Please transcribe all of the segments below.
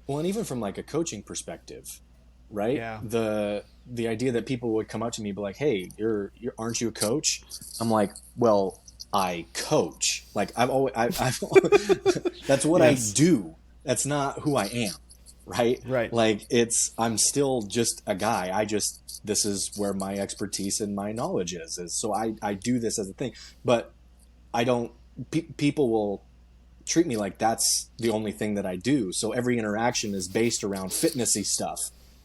Well, and even from like a coaching perspective, right? Yeah. The idea that people would come up to me and be like, "Hey, you're aren't you a coach?" I'm like, "Well, I coach. Like I've that's what I Yes. do. That's not who I am, right? Right. Like I'm still just a guy. This is where my expertise and my knowledge is so I do this as a thing, but I don't. People will treat me like that's the only thing that I do. So every interaction is based around fitnessy stuff.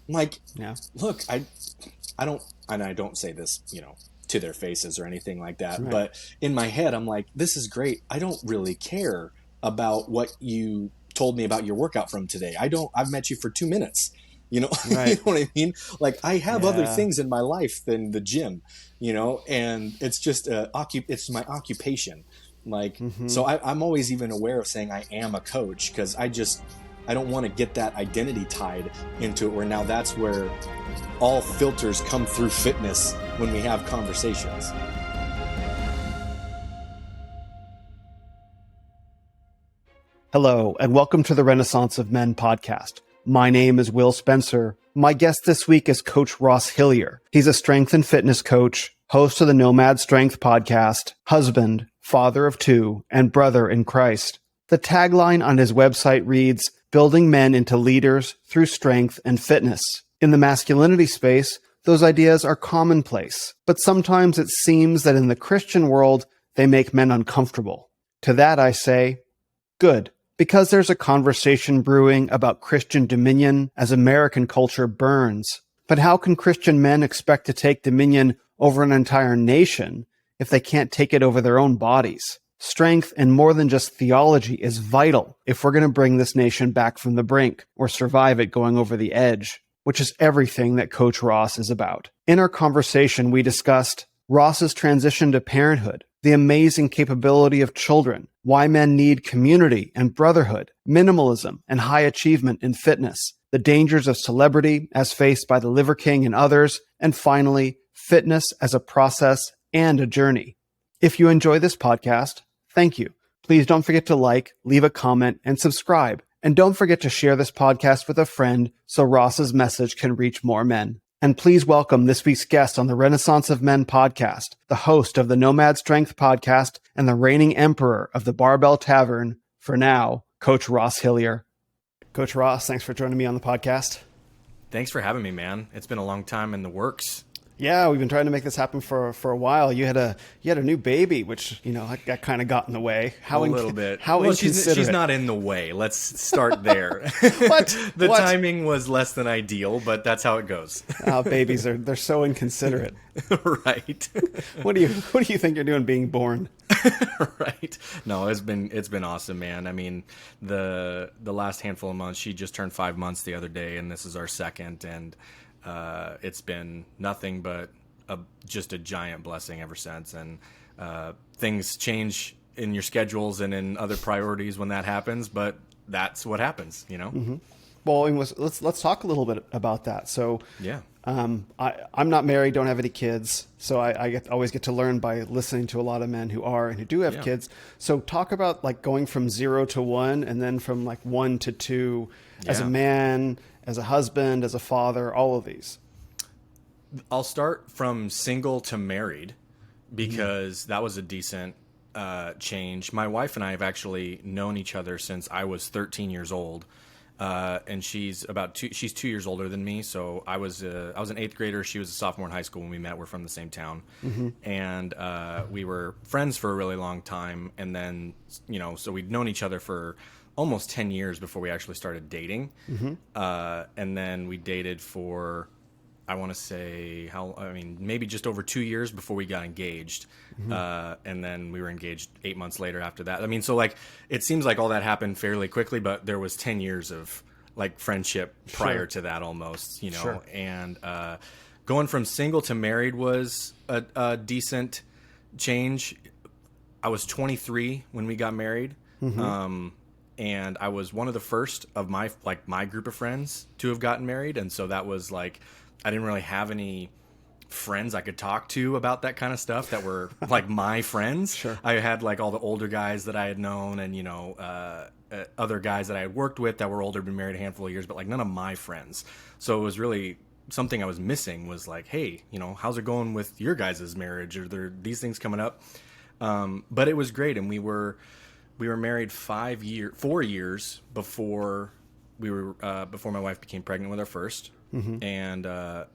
I'm like, Yeah. look, I don't, and I don't say this, to their faces or anything like that. Right. But in my head, I'm like, this is great. I don't really care about what you told me about your workout from today. I've met you for 2 minutes. You Right. know what I mean? Like I have other Yeah. things in my life than the gym, and it's just it's my occupation. Like, Hmm. so I'm always even aware of saying I am a coach because I don't want to get that identity tied into it where now that's where all filters come through fitness when we have conversations. Hello, and welcome to the Renaissance of Men podcast. My name is Will Spencer. My guest this week is Coach Ross Hillier. He's a strength and fitness coach, host of the Nomad Strength podcast, husband, father of two, and brother in Christ. The tagline on his website reads, "Building men into leaders through strength and fitness." In the masculinity space, those ideas are commonplace, but sometimes it seems that in the Christian world, they make men uncomfortable. To that I say, good, because there's a conversation brewing about Christian dominion as American culture burns. But how can Christian men expect to take dominion over an entire nation if they can't take it over their own bodies? Strength and more than just theology is vital if we're going to bring this nation back from the brink or survive it going over the edge, which is everything that Coach Ross is about. In our conversation, we discussed Ross's transition to parenthood, the amazing capability of children, why men need community and brotherhood, minimalism and high achievement in fitness, the dangers of celebrity as faced by the Liver King and others, and finally, fitness as a process and a journey. If you enjoy this podcast, thank you. Please don't forget to like, leave a comment, and subscribe. And don't forget to share this podcast with a friend so Ross's message can reach more men. And please welcome this week's guest on the Renaissance of Men podcast, the host of the Nomad Strength podcast and the reigning emperor of the Barbell Tavern, for now, Coach Ross Hillier. Coach Ross, thanks for joining me on the podcast. Thanks for having me, man. It's been a long time in the works. Yeah, we've been trying to make this happen for a while. You had a new baby, which that kind of got in the way. A little bit. How Well, inconsiderate. she's not in the way. Let's start there. What? The What? timing was less than ideal, but that's how it goes. Babies they're so inconsiderate. Right. What do you think you're doing being born? Right. No, it's been awesome, man. I mean, the last handful of months, she just turned 5 months the other day, and this is our second, and it's been nothing but just a giant blessing ever since. And things change in your schedules and in other priorities when that happens, but that's what happens, Mm-hmm. Well, let's talk a little bit about that. So, Yeah. I'm not married, don't have any kids, so I always get to learn by listening to a lot of men who are and who do have Yeah. kids. So talk about like going from 0 to 1 and then from like 1 to 2 as a Yeah. man, as a husband, as a father, all of these. I'll start from single to married because that was a decent change. My wife and I have actually known each other since I was 13 years old. And she's 2 years older than me. So I was an eighth grader. She was a sophomore in high school when we met. We're from the same town. And we were friends for a really long time. And then, so we'd known each other for almost 10 years before we actually started dating. And then we dated for, I want to say maybe just over 2 years before we got engaged. And then we were engaged 8 months later after that. I mean, so like, it seems like all that happened fairly quickly, but there was 10 years of like friendship prior to that almost, Sure. and, going from single to married was a decent change. I was 23 when we got married. And I was one of the first of my group of friends to have gotten married. And so that was like, I didn't really have any friends I could talk to about that kind of stuff that were like my friends. Sure. I had like all the older guys that I had known and, other guys that I had worked with that were older, been married a handful of years, but like none of my friends. So it was really something I was missing, was like, hey, how's it going with your guys' marriage? Are there these things coming up? But it was great. And we were married 4 years before before my wife became pregnant with our first, and a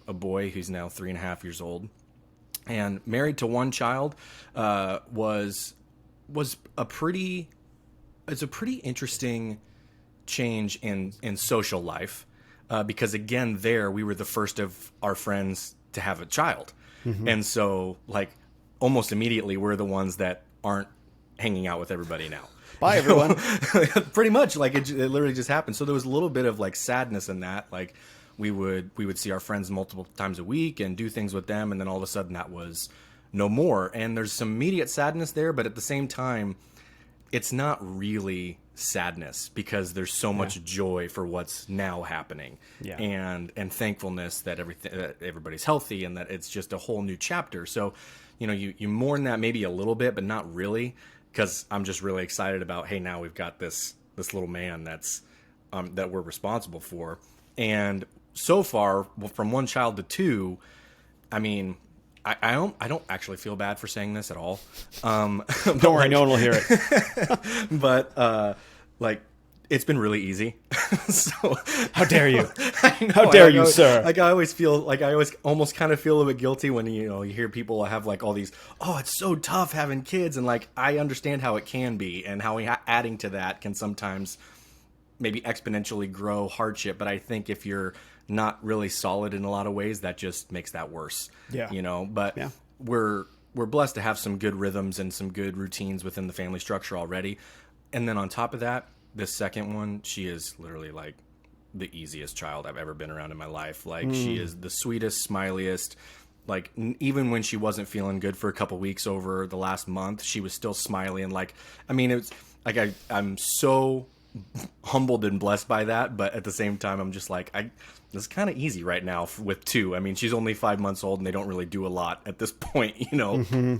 boy who's now 3.5 years old, and married to one child. Was a pretty interesting change in social life, because again, there we were the first of our friends to have a child, and so like almost immediately we're the ones that aren't hanging out with everybody now. Bye, everyone. Pretty much, like it literally just happened. So there was a little bit of like sadness in that. Like we would see our friends multiple times a week and do things with them, and then all of a sudden that was no more. And there's some immediate sadness there, but at the same time, it's not really sadness, because there's so much joy for what's now happening, and thankfulness that everybody's healthy and that it's just a whole new chapter. So, you mourn that maybe a little bit, but not really, because I'm just really excited about, hey, now we've got this little man that's that we're responsible for. And so far, from one child to two, I mean, I don't actually feel bad for saying this at all. Don't worry, no one will hear it. But like, it's been really easy. So how dare you? How dare you, sir? Like I always almost kind of feel a bit guilty when you hear people have like all these, oh, it's so tough having kids, and like I understand how it can be, and how adding to that can sometimes maybe exponentially grow hardship. But I think if you're not really solid in a lot of ways, that just makes that worse. But we're blessed to have some good rhythms and some good routines within the family structure already. And then on top of that, this second one, she is literally like the easiest child I've ever been around in my life. Like she is the sweetest, smiliest. Like even when she wasn't feeling good for a couple weeks over the last month, she was still smiling. And like, I mean, it's like I'm so humbled and blessed by that, but at the same time, I'm just like, this is kind of easy right now with two. I mean, she's only 5 months old, and they don't really do a lot at this point,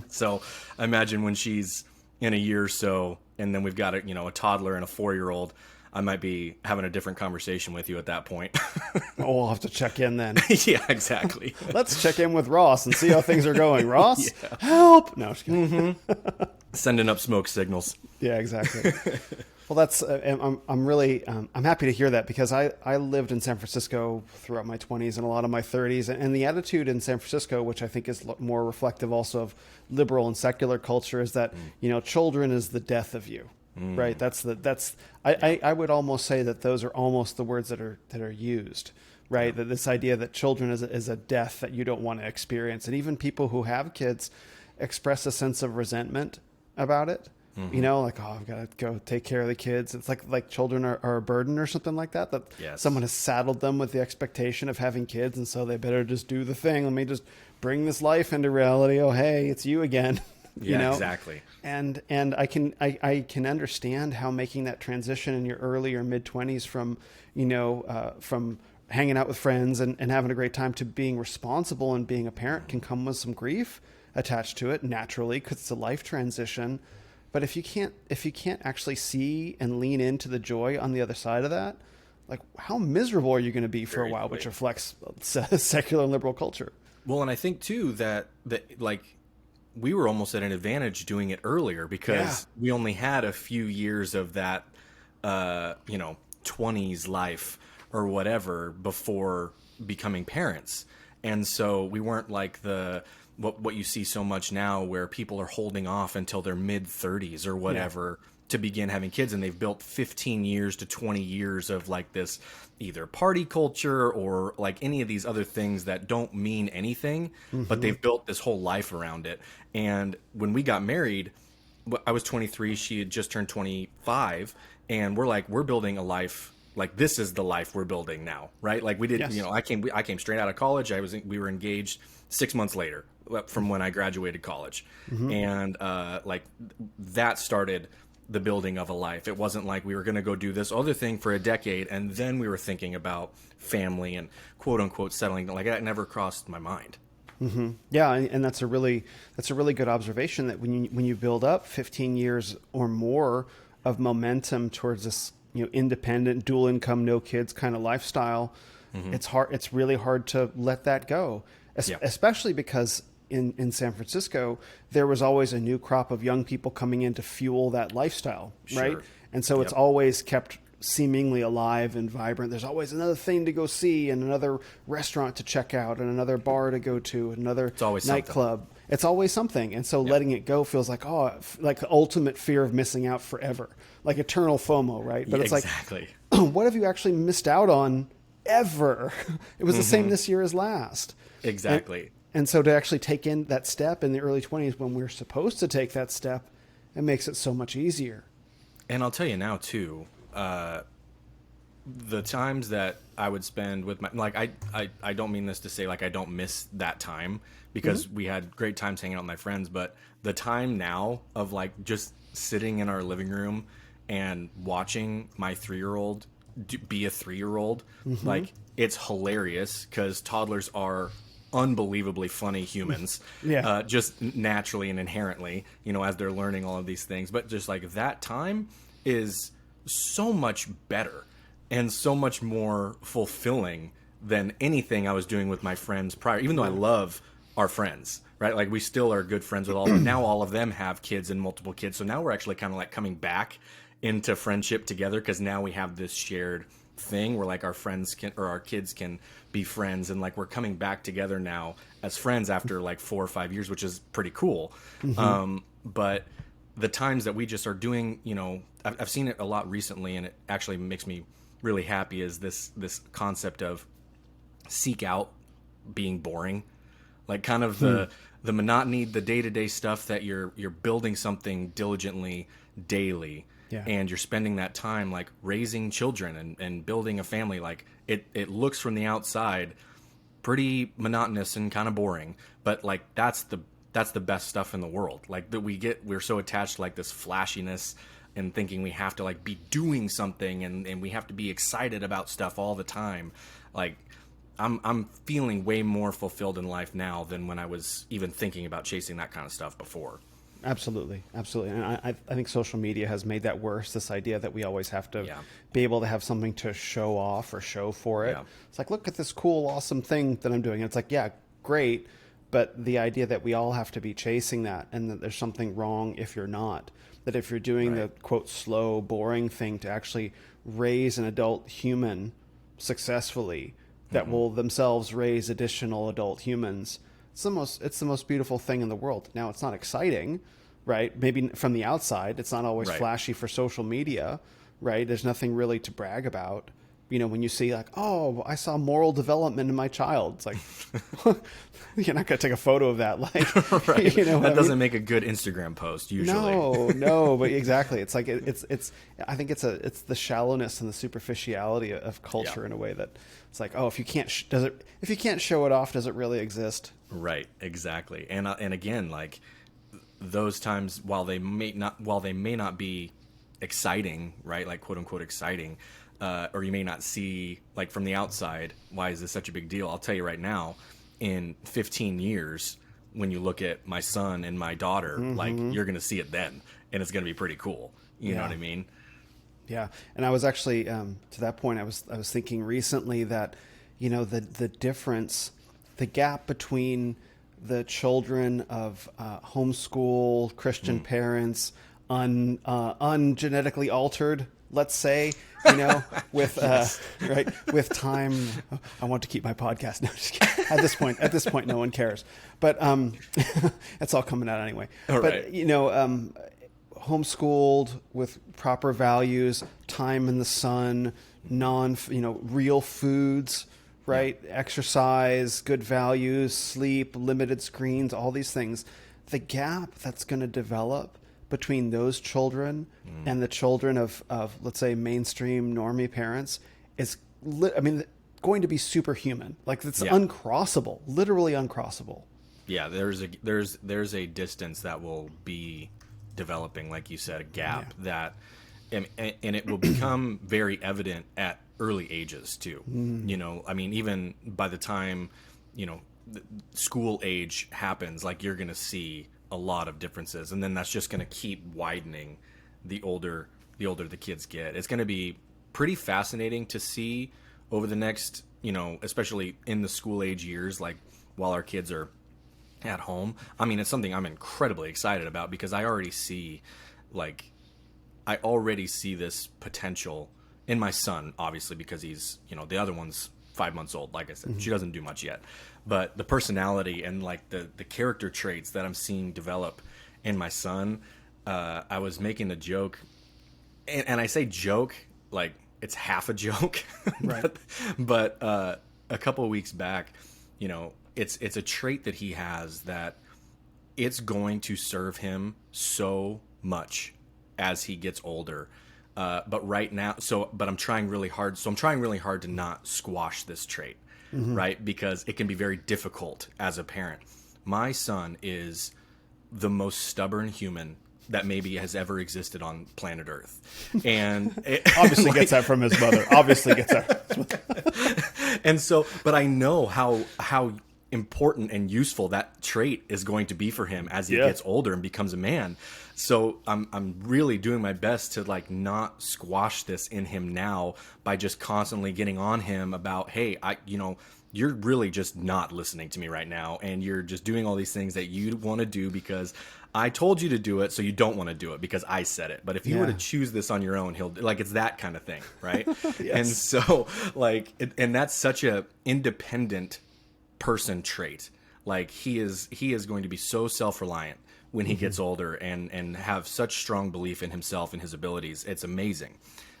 So I imagine when she's in a year or so, and then we've got a toddler and a 4-year-old, I might be having a different conversation with you at that point. Oh, we'll have to check in then. Yeah, exactly. Let's check in with Ross and see how things are going. Ross, help! No, just kidding. Sending up smoke signals. Yeah, exactly. Well, that's I'm really I'm happy to hear that, because I lived in San Francisco throughout my 20s and a lot of my 30s, and the attitude in San Francisco, which I think is more reflective also of liberal and secular culture, is that children is the death of you, right? I would almost say that those are almost the words that are used, right? That this idea that children is a death that you don't want to experience, and even people who have kids express a sense of resentment about it. Like, oh, I've got to go take care of the kids. It's like children are a burden or something like that, someone has saddled them with the expectation of having kids. And so they better just do the thing. Let me just bring this life into reality. Oh, hey, it's you again. Exactly. And I can understand how making that transition in your early or mid 20s from hanging out with friends and having a great time to being responsible and being a parent can come with some grief attached to it naturally, because it's a life transition. But if you can't actually see and lean into the joy on the other side of that, like, how miserable are you going to be for a while, which reflects secular and liberal culture? Well, and I think too that like we were almost at an advantage doing it earlier, because we only had a few years of that, 20s life or whatever before becoming parents. And so we weren't like what you see so much now, where people are holding off until their mid-30s or whatever to begin having kids, and they've built 15 years to 20 years of like this either party culture or like any of these other things that don't mean anything, but they've built this whole life around it. And when we got married, I was 23, she had just turned 25, and we're building a life. Like, this is the life we're building now, right? Like we did, I came straight out of college. We were engaged 6 months later from when I graduated college. And like that started the building of a life. It wasn't like we were going to go do this other thing for a decade, and then we were thinking about family and quote unquote settling. Like, that never crossed my mind. Yeah, and that's a really good observation, that when you build up 15 years or more of momentum towards this, independent, dual income, no kids kind of lifestyle, it's really hard to let that go, especially because in San Francisco, there was always a new crop of young people coming in to fuel that lifestyle, right? Sure. And so it's always kept seemingly alive and vibrant. There's always another thing to go see and another restaurant to check out and another bar to go to, another nightclub. It's always something. And so letting it go feels like, like the ultimate fear of missing out forever, like eternal FOMO, right? But it's exactly. like, what have you actually missed out on ever? It was the same this year as last. Exactly. And so to actually take in that step in the early 20s when we're supposed to take that step, it makes it so much easier. And I'll tell you now too, the times that I would spend with I don't mean this to say like I don't miss that time, because we had great times hanging out with my friends, but the time now of like just sitting in our living room and watching my 3-year-old be a 3-year-old, like it's hilarious because toddlers are unbelievably funny humans, just naturally and inherently, as they're learning all of these things. But just like that time is so much better and so much more fulfilling than anything I was doing with my friends prior, even though I love our friends, right? Like we still are good friends with all of them. Now all of them have kids and multiple kids. So now we're actually kind of like coming back into friendship together, because now we have this shared thing where like our friends can, or our kids can be friends, and like we're coming back together now as friends after like 4 or 5 years, which is pretty cool. But the times that we just are doing, I've seen it a lot recently, and it actually makes me really happy, is this concept of seek out being boring, like kind of the monotony, the day-to-day stuff that you're building something diligently daily. And you're spending that time like raising children and building a family. Like it looks from the outside pretty monotonous and kind of boring, but like that's the best stuff in the world. Like that we're so attached to like this flashiness and thinking we have to like be doing something and we have to be excited about stuff all the time. Like I'm feeling way more fulfilled in life now than when I was even thinking about chasing that kind of stuff before. Absolutely. And I think social media has made that worse, this idea that we always have to be able to have something to show off or show for it. It's like, look at this cool, awesome thing that I'm doing. And it's like, yeah, great. But the idea that we all have to be chasing that, and that there's something wrong if you're not, that if you're doing the quote, slow, boring thing to actually raise an adult human successfully that will themselves raise additional adult humans, it's the most beautiful thing in the world. Now, it's not exciting, right? Maybe from the outside, it's not always flashy for social media, right? There's nothing really to brag about. When you see like, oh, I saw moral development in my child, it's like, you're not going to take a photo of that. Like, that doesn't make a good Instagram post usually. No, but exactly. It's like, I think it's the shallowness and the superficiality of culture in a way that it's like, oh, if you can't show it off, does it really exist? Right. Exactly. And again, like those times, while they may not be exciting, right? Like quote unquote exciting, or you may not see like from the outside, why is this such a big deal? I'll tell you right now, in 15 years, when you look at my son and my daughter, like you're going to see it then, and it's going to be pretty cool. You know what I mean? Yeah. And I was actually, to that point, I was thinking recently that, the difference, the gap between the children of homeschool Christian parents, ungenetically altered, let's say, with with time. I want to keep my podcast. No, just kidding. At this point, no one cares. But it's all coming out anyway. Homeschooled with proper values, time in the sun, real foods. Right? Yeah. Exercise, good values, sleep, limited screens, all these things. The gap that's going to develop between those children and the children of let's say mainstream normie parents is going to be superhuman. Like it's uncrossable, literally uncrossable. Yeah, there's a distance that will be developing, like you said, a gap that and it will become very evident at early ages too. Even by the time school age happens, like you're gonna see a lot of differences, and then that's just gonna keep widening the older the older the kids get. It's going to be pretty fascinating to see over the next, especially in the school age years, like while our kids are at home. I mean, it's something I'm incredibly excited about because I already see this potential in my son, obviously, because he's, the other one's 5 months old. Like I said, she doesn't do much yet, but the personality and like the character traits that I'm seeing develop in my son, I was making a joke, and I say joke, like it's half a joke, Right. but a couple of weeks back, it's a trait that he has that it's going to serve him so much as he gets older. But right now, but I'm trying really hard. So I'm trying really hard to not squash this trait, right? Because it can be very difficult as a parent. My son is the most stubborn human that maybe has ever existed on planet Earth. And Obviously gets that from his mother. Obviously gets that. And so, but I know how important and useful that trait is going to be for him as he gets older and becomes a man. So I'm really doing my best to like not squash this in him now by just constantly getting on him about, hey, you're really just not listening to me right now, and you're just doing all these things that you want to do because I told you to do it, so you don't want to do it because I said it. But if you were to choose this on your own, it's that kind of thing, right? Yes. And so and that's such a independent person trait. Like he is going to be so self-reliant when he gets older and have such strong belief in himself and his abilities. It's amazing.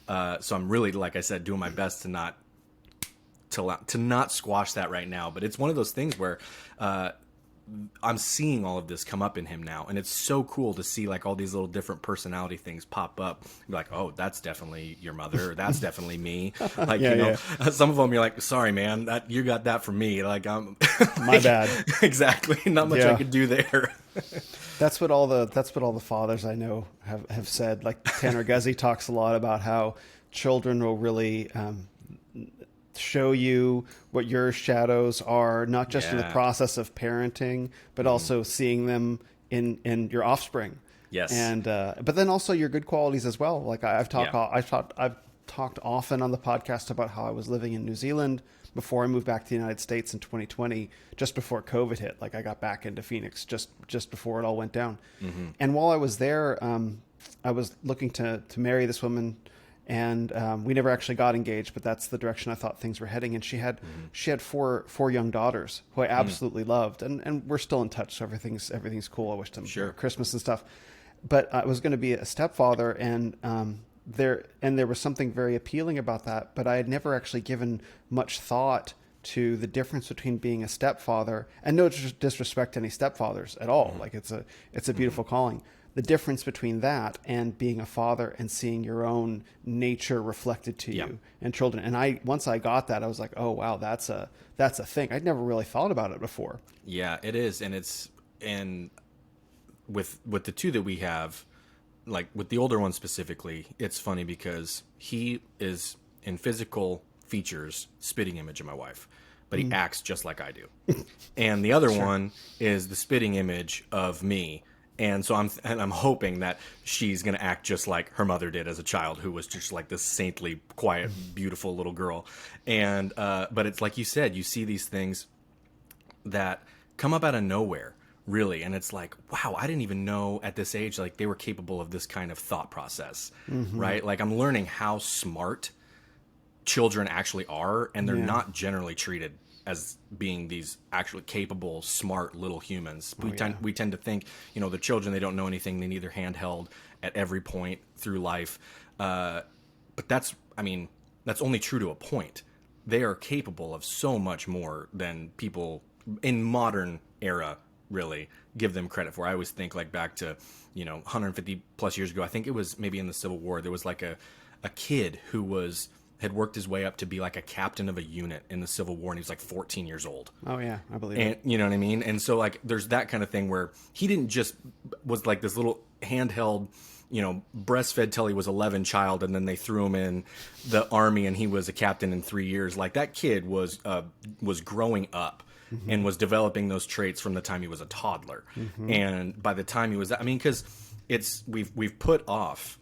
So I'm really, like I said, doing my best to not squash that right now. But it's one of those things where I'm seeing all of this come up in him now, and it's so cool to see like all these little different personality things pop up. You're like, oh, that's definitely your mother, or that's definitely me. Like, some of them you're like, sorry, man, that you got that from me. Like, I'm My bad. Exactly. Not much I could do there. That's what all the fathers I know have said. Like Tanner Guzzi talks a lot about how children will really show you what your shadows are, not just in the process of parenting, but also seeing them in your offspring. Yes. And but then also your good qualities as well. Like I've talked often on the podcast about how I was living in New Zealand before I moved back to the United States in 2020, just before COVID hit. Like I got back into Phoenix just before it all went down. And while I was there, I was looking to marry this woman, and we never actually got engaged, but that's the direction I thought things were heading. And she had four young daughters who I absolutely loved, and we're still in touch. So everything's cool. I wish them Christmas and stuff. But I was going to be a stepfather, and there was something very appealing about that. But I had never actually given much thought to the difference between being a stepfather, and no disrespect to any stepfathers at all. Like it's a beautiful calling. The difference between that and being a father and seeing your own nature reflected to you and children. And once I got that, I was like, oh wow, that's a thing. I'd never really thought about it before. Yeah, it is. And with the two that we have, like with the older one specifically, it's funny because he is in physical features spitting image of my wife, but he acts just like I do. And the other one is the spitting image of me. And so I'm hoping that she's going to act just like her mother did as a child, who was just like this saintly, quiet, beautiful little girl. And but it's like you said, you see these things that come up out of nowhere, really. And it's like, wow, I didn't even know at this age, like they were capable of this kind of thought process, right? Like I'm learning how smart children actually are, and they're not generally treated as being these actually capable, smart little humans. We tend to think, the children, they don't know anything. They need their hand held at every point through life. But that's only true to a point. They are capable of so much more than people in modern era really give them credit for. I always think like back to, 150 plus years ago, I think it was maybe in the Civil War, there was like a kid who had worked his way up to be like a captain of a unit in the Civil War, and he was like 14 years old. Oh yeah, I believe and, it. You know what I mean? And so like there's that kind of thing where he didn't just was like this little handheld, breastfed till he was 11 child, and then they threw him in the army and he was a captain in 3 years. Like that kid was growing up and was developing those traits from the time he was a toddler. And by the time he was, because we've put off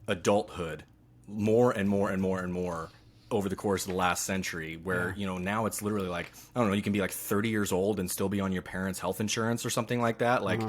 adulthood more and more and more and more over the course of the last century, where, now it's literally like, I don't know, you can be like 30 years old and still be on your parents' health insurance or something like that. Like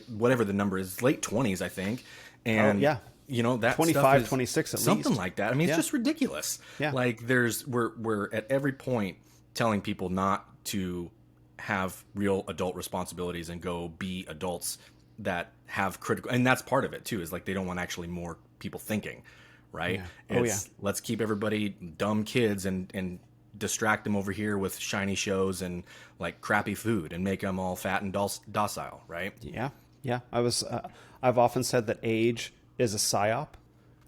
whatever the number is, late 20s, I think. And that 25, stuff is 26 at something least. like that. I mean, it's just ridiculous. Yeah. Like we're at every point telling people not to have real adult responsibilities and go be adults that have critical, and that's part of it too, is like they don't want actually more people thinking, right? Let's keep everybody dumb kids and distract them over here with shiny shows and like crappy food and make them all fat and docile, right? Yeah. I've often said that age is a psyop.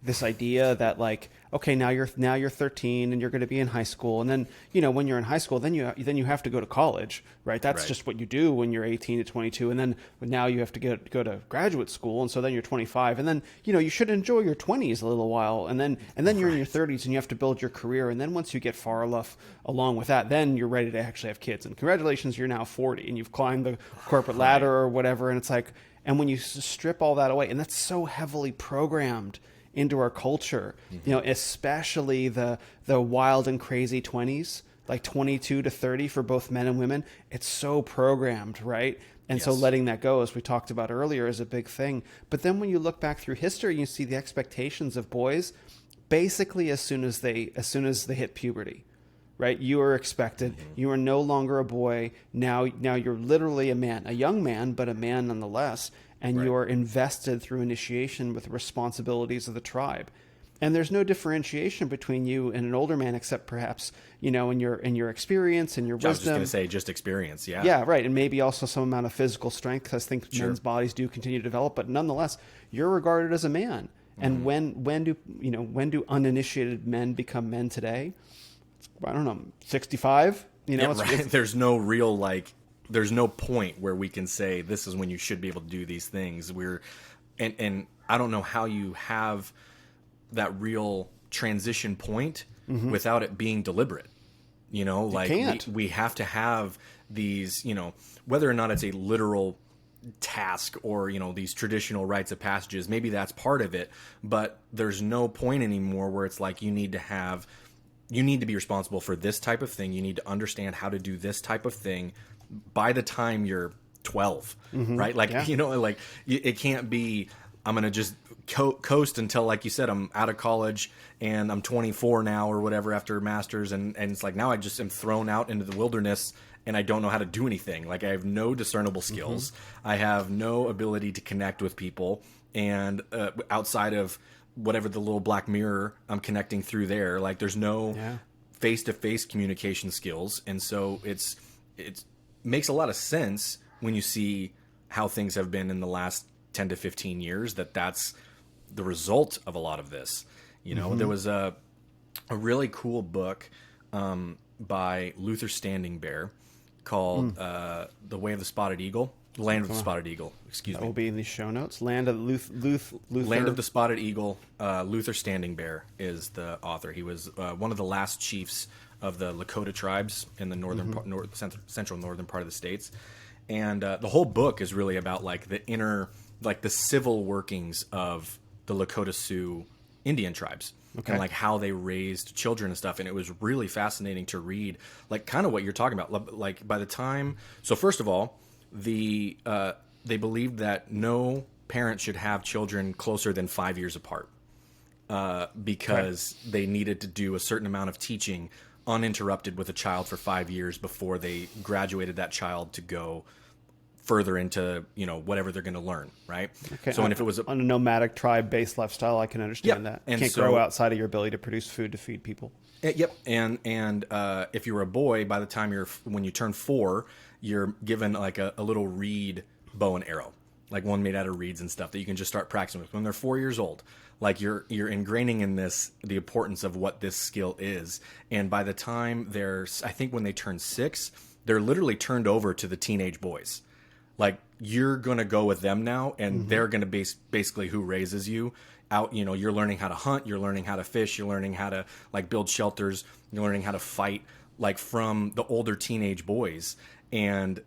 This idea that like, okay, now you're 13 and you're going to be in high school, and then when you're in high school, then you have to go to college, right? That's just what you do when you're 18 to 22, and then now you have to go to graduate school, and so then you're 25, and then you should enjoy your 20s a little while, and then you're in your 30s and you have to build your career, and then once you get far enough along with that, then you're ready to actually have kids, and congratulations, you're now 40 and you've climbed the corporate ladder or whatever, and it's like, and when you strip all that away, and that's so heavily programmed into our culture, especially the wild and crazy 20s, like 22 to 30 for both men and women. It's so programmed, right? And so letting that go, as we talked about earlier, is a big thing. But then when you look back through history, you see the expectations of boys basically as soon as they hit puberty, right? You are expected. You are no longer a boy. Now you're literally a man, a young man, but a man nonetheless. And you are invested through initiation with the responsibilities of the tribe. And there's no differentiation between you and an older man, except perhaps, in your experience and your wisdom. I was just going to say just experience. Yeah. Yeah. Right. And maybe also some amount of physical strength, because I think men's bodies do continue to develop, but nonetheless, you're regarded as a man. And when do uninitiated men become men today? I don't know, 65, There's no real, there's no point where we can say this is when you should be able to do these things. And I don't know how you have that real transition point without it being deliberate. We have to have these, whether or not it's a literal task or, these traditional rites of passages, maybe that's part of it, but there's no point anymore where it's like you need to be responsible for this type of thing. You need to understand how to do this type of thing by the time you're 12, right? It can't be, I'm going to just coast until, like you said, I'm out of college and I'm 24 now or whatever after a master's. And it's like, now I just am thrown out into the wilderness and I don't know how to do anything. Like, I have no discernible skills. I have no ability to connect with people. And outside of whatever the little black mirror I'm connecting through there, like there's no face-to-face communication skills. And so it makes a lot of sense when you see how things have been in the last 10 to 15 years, that's the result of a lot of this. There was a really cool book by Luther Standing Bear called The Way of the Spotted Eagle. Land of the Spotted Eagle, excuse me. That will be in the show notes. Land of Luther. Land of the Spotted Eagle. Luther Standing Bear is the author. He was one of the last chiefs of the Lakota tribes in the northern central northern part of the states. And the whole book is really about the civil workings of the Lakota Sioux Indian tribes. And how they raised children and stuff. And it was really fascinating to read, kind of what you're talking about. By the time, so first of all, they believed that no parent should have children closer than 5 years apart, because they needed to do a certain amount of teaching uninterrupted with a child for 5 years before they graduated that child to go further into whatever they're going to learn, right? So, and if it was on a nomadic tribe-based lifestyle, I can understand that. And can't grow outside of your ability to produce food to feed people. Yep. And if you were a boy, by the time when you turn 4, you're given a little reed bow and arrow, like one made out of reeds and stuff that you can just start practicing with when they're 4 years old. Like you're ingraining in this the importance of what this skill is. And by the time I think when they turn 6, they're literally turned over to the teenage boys. Like, you're going to go with them now, and they're going to basically who raises you out. You're learning how to hunt, you're learning how to fish, you're learning how to build shelters, you're learning how to fight, from the older teenage boys. And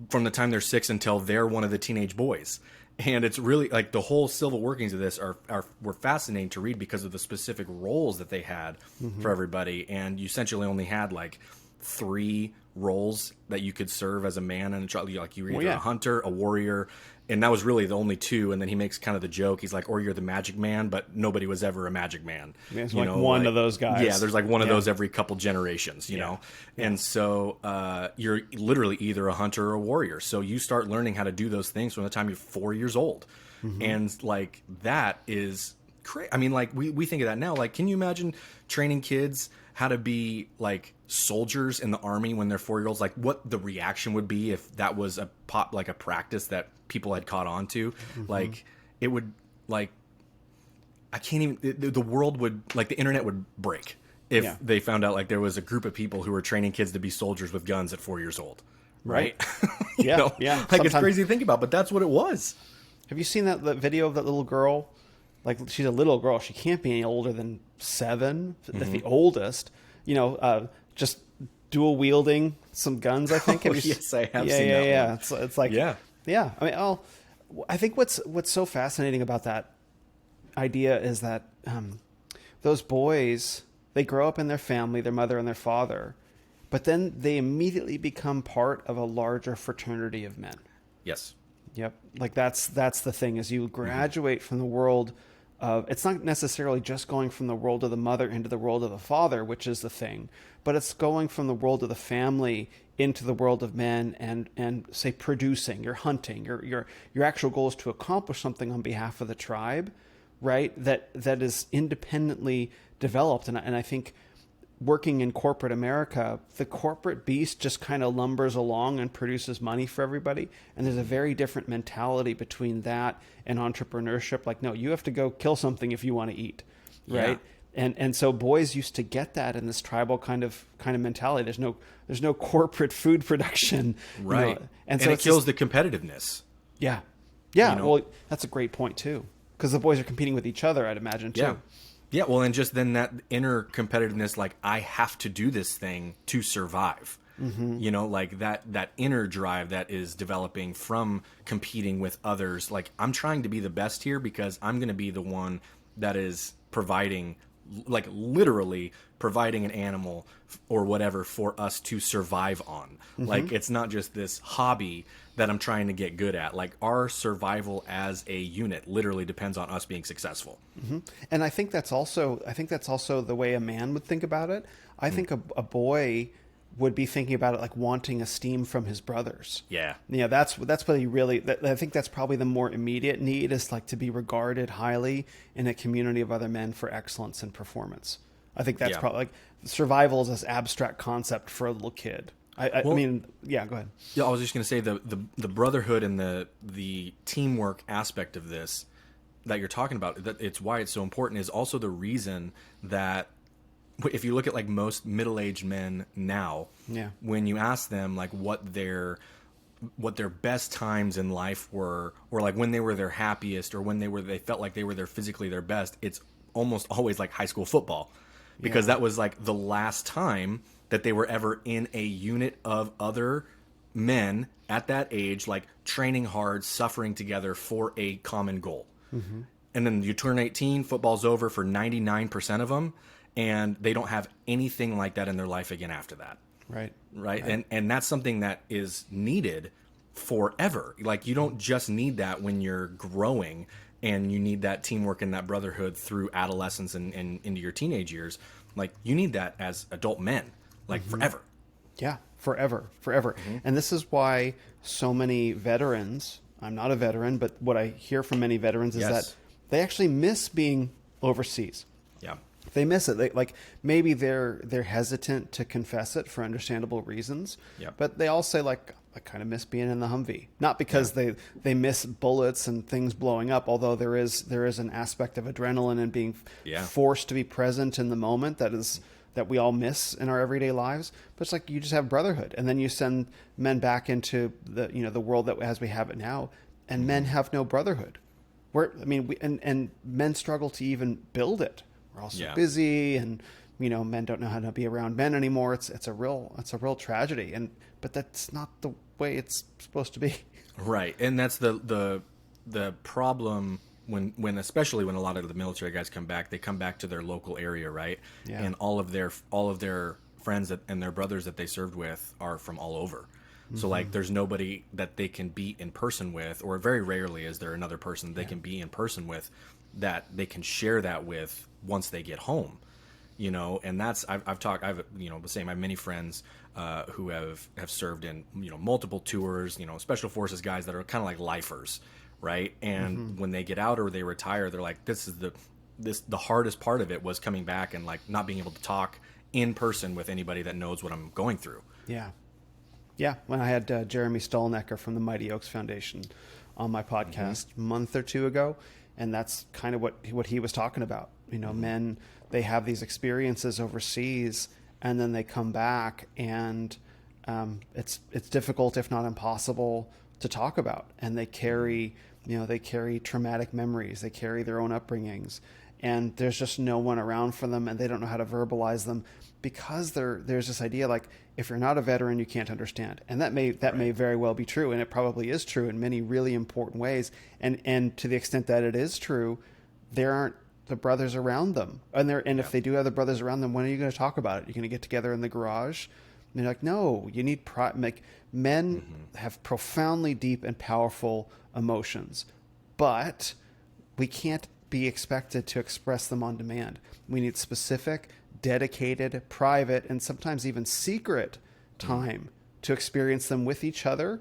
from the time they're 6 until they're one of the teenage boys. And it's really like the whole civil workings of this were fascinating to read because of the specific roles that they had for everybody. And you essentially only had like 3 roles that you could serve as a man and a child. Like you were either a hunter, a warrior, and that was really the only 2. And then he makes kind of the joke. He's like, or you're the magic man, but nobody was ever a magic man. There's like one of those guys. Yeah, there's like one of those every couple generations, you know? And so you're literally either a hunter or a warrior. So you start learning how to do those things from the time you're 4 years old. And like that is crazy. I mean, like we think of that now. Like, can you imagine training kids how to be like soldiers in the army when they're 4-year-olds? Like what the reaction would be if that was a practice that people had caught on to. Like it would, like, I can't even, the world would, like the internet would break if they found out like there was a group of people who were training kids to be soldiers with guns at 4 years old. Right. Yeah. Like it's crazy to think about, but that's what it was. Have you seen that video of that little girl? Like she's a little girl. She can't be any older than 7, at the oldest, just dual wielding some guns, I think. Yes, I have seen that one. Yeah. It's like, yeah. I mean, I think what's so fascinating about that idea is that those boys, they grow up in their family, their mother and their father, but then they immediately become part of a larger fraternity of men. Yes. Yep. Like that's the thing, is you graduate from the world of, it's not necessarily just going from the world of the mother into the world of the father, which is the thing, but it's going from the world of the family into the world of men and say producing, you're hunting, your actual goal is to accomplish something on behalf of the tribe, right? That is independently developed. And I think working in corporate America, the corporate beast just kind of lumbers along and produces money for everybody. And there's a very different mentality between that and entrepreneurship. Like, no, you have to go kill something if you want to eat, right? And so boys used to get that in this tribal kind of mentality. There's no corporate food production, right? And so it kills the competitiveness. Yeah. Well, that's a great point too, because the boys are competing with each other, I'd imagine too. Yeah, well, and just then that inner competitiveness, like I have to do this thing to survive. Like that inner drive that is developing from competing with others. Like I'm trying to be the best here because I'm going to be the one that is providing, like literally providing an animal or whatever for us to survive on. Like it's not just this hobby that I'm trying to get good at. Like our survival as a unit literally depends on us being successful. And I think that's also the way a man would think about it. I think a boy would be thinking about it like wanting esteem from his brothers. That's what he really, I think that's probably the more immediate need, is like to be regarded highly in a community of other men for excellence and performance. I think that's probably like survival is this abstract concept for a little kid. I mean, go ahead. Yeah, I was just going to say the brotherhood and the teamwork aspect of this that you're talking about, that it's why it's so important, is also the reason that if you look at like most middle-aged men now, when you ask them like what their best times in life were, or like when they were their happiest, or when they felt like they were physically their best, it's almost always like high school football, because that was like the last time that they were ever in a unit of other men at that age, like training hard, suffering together for a common goal. And then you turn 18, football's over for 99% of them, and they don't have anything like that in their life again after that. Right. And that's something that is needed forever. Like you don't just need that when you're growing, and you need that teamwork and that brotherhood through adolescence and into your teenage years. Like you need that as adult men, like forever. Yeah, forever. And this is why so many veterans, I'm not a veteran, but what I hear from many veterans is that they actually miss being overseas. They miss it. Maybe they're hesitant to confess it for understandable reasons. But they all say like, I kind of miss being in the Humvee. Not because they miss bullets and things blowing up, although there is an aspect of adrenaline and being forced to be present in the moment that we all miss in our everyday lives. But it's like you just have brotherhood, and then you send men back into the world that as we have it now, and men have no brotherhood. And men struggle to even build it. We're all so busy, and men don't know how to be around men anymore. It's a real tragedy, but that's not the way it's supposed to be. Right, and that's the the problem when especially when a lot of the military guys come back, they come back to their local area, right? Yeah. And all of their friends and their brothers that they served with are from all over. So like there's nobody that they can be in person with, or very rarely is there another person they can be in person with that they can share that with once they get home. And that's I've talked the same. I have many friends who have served in multiple tours, special forces guys that are kind of like lifers, right? And when they get out or they retire, they're like, the hardest part of it was coming back and like not being able to talk in person with anybody that knows what I'm going through. Yeah, when I had Jeremy Stolnecker from the Mighty Oaks Foundation on my podcast a month or two ago, and that's kind of what he was talking about. Men, they have these experiences overseas, and then they come back, and it's difficult, if not impossible, to talk about. And they carry traumatic memories, they carry their own upbringings, and there's just no one around for them, and they don't know how to verbalize them because there's this idea like, if you're not a veteran, you can't understand. And that may very well be true, and it probably is true in many really important ways. And to the extent that it is true, there aren't the brothers around them. And if they do have the brothers around them, when are you going to talk about it? You're going to get together in the garage? And they're like, no, you need men have profoundly deep and powerful emotions, but we can't be expected to express them on demand. We need specific, dedicated, private, and sometimes even secret time to experience them with each other,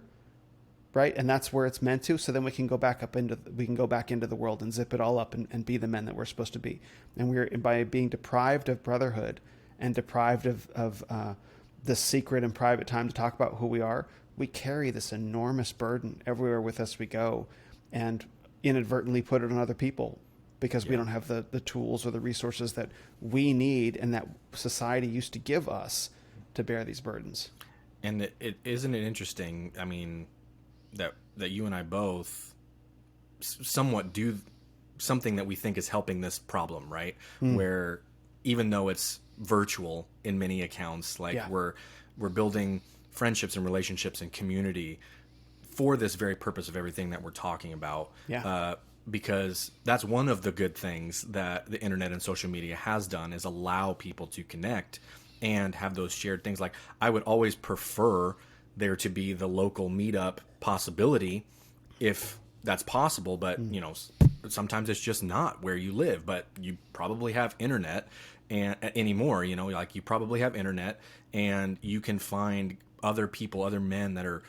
right? And that's where it's meant to. So then we can go back into the world and zip it all up and be the men that we're supposed to be. And by being deprived of brotherhood and deprived of the secret and private time to talk about who we are, we carry this enormous burden everywhere with us we go, and inadvertently put it on other people, because we don't have the tools or the resources that we need and that society used to give us to bear these burdens. And isn't it interesting, I mean, that you and I both somewhat do something that we think is helping this problem, right? Where even though it's virtual in many accounts, like we're building friendships and relationships and community for this very purpose of everything that we're talking about. Because that's one of the good things that the internet and social media has done, is allow people to connect and have those shared things. Like, I would always prefer there to be the local meetup possibility if that's possible, but sometimes it's just not where you live, but you probably have internet and anymore, like you probably have internet and you can find other people, other men that are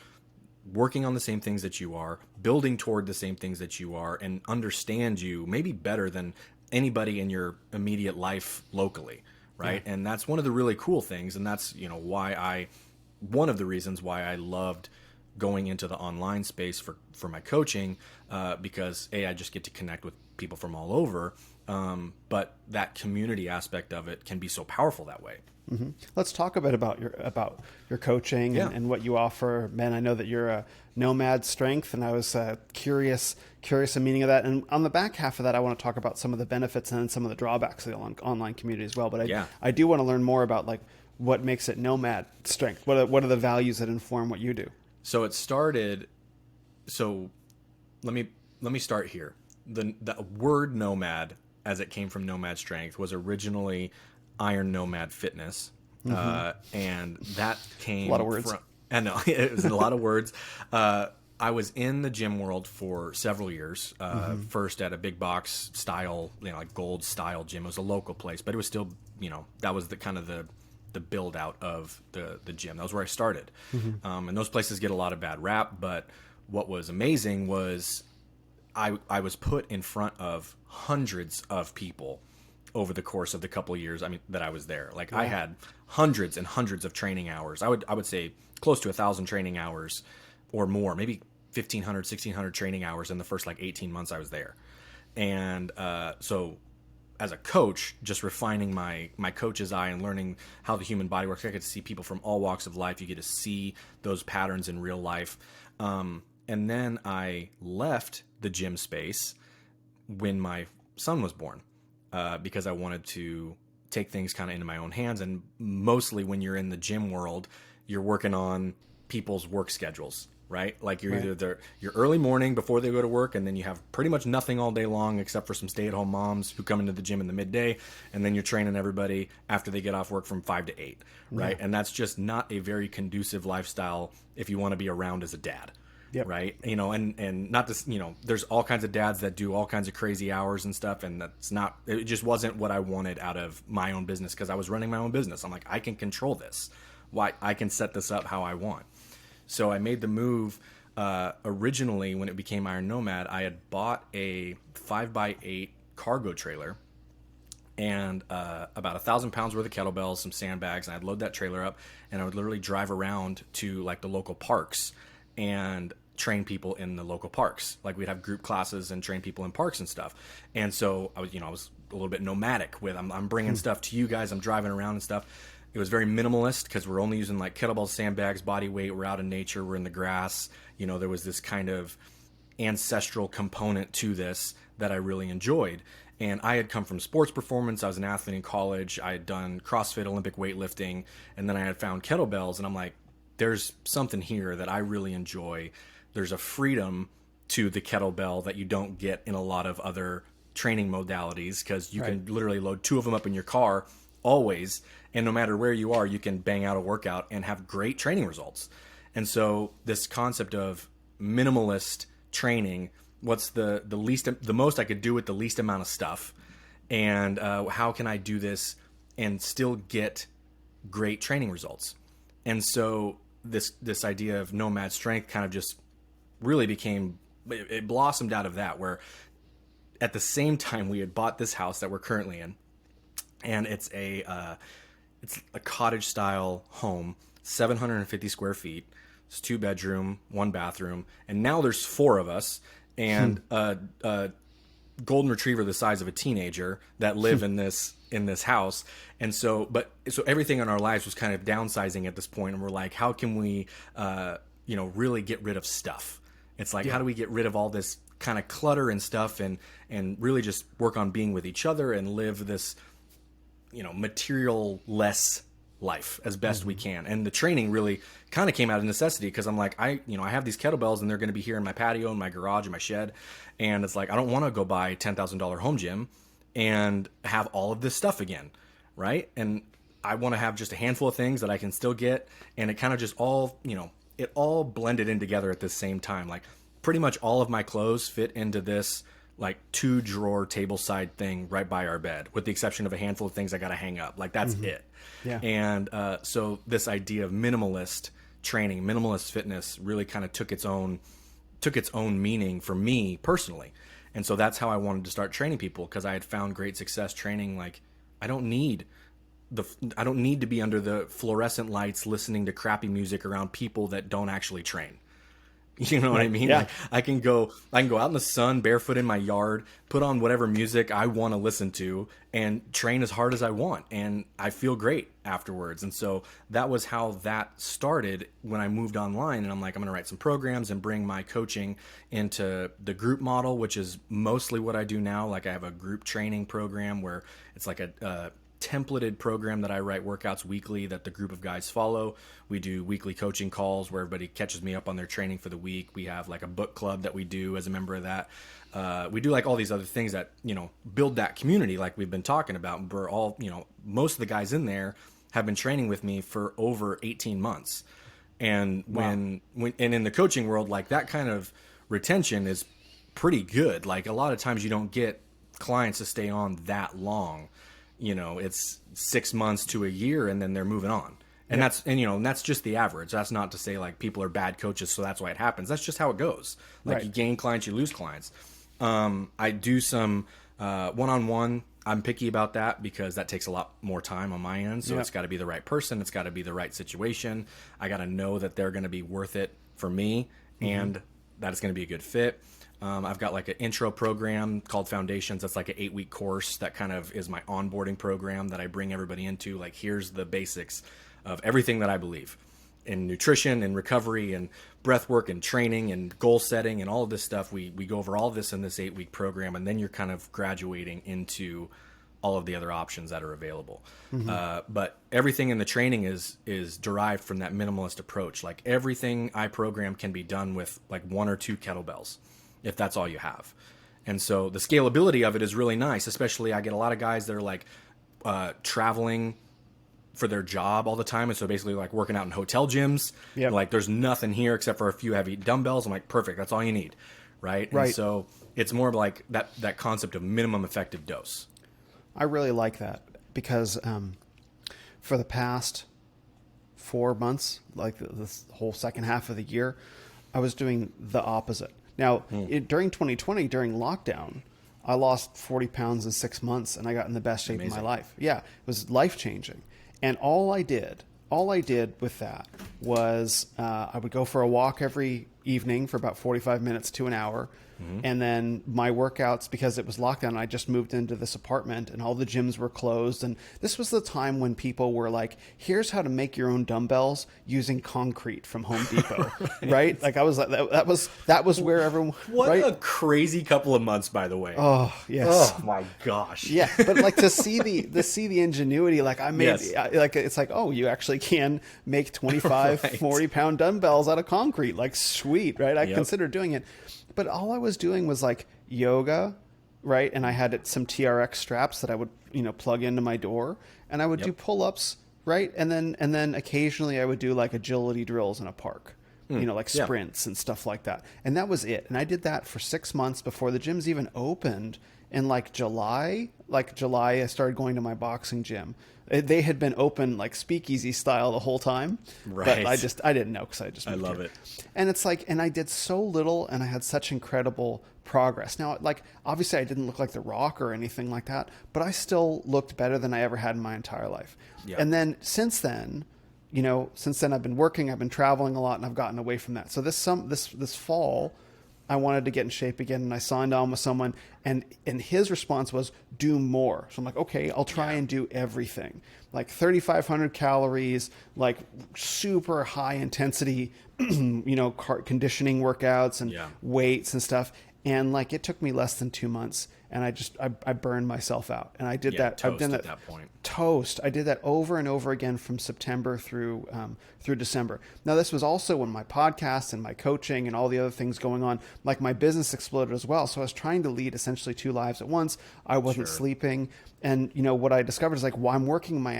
working on the same things that you are, building toward the same things that you are, and understand you maybe better than anybody in your immediate life locally, right? And that's one of the really cool things, and that's one of the reasons why I loved going into the online space for my coaching, because I just get to connect with people from all over, but that community aspect of it can be so powerful that way. Let's talk a bit about your coaching and what you offer men. I know that you're a Nomad Strength, and I was curious the meaning of that. And on the back half of that, I want to talk about some of the benefits and some of the drawbacks of the online community as well. But I do want to learn more about like what makes it Nomad Strength. What are the values that inform what you do? So it started. So let me start here. The word nomad, as it came from Nomad Strength, was originally Iron Nomad Fitness, and that came a lot of words. I know it was a lot of words. I was in the gym world for several years. First at a big box style, like gold style gym. It was a local place, but it was still, that was the kind of the build out of the gym. That was where I started. And those places get a lot of bad rap, but what was amazing was I was put in front of hundreds of people over the course of the couple of years that I was there. Like I had hundreds and hundreds of training hours. I would say close to 1,000 training hours or more, maybe 1,500, 1,600 training hours in the first like 18 months I was there. And so as a coach, just refining my coach's eye and learning how the human body works, I get to see people from all walks of life. You get to see those patterns in real life. And then I left the gym space when my son was born, because I wanted to take things kind of into my own hands. And mostly when you're in the gym world, you're working on people's work schedules. right? Like you're Right. either there, your early morning before they go to work, and then you have pretty much nothing all day long except for some stay-at-home moms who come into the gym in the midday, and then you're training everybody after they get off work from 5 to 8, right? Yeah. And that's just not a very conducive lifestyle if you want to be around as a dad. Yep. Right. And not this, there's all kinds of dads that do all kinds of crazy hours and stuff. And it just wasn't what I wanted out of my own business, because I was running my own business. I'm like, I can control this. Why? I can set this up how I want. So I made the move. Originally, when it became Iron Nomad, I had bought a 5x8 cargo trailer and about 1,000 pounds worth of kettlebells, some sandbags, and I'd load that trailer up, and I would literally drive around to like the local parks and train people in the local parks. Like we'd have group classes and train people in parks and stuff. And so I was a little bit nomadic with, I'm bringing stuff to you guys. I'm driving around and stuff. It was very minimalist because we're only using like kettlebells, sandbags, body weight. We're out in nature. We're in the grass. There was this kind of ancestral component to this that I really enjoyed. And I had come from sports performance. I was an athlete in college. I had done CrossFit, Olympic weightlifting. And then I had found kettlebells, and I'm like, there's something here that I really enjoy. There's a freedom to the kettlebell that you don't get in a lot of other training modalities, because you can literally load 2 of them up in your car always, and no matter where you are, you can bang out a workout and have great training results. And so this concept of minimalist training, what's the most I could do with the least amount of stuff, and how can I do this and still get great training results? And so this idea of Nomad Strength kind of just really it blossomed out of that, where at the same time we had bought this house that we're currently in, and it's a cottage style home, 750 square feet. It's 2 bedroom, 1 bathroom, and now there's 4 of us, and a golden retriever the size of a teenager that live in this house. And so everything in our lives was kind of downsizing at this point, and we're like, how can we really get rid of stuff? It's like, how do we get rid of all this kind of clutter and stuff, and really just work on being with each other and live this material less life as best we can. And the training really kind of came out of necessity, because I'm like, I have these kettlebells, and they're going to be here in my patio, in my garage, in my shed, and it's like, I don't want to go buy $10,000 home gym and have all of this stuff again, right? And I want to have just a handful of things that I can still get, and it kind of just all it all blended in together at the same time. Like pretty much all of my clothes fit into this like 2-drawer table side thing right by our bed, with the exception of a handful of things I got to hang up. Like that's it. Yeah. And so this idea of minimalist training, minimalist fitness really kind of took its own meaning for me personally. And so that's how I wanted to start training people, because I had found great success training. Like I don't need to be under the fluorescent lights listening to crappy music around people that don't actually train. You know what I mean? Yeah. Like I can go out in the sun, barefoot in my yard, put on whatever music I want to listen to, and train as hard as I want, and I feel great afterwards. And so that was how that started when I moved online. And I'm like, I'm going to write some programs and bring my coaching into the group model, which is mostly what I do now. Like I have a group training program where it's like a templated program that I write workouts weekly that the group of guys follow. We do weekly coaching calls where everybody catches me up on their training for the week. We have like a book club that we do as a member of that. We do like all these other things that, build that community like we've been talking about. We're all, most of the guys in there have been training with me for over 18 months. And when in the coaching world, like that kind of retention is pretty good. Like a lot of times you don't get clients to stay on that long. It's 6 months to a year, and then they're moving on. And that's just the average. That's not to say like people are bad coaches, so that's why it happens. That's just how it goes. Like you gain clients, you lose clients. I do some one-on-one. I'm picky about that because that takes a lot more time on my end. So it's got to be the right person. It's got to be the right situation. I got to know that they're going to be worth it for me, and that it's going to be a good fit. I've got like an intro program called Foundations. That's like an 8-week course that kind of is my onboarding program that I bring everybody into. Like, here's the basics of everything that I believe in nutrition and recovery and breath work and training and goal setting and all of this stuff. We go over all of this in this 8-week program, and then you're kind of graduating into all of the other options that are available. But everything in the training is derived from that minimalist approach. Like everything I program can be done with like 1 or 2 kettlebells, if that's all you have. And so the scalability of it is really nice. Especially I get a lot of guys that are like traveling for their job all the time, and so basically like working out in hotel gyms. Yep. Like there's nothing here except for a few heavy dumbbells. I'm like, perfect, that's all you need, right? And so it's more of like that concept of minimum effective dose. I really like that because for the past 4 months, like this whole second half of the year, I was doing the opposite. Now, during 2020, during lockdown, I lost 40 pounds in 6 months, and I got in the best shape of my life. Yeah, it was life-changing. And all I did with that was I would go for a walk every evening for about 45 minutes to an hour. And then my workouts, because it was lockdown, I just moved into this apartment and all the gyms were closed. And this was the time when people were like, here's how to make your own dumbbells using concrete from Home Depot, right? Like I was like, that was where everyone, What right? a crazy couple of months, by the way. Oh, yes. Oh my gosh. Yeah. But like to see the ingenuity, like I made, Yes. like, it's like, oh, you actually can make 25, 40-pound dumbbells out of concrete. Like sweet, right? I considered doing it. But all I was doing was like yoga, right? And I had some TRX straps that I would, plug into my door, and I would do pull-ups, right? And then occasionally I would do like agility drills in a park, like sprints and stuff like that. And that was it. And I did that for 6 months before the gyms even opened. In July, I started going to my boxing gym. They had been open like speakeasy style the whole time, right? But I didn't know because I love it. And it's like, and I did so little, and I had such incredible progress. Now, like obviously, I didn't look like The Rock or anything like that, but I still looked better than I ever had in my entire life. Yeah. And then since then, I've been working, I've been traveling a lot, and I've gotten away from that. So this fall, I wanted to get in shape again, and I signed on with someone, and his response was do more. So I'm like, okay, I'll try and do everything. Like 3,500 calories, like super high intensity, conditioning workouts and weights and stuff. And like it took me less than 2 months, and I burned myself out. And I did that. I've done that at that point. Toast. I did that over and over again from September through December. Now this was also when my podcast and my coaching and all the other things going on, like my business exploded as well. So I was trying to lead essentially 2 lives at once. I wasn't sleeping, and what I discovered is like, why I'm working my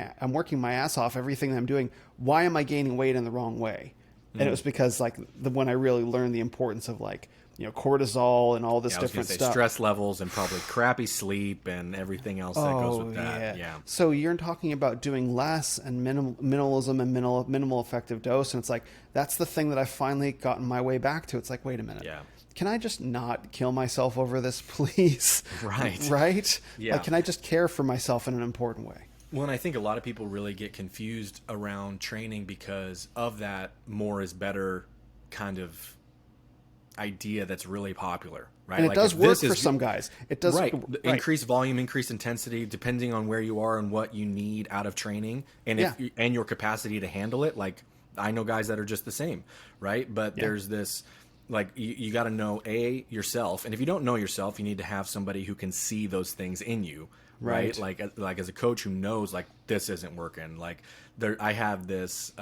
ass off, everything that I'm doing. Why am I gaining weight in the wrong way? And it was because like when I really learned the importance of like, cortisol and all this different stuff. Stress levels and probably crappy sleep and everything else that goes with that. Yeah. So you're talking about doing less and minimalism and minimal effective dose. And it's like, that's the thing that I've finally gotten my way back to. It's like, wait a minute. Yeah. Can I just not kill myself over this, please? Right. Right? Yeah. Like, can I just care for myself in an important way? Well, and I think a lot of people really get confused around training because of that more is better kind of idea that's really popular, right? And it does work for some guys. It does. Right. Increase volume, increase intensity, depending on where you are and what you need out of training, and and your capacity to handle it. Like I know guys that are just the same, right? But there's this, like you got to know yourself, and if you don't know yourself, you need to have somebody who can see those things in you, right? Like as a coach who knows like this isn't working. Like I had this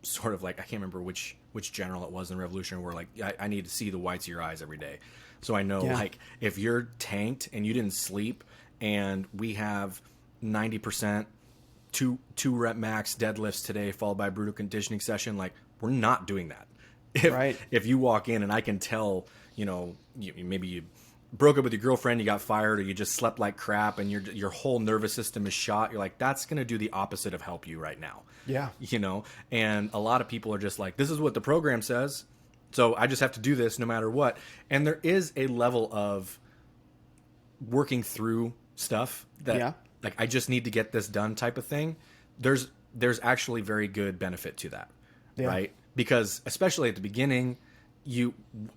sort of like, I can't remember which general it was in Revolution, where like I need to see the whites of your eyes every day. So I know like if you're tanked and you didn't sleep and we have 90% two rep max deadlifts today followed by a brutal conditioning session, like we're not doing that. If you walk in and I can tell, maybe you broke up with your girlfriend, you got fired, or you just slept like crap and your whole nervous system is shot, you're like, that's going to do the opposite of help you right now. Yeah. And a lot of people are just like, this is what the program says, so I just have to do this no matter what. And there is a level of working through stuff that like, I just need to get this done type of thing. There's actually very good benefit to that, right? Because especially at the beginning,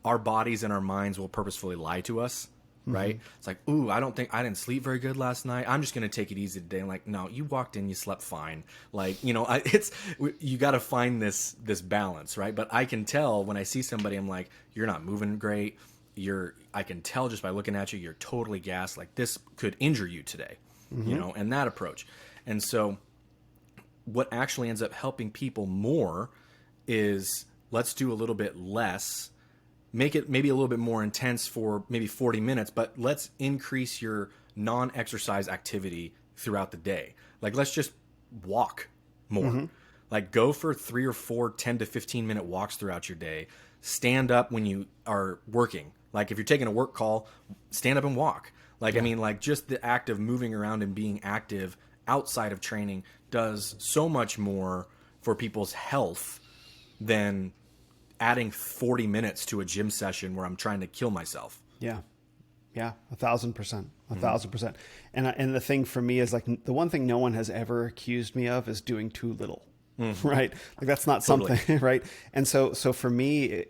our bodies and our minds will purposefully lie to us, right? It's like, ooh, I didn't sleep very good last night. I'm just going to take it easy today. And like, no, you walked in, you slept fine. Like, you got to find this balance, right? But I can tell when I see somebody, I'm like, you're not moving great. I can tell just by looking at you, you're totally gassed. Like this could injure you today, and that approach. And so what actually ends up helping people more is let's do a little bit less, make it maybe a little bit more intense for maybe 40 minutes, but let's increase your non-exercise activity throughout the day. Like let's just walk more. Like go for 3 or 4 10 to 15 minute walks throughout your day. Stand up when you are working. Like if you're taking a work call, stand up and walk. Like, I mean, like just the act of moving around and being active outside of training does so much more for people's health than adding 40 minutes to a gym session where I'm trying to kill myself. Yeah. 1,000%, 1,000%. And the thing for me is like the one thing no one has ever accused me of is doing too little. Right. Like that's not Totally. something, right. And so for me,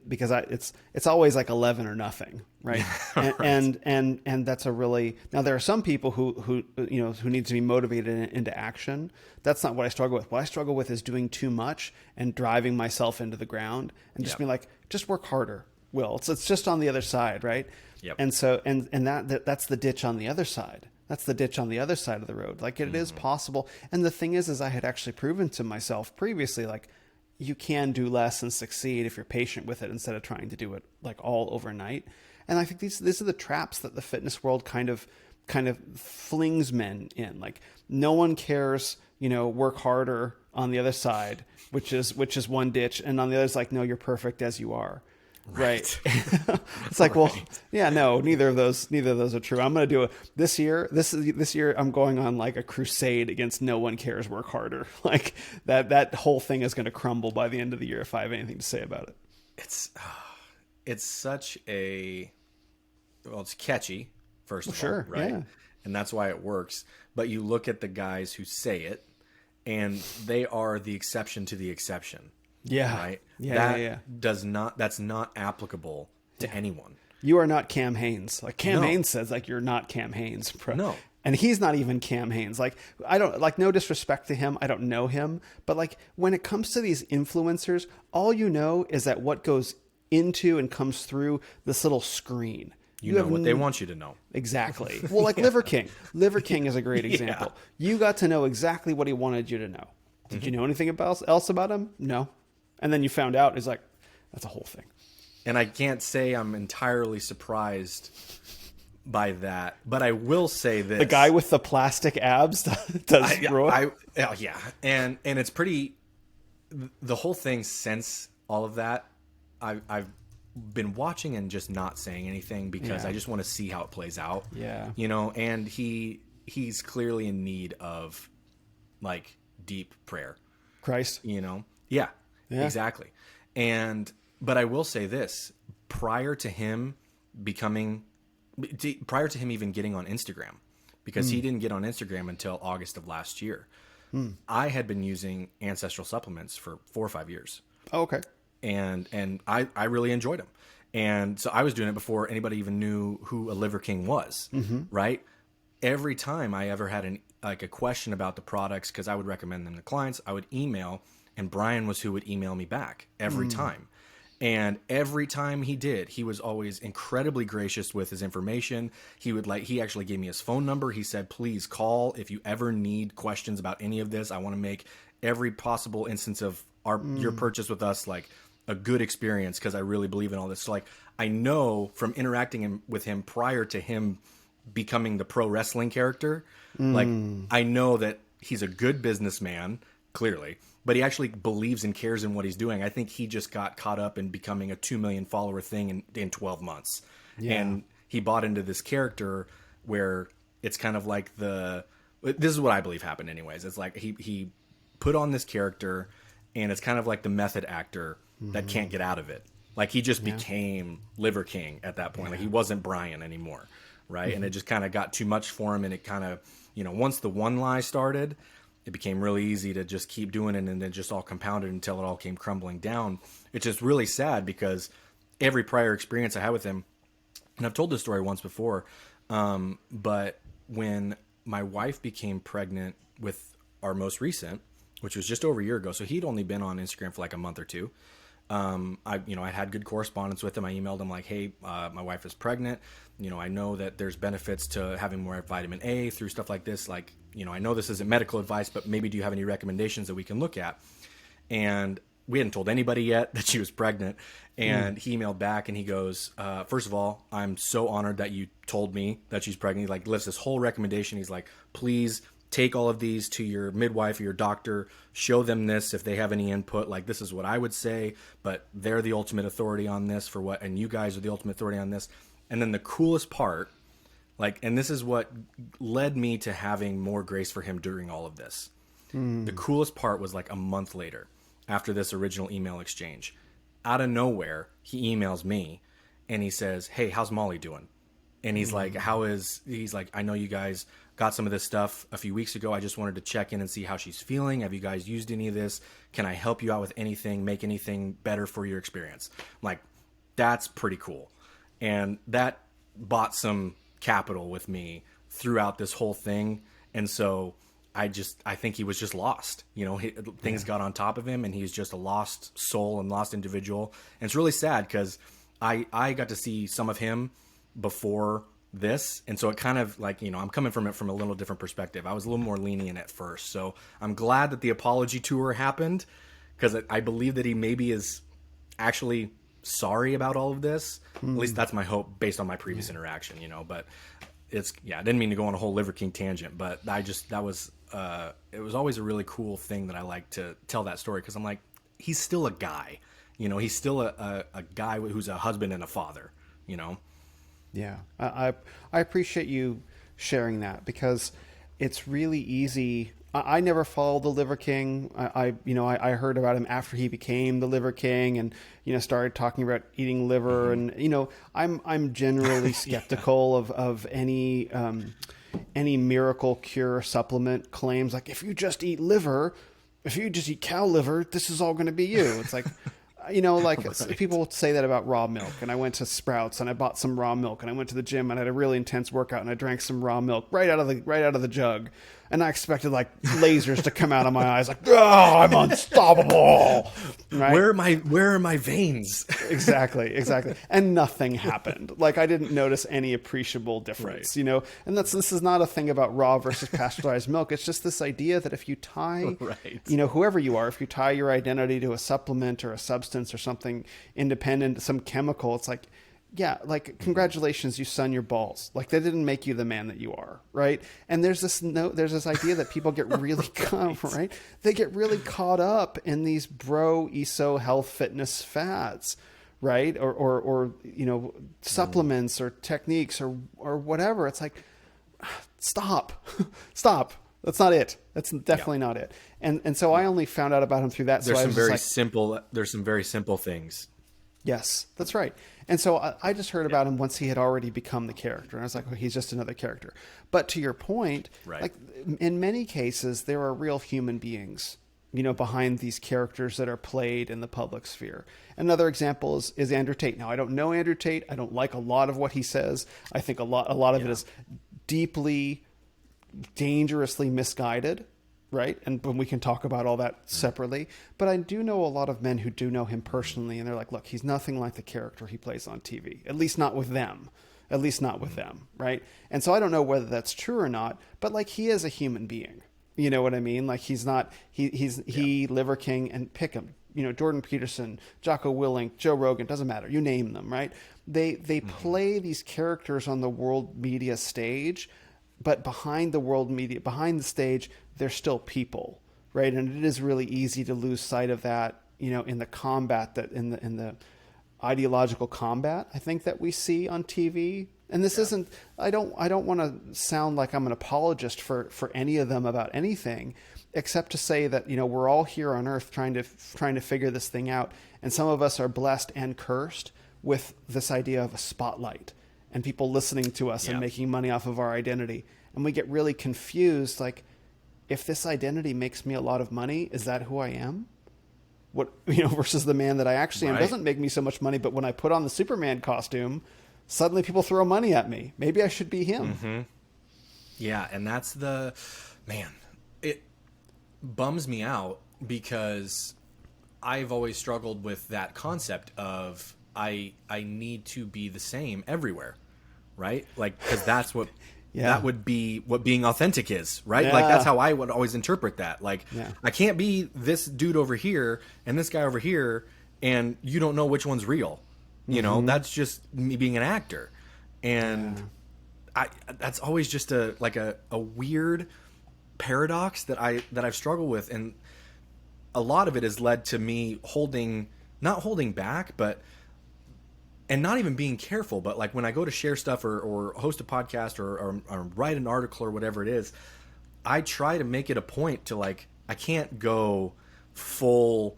because it's always like 11 or nothing. Right. Right. And that's a really, now there are some people who need to be motivated into action. That's not what I struggle with. What I struggle with is doing too much and driving myself into the ground and just being like, just work harder. Will it's just on the other side. Right. Yep. And so, and that's the ditch on the other side. That's the ditch on the other side of the road. Like it is possible. And the thing is I had actually proven to myself previously, like you can do less and succeed if you're patient with it instead of trying to do it like all overnight. And I think these are the traps that the fitness world kind of flings men in. Like no one cares, work harder on the other side, which is one ditch. And on the other is like, no, you're perfect as you are. Right. It's like, well, yeah, no, neither of those are true. I'm going to do this year, I'm going on like a crusade against no one cares, work harder. Like that whole thing is going to crumble by the end of the year if I have anything to say about it. It's such it's catchy, first of all, Sure. right? Yeah. And that's why it works. But you look at the guys who say it and they are the exception to the exception. Yeah. Right. Yeah. That's not applicable to anyone. You are not Cam Hanes. Like Cam No. Hanes says, like you're not Cam Hanes. No. And he's not even Cam Hanes. Like I don't like no disrespect to him. I don't know him, but like when it comes to these influencers, all you know is that what goes into and comes through this little screen. You know what they want you to know. Exactly. Well, like Liver King. Liver King is a great example. You got to know exactly what he wanted you to know. Did you know anything else about him? No. And then you found out, it's like, that's a whole thing. And I can't say I'm entirely surprised by that, but I will say this. The guy with the plastic abs does roid? Yeah. And it's pretty, the whole thing since all of that, I've been watching and just not saying anything because I just want to see how it plays out. Yeah. And he's clearly in need of like deep prayer. Christ. Yeah. Exactly. But I will say this, prior to him even getting on Instagram, because he didn't get on Instagram until August of last year, I had been using ancestral supplements for 4 or 5 years. Oh, okay. And I really enjoyed them. And so I was doing it before anybody even knew who a Liver King was, right? Every time I ever had a question about the products, because I would recommend them to clients, I would email, and Brian was who would email me back every time. And every time he did, he was always incredibly gracious with his information. He actually gave me his phone number. He said, please call if you ever need questions about any of this. I want to make every possible instance of your purchase with us like a good experience, because I really believe in all this. So like, I know from interacting with him prior to him becoming the pro wrestling character, like I know that he's a good businessman, clearly, but he actually believes and cares in what he's doing. I think he just got caught up in becoming a 2 million follower thing in 12 months. Yeah. And he bought into this character where it's kind of like this is what I believe happened anyways. It's like he put on this character, and it's kind of like the method actor that can't get out of it. Like he just became Liver King at that point. Like he wasn't Brian anymore. Right. And it just kind of got too much for him. And it kind of, once the one lie started, it became really easy to just keep doing it, and then just all compounded until it all came crumbling down. It's just really sad because every prior experience I had with him, and I've told this story once before, but when my wife became pregnant with our most recent, which was just over a year ago, so he'd only been on Instagram for like a month or two, I had good correspondence with him. I emailed him like, hey, my wife is pregnant. I know that there's benefits to having more vitamin A through stuff like this. Like, I know this isn't medical advice, but maybe do you have any recommendations that we can look at? And we hadn't told anybody yet that she was pregnant. And he emailed back and he goes, first of all, I'm so honored that you told me that she's pregnant. He like lists this whole recommendation. He's like, please take all of these to your midwife or your doctor, show them this if they have any input. Like, this is what I would say, but they're the ultimate authority on this for what, and you guys are the ultimate authority on this. And then the coolest part, like, and this is what led me to having more grace for him during all of this. The coolest part was like a month later, after this original email exchange, out of nowhere, he emails me and he says, hey, how's Molly doing? And he's like, he's like, I know you guys got some of this stuff a few weeks ago. I just wanted to check in and see how she's feeling. Have you guys used any of this? Can I help you out with anything, make anything better for your experience? I'm like, that's pretty cool. And that bought some capital with me throughout this whole thing. And so I think he was just lost. Things got on top of him and he's just a lost soul and lost individual. And it's really sad because I got to see some of him before this. And so it kind of like, I'm coming from it from a little different perspective. I was a little more lenient at first. So I'm glad that the apology tour happened because I believe that he maybe is actually sorry about all of this. At least that's my hope based on my previous interaction, but I didn't mean to go on a whole Liver King tangent, but it was always a really cool thing that I like to tell that story. Cause I'm like, he's still a guy, he's still a guy who's a husband and a father, Yeah, I appreciate you sharing that because it's really easy. I never followed the Liver King. I heard about him after he became the Liver King and, started talking about eating liver. And, I'm generally skeptical of any miracle cure supplement claims. Like, if you just eat cow liver, this is all going to be you. It's like, right. People say that about raw milk. And I went to Sprouts and I bought some raw milk and I went to the gym and I had a really intense workout and I drank some raw milk right out of the jug. And I expected like lasers to come out of my eyes, like, oh, I'm unstoppable. Right? Where are my veins? Exactly. And nothing happened. Like, I didn't notice any appreciable difference, right. And this is not a thing about raw versus pasteurized milk. It's just this idea that if you tie, right. Whoever you are, if you tie your identity to a supplement or a substance or something independent, some chemical, it's like, yeah, like, congratulations, you sun your balls. Like, that didn't make you the man that you are, right? And there's this idea that people get really right? They get really caught up in these ESO health fitness fads, right? Or supplements or techniques or whatever. It's like, stop. That's not it. That's definitely not it. And so I only found out about him through that. There's some very simple things. Yes, that's right. And so I just heard about him once he had already become the character. And I was like, oh, he's just another character. But to your point, right. Like, in many cases, there are real human beings, behind these characters that are played in the public sphere. Another example is Andrew Tate. Now, I don't know Andrew Tate. I don't like a lot of what he says. I think a lot of it is deeply, dangerously misguided. Right. And we can talk about all that separately. But I do know a lot of men who do know him personally. And they're like, look, he's nothing like the character he plays on TV, at least not with them. Right. And so I don't know whether that's true or not. But like, he is a human being. You know what I mean? Like, he's not he Liver King, and pick him. Jordan Peterson, Jocko Willink, Joe Rogan, doesn't matter. You name them. Right. They play these characters on the world media stage. But behind the stage, they're still people, right? And it is really easy to lose sight of that, in the combat in the ideological combat, I think, that we see on TV. And this isn't, I don't want to sound like I'm an apologist for any of them about anything, except to say that, we're all here on earth trying to figure this thing out. And some of us are blessed and cursed with this idea of a spotlight and people listening to us and making money off of our identity. And we get really confused. Like, if this identity makes me a lot of money, is that who I am? Versus the man that I actually am doesn't make me so much money. But when I put on the Superman costume, suddenly people throw money at me. Maybe I should be him. Mm-hmm. Yeah. And that's it bums me out because I've always struggled with that concept of I need to be the same everywhere, right? Like, because that's what that would be what being authentic is, right? Like that's how I would always interpret that. Like I can't be this dude over here and this guy over here, and you don't know which one's real. You know, that's just me being an actor, and that's always just a weird paradox that I've struggled with, and a lot of it has led to me not holding back, and not even being careful, but like when I go to share stuff or host a podcast or write an article or whatever it is, I try to make it a point to like, I can't go full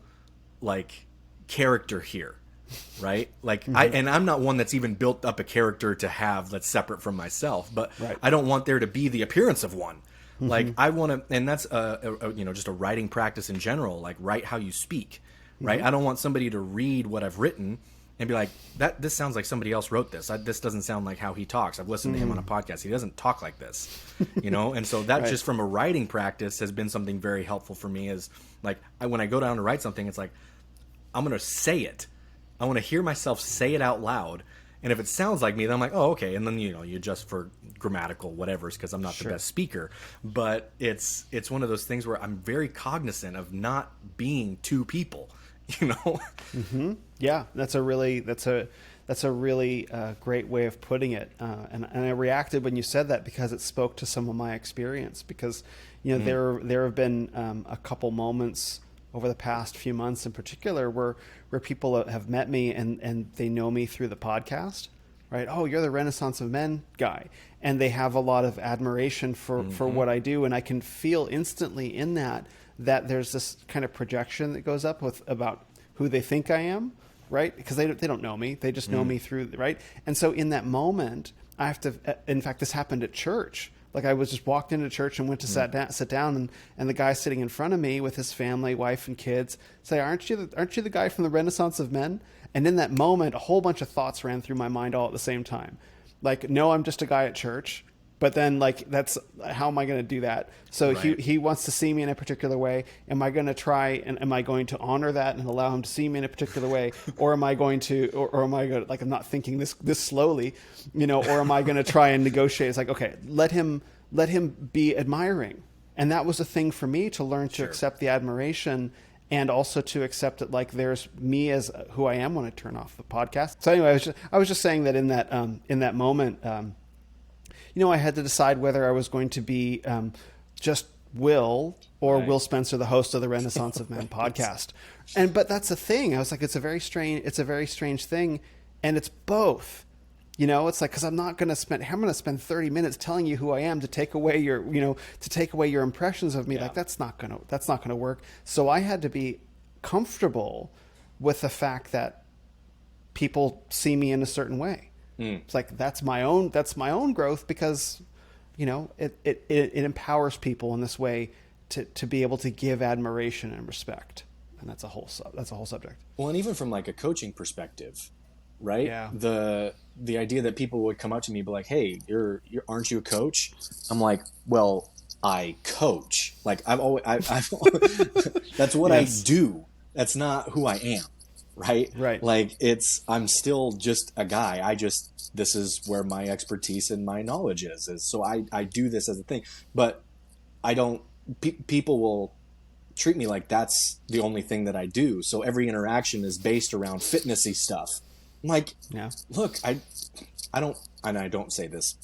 like character here. Right. Like I'm not one that's even built up a character to have that's separate from myself, but I don't want there to be the appearance of one. Like I want to, and that's just a writing practice in general, like write how you speak, right? I don't want somebody to read what I've written and be like, this sounds like somebody else wrote this. This doesn't sound like how he talks. I've listened to him on a podcast. He doesn't talk like this, And so that just from a writing practice has been something very helpful for me is like, when I go down to write something, it's like, I'm going to say it. I want to hear myself say it out loud. And if it sounds like me, then I'm like, oh, okay. And then, you adjust for grammatical whatever's because I'm not the best speaker. But it's one of those things where I'm very cognizant of not being two people, Yeah, that's a really great way of putting it. And I reacted when you said that because it spoke to some of my experience. Because there have been a couple moments over the past few months in particular where people have met me and they know me through the podcast, right? Oh, you're the Renaissance of Men guy. And they have a lot of admiration for what I do. And I can feel instantly in that there's this kind of projection that goes up about who they think I am, right? Because they don't know me. They just know me through, right? And so in that moment, I have to, in fact, this happened at church. Like I was just walked into church and went to sit down and the guy sitting in front of me with his family, wife and kids say, aren't you the guy from the Renaissance of Men? And in that moment, a whole bunch of thoughts ran through my mind all at the same time. Like, no, I'm just a guy at church. But then how am I going to do that? So he wants to see me in a particular way. Am I going to try and am I going to honor that and allow him to see me in a particular way? Or am I going to, or am I going to, like, I'm not thinking this slowly, or am I going to try and negotiate? It's like, okay, let him be admiring. And that was a thing for me to learn to accept the admiration and also to accept that, like, there's me as who I am when I turn off the podcast. So anyway, I was just saying that in that moment, I had to decide whether I was going to be just Will or Will Spencer, the host of the Renaissance of Men podcast. But that's the thing. I was like, it's a very strange thing. And it's both, it's like, cause I'm going to spend 30 minutes telling you who I am to take away your impressions of me. Yeah. Like that's not going to work. So I had to be comfortable with the fact that people see me in a certain way. It's like, that's my own growth because, it empowers people in this way to be able to give admiration and respect. And that's a whole subject. Well, and even from like a coaching perspective, right? Yeah. The idea that people would come up to me and be like, hey, aren't you a coach? I'm like, well, I coach. Like I've that's what I do. That's not who I am. Right. Like I'm still just a guy. This is where my expertise and my knowledge is so I do this as a thing, but I don't, people will treat me like that's the only thing that I do. So every interaction is based around fitnessy stuff. I'm like, look, I don't say this,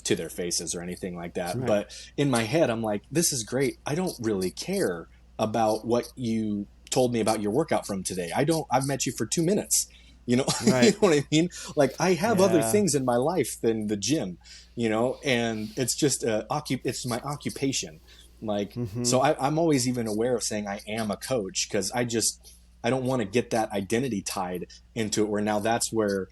to their faces or anything like that. But in my head, I'm like, this is great. I don't really care about what you told me about your workout from today. I've met you for 2 minutes, you know what I mean? Like I have other things in my life than the gym, and it's just it's my occupation. Like, so I'm always even aware of saying I am a coach because I don't want to get that identity tied into it where now that's where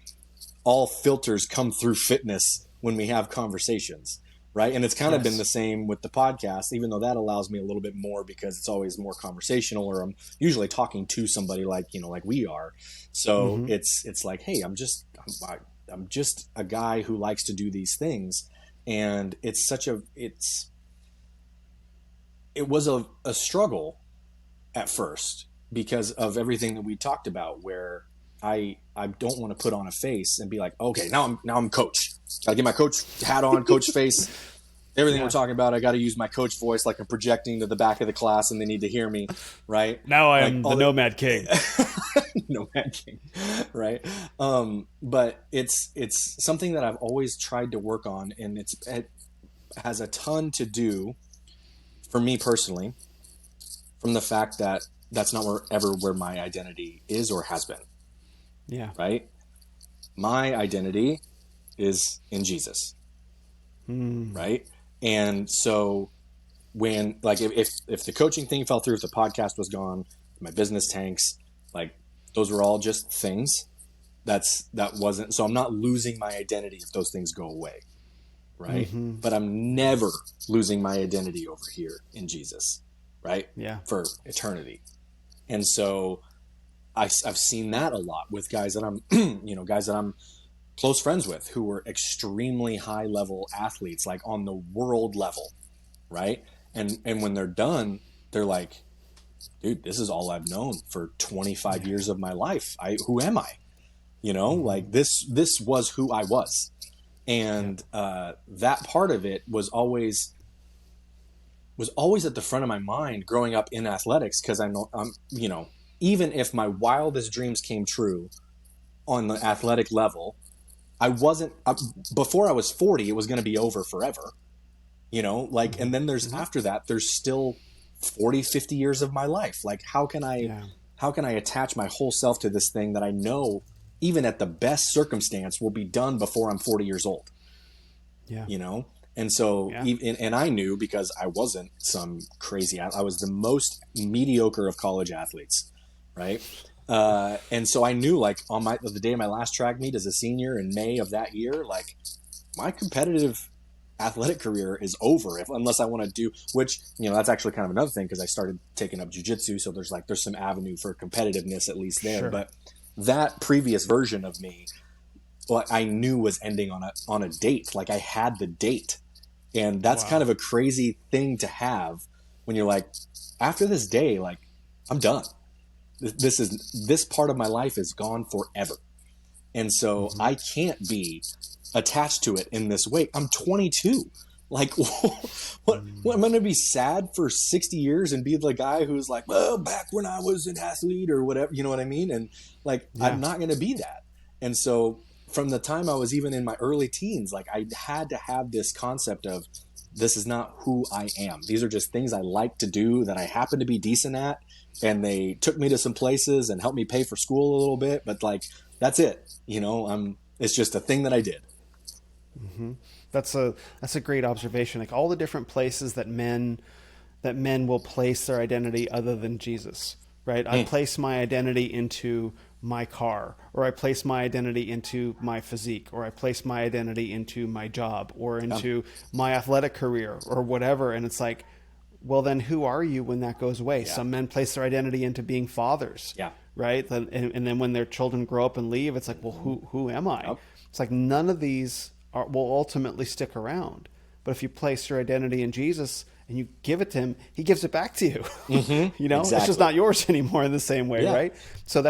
all filters come through fitness when we have conversations. Right. And it's kind of been the same with the podcast, even though that allows me a little bit more because it's always more conversational or I'm usually talking to somebody like we are. So it's like, hey, I'm just a guy who likes to do these things. And it was a struggle at first because of everything that we talked about, where I don't want to put on a face and be like, okay, now I'm coach. Gotta get my coach hat on, coach face. Everything we're talking about, I got to use my coach voice, like I'm projecting to the back of the class, and they need to hear me, right? Now I Like am the Nomad King. Nomad King, right? But it's something that I've always tried to work on, and it has a ton to do for me personally, from the fact that that's not where my identity is or has been. Yeah. Right. My identity is in Jesus. Right. And so when, like, if the coaching thing fell through, if the podcast was gone, my business tanks, like, those were all just things. That wasn't, so I'm not losing my identity if those things go away. Right. But I'm never losing my identity over here in Jesus. Right. Yeah. For eternity. And so I've seen that a lot with guys that I'm, guys that I'm close friends with, who were extremely high level athletes, like on the world level. Right. And when they're done, they're like, dude, this is all I've known for 25 years of my life. Who am I? Like this was who I was. And that part of it was always at the front of my mind growing up in athletics. Cause I'm, even if my wildest dreams came true on the athletic level, I wasn't, before I was 40, it was going to be over forever, and then there's, after that, there's still 40, 50 years of my life. Like, how can I attach my whole self to this thing that I know, even at the best circumstance, will be done before I'm 40 years old? Yeah. And so, and I knew, because I wasn't some crazy, I was the most mediocre of college athletes. Right. And so I knew, like, on the day of my last track meet as a senior in May of that year, like, my competitive athletic career is over unless I want to do, which, that's actually kind of another thing, because I started taking up jiu-jitsu. So there's some avenue for competitiveness, at least there. Sure. But that previous version of me, I knew was ending on a date. Like, I had the date, and that's kind of a crazy thing to have when you're like, after this day, like, I'm done. This part of my life is gone forever. And so I can't be attached to it in this way. I'm 22. Like, what am I going to be sad for 60 years and be the guy who's like, well, back when I was an athlete or whatever, you know what I mean? And like, I'm not going to be that. And so from the time I was even in my early teens, like, I had to have this concept of, this is not who I am. These are just things I like to do that I happen to be decent at. And they took me to some places and helped me pay for school a little bit, but like, that's it. It's just a thing that I did. That's a great observation. Like, all the different places that men will place their identity other than Jesus, right? I place my identity into my car, or I place my identity into my physique, or I place my identity into my job, or into my athletic career, or whatever. And it's like, well, then who are you when that goes away? Some men place their identity into being fathers, right? And then when their children grow up and leave, it's like, well, who am I? It's like, none of these will ultimately stick around. But if you place your identity in Jesus and you give it to him, he gives it back to you. Exactly. It's just not yours anymore in the same way, right? So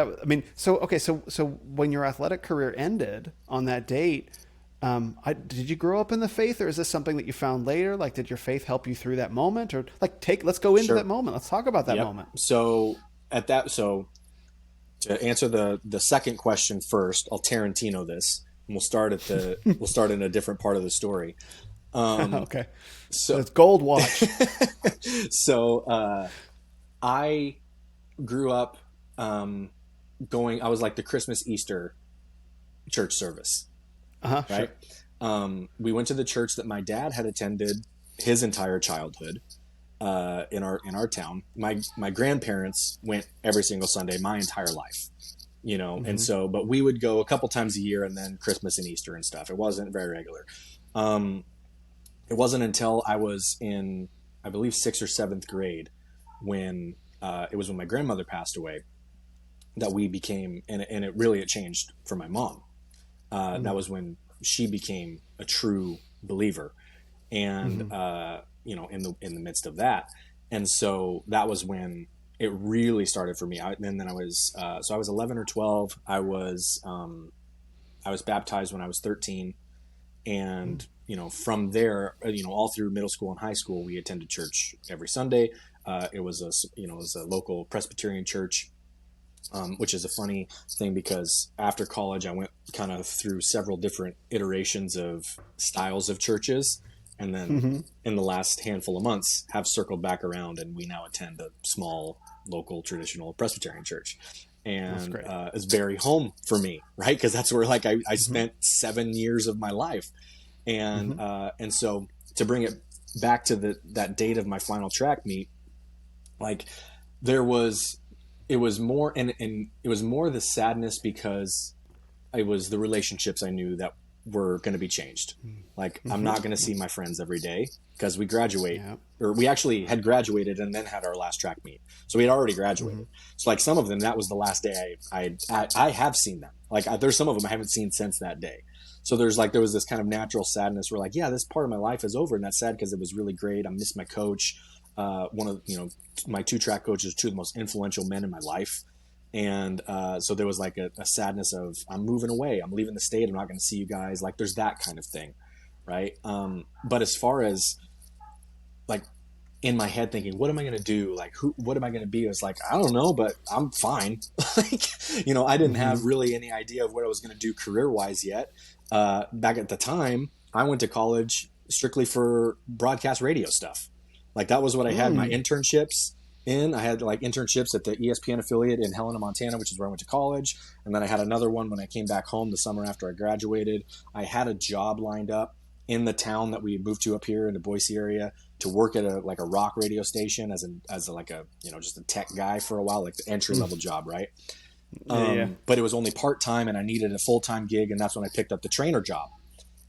so when your athletic career ended on that date, did you grow up in the faith, or is this something that you found later? Like, did your faith help you through that moment, or like, let's go into that moment. Let's talk about that moment. So to answer the second question first, I'll Tarantino this, and we'll start in a different part of the story. Okay. So it's gold watch. So, I grew up, I was like the Christmas, Easter church service. Right. Sure. We went to the church that my dad had attended his entire childhood, in our town. My grandparents went every single Sunday my entire life, and so, but we would go a couple times a year, and then Christmas and Easter and stuff. It wasn't very regular. It wasn't until I was in, I believe, 6th or 7th grade, when it was when my grandmother passed away, that we became, and it changed for my mom. That was when she became a true believer, and in the midst of that, and so that was when it really started for me. And then I was, so I was 11 or 12. I was baptized when I was 13. And, from there, all through middle school and high school, we attended church every Sunday. It was a local Presbyterian church, which is a funny thing because after college, I went kind of through several different iterations of styles of churches. And then in the last handful of months have circled back around, and we now attend a small local traditional Presbyterian church. And it's very home for me, right? Because that's where I spent 7 years of my life. And so to bring it back to that date of my final track meet, it was more, and it was more the sadness because it was the relationships I knew that were going to be changed. I'm not going to see my friends every day because we graduate, or we actually had graduated and then had our last track meet. So we had already graduated. So some of them, that was the last day I have seen them. There's some of them I haven't seen since that day. So there was this kind of natural sadness where this part of my life is over, and that's sad because it was really great. I miss my coach. One of, my 2 track coaches, 2 of the most influential men in my life. And so there was a sadness of, I'm moving away, I'm leaving the state, I'm not going to see you guys. There's that kind of thing, right? But as far as in my head thinking, what am I going to do? What am I going to be? I was I don't know, but I'm fine. I didn't have really any idea of what I was going to do career-wise yet. Back at the time, I went to college strictly for broadcast radio stuff. That was what I had my internships in. I had internships at the ESPN affiliate in Helena, Montana, which is where I went to college. And then I had another one when I came back home the summer after I graduated. I had a job lined up in the town that we moved to up here in the Boise area to work at a rock radio station as just a tech guy for a while, the entry level job. Right. But it was only part-time and I needed a full-time gig. And that's when I picked up the trainer job.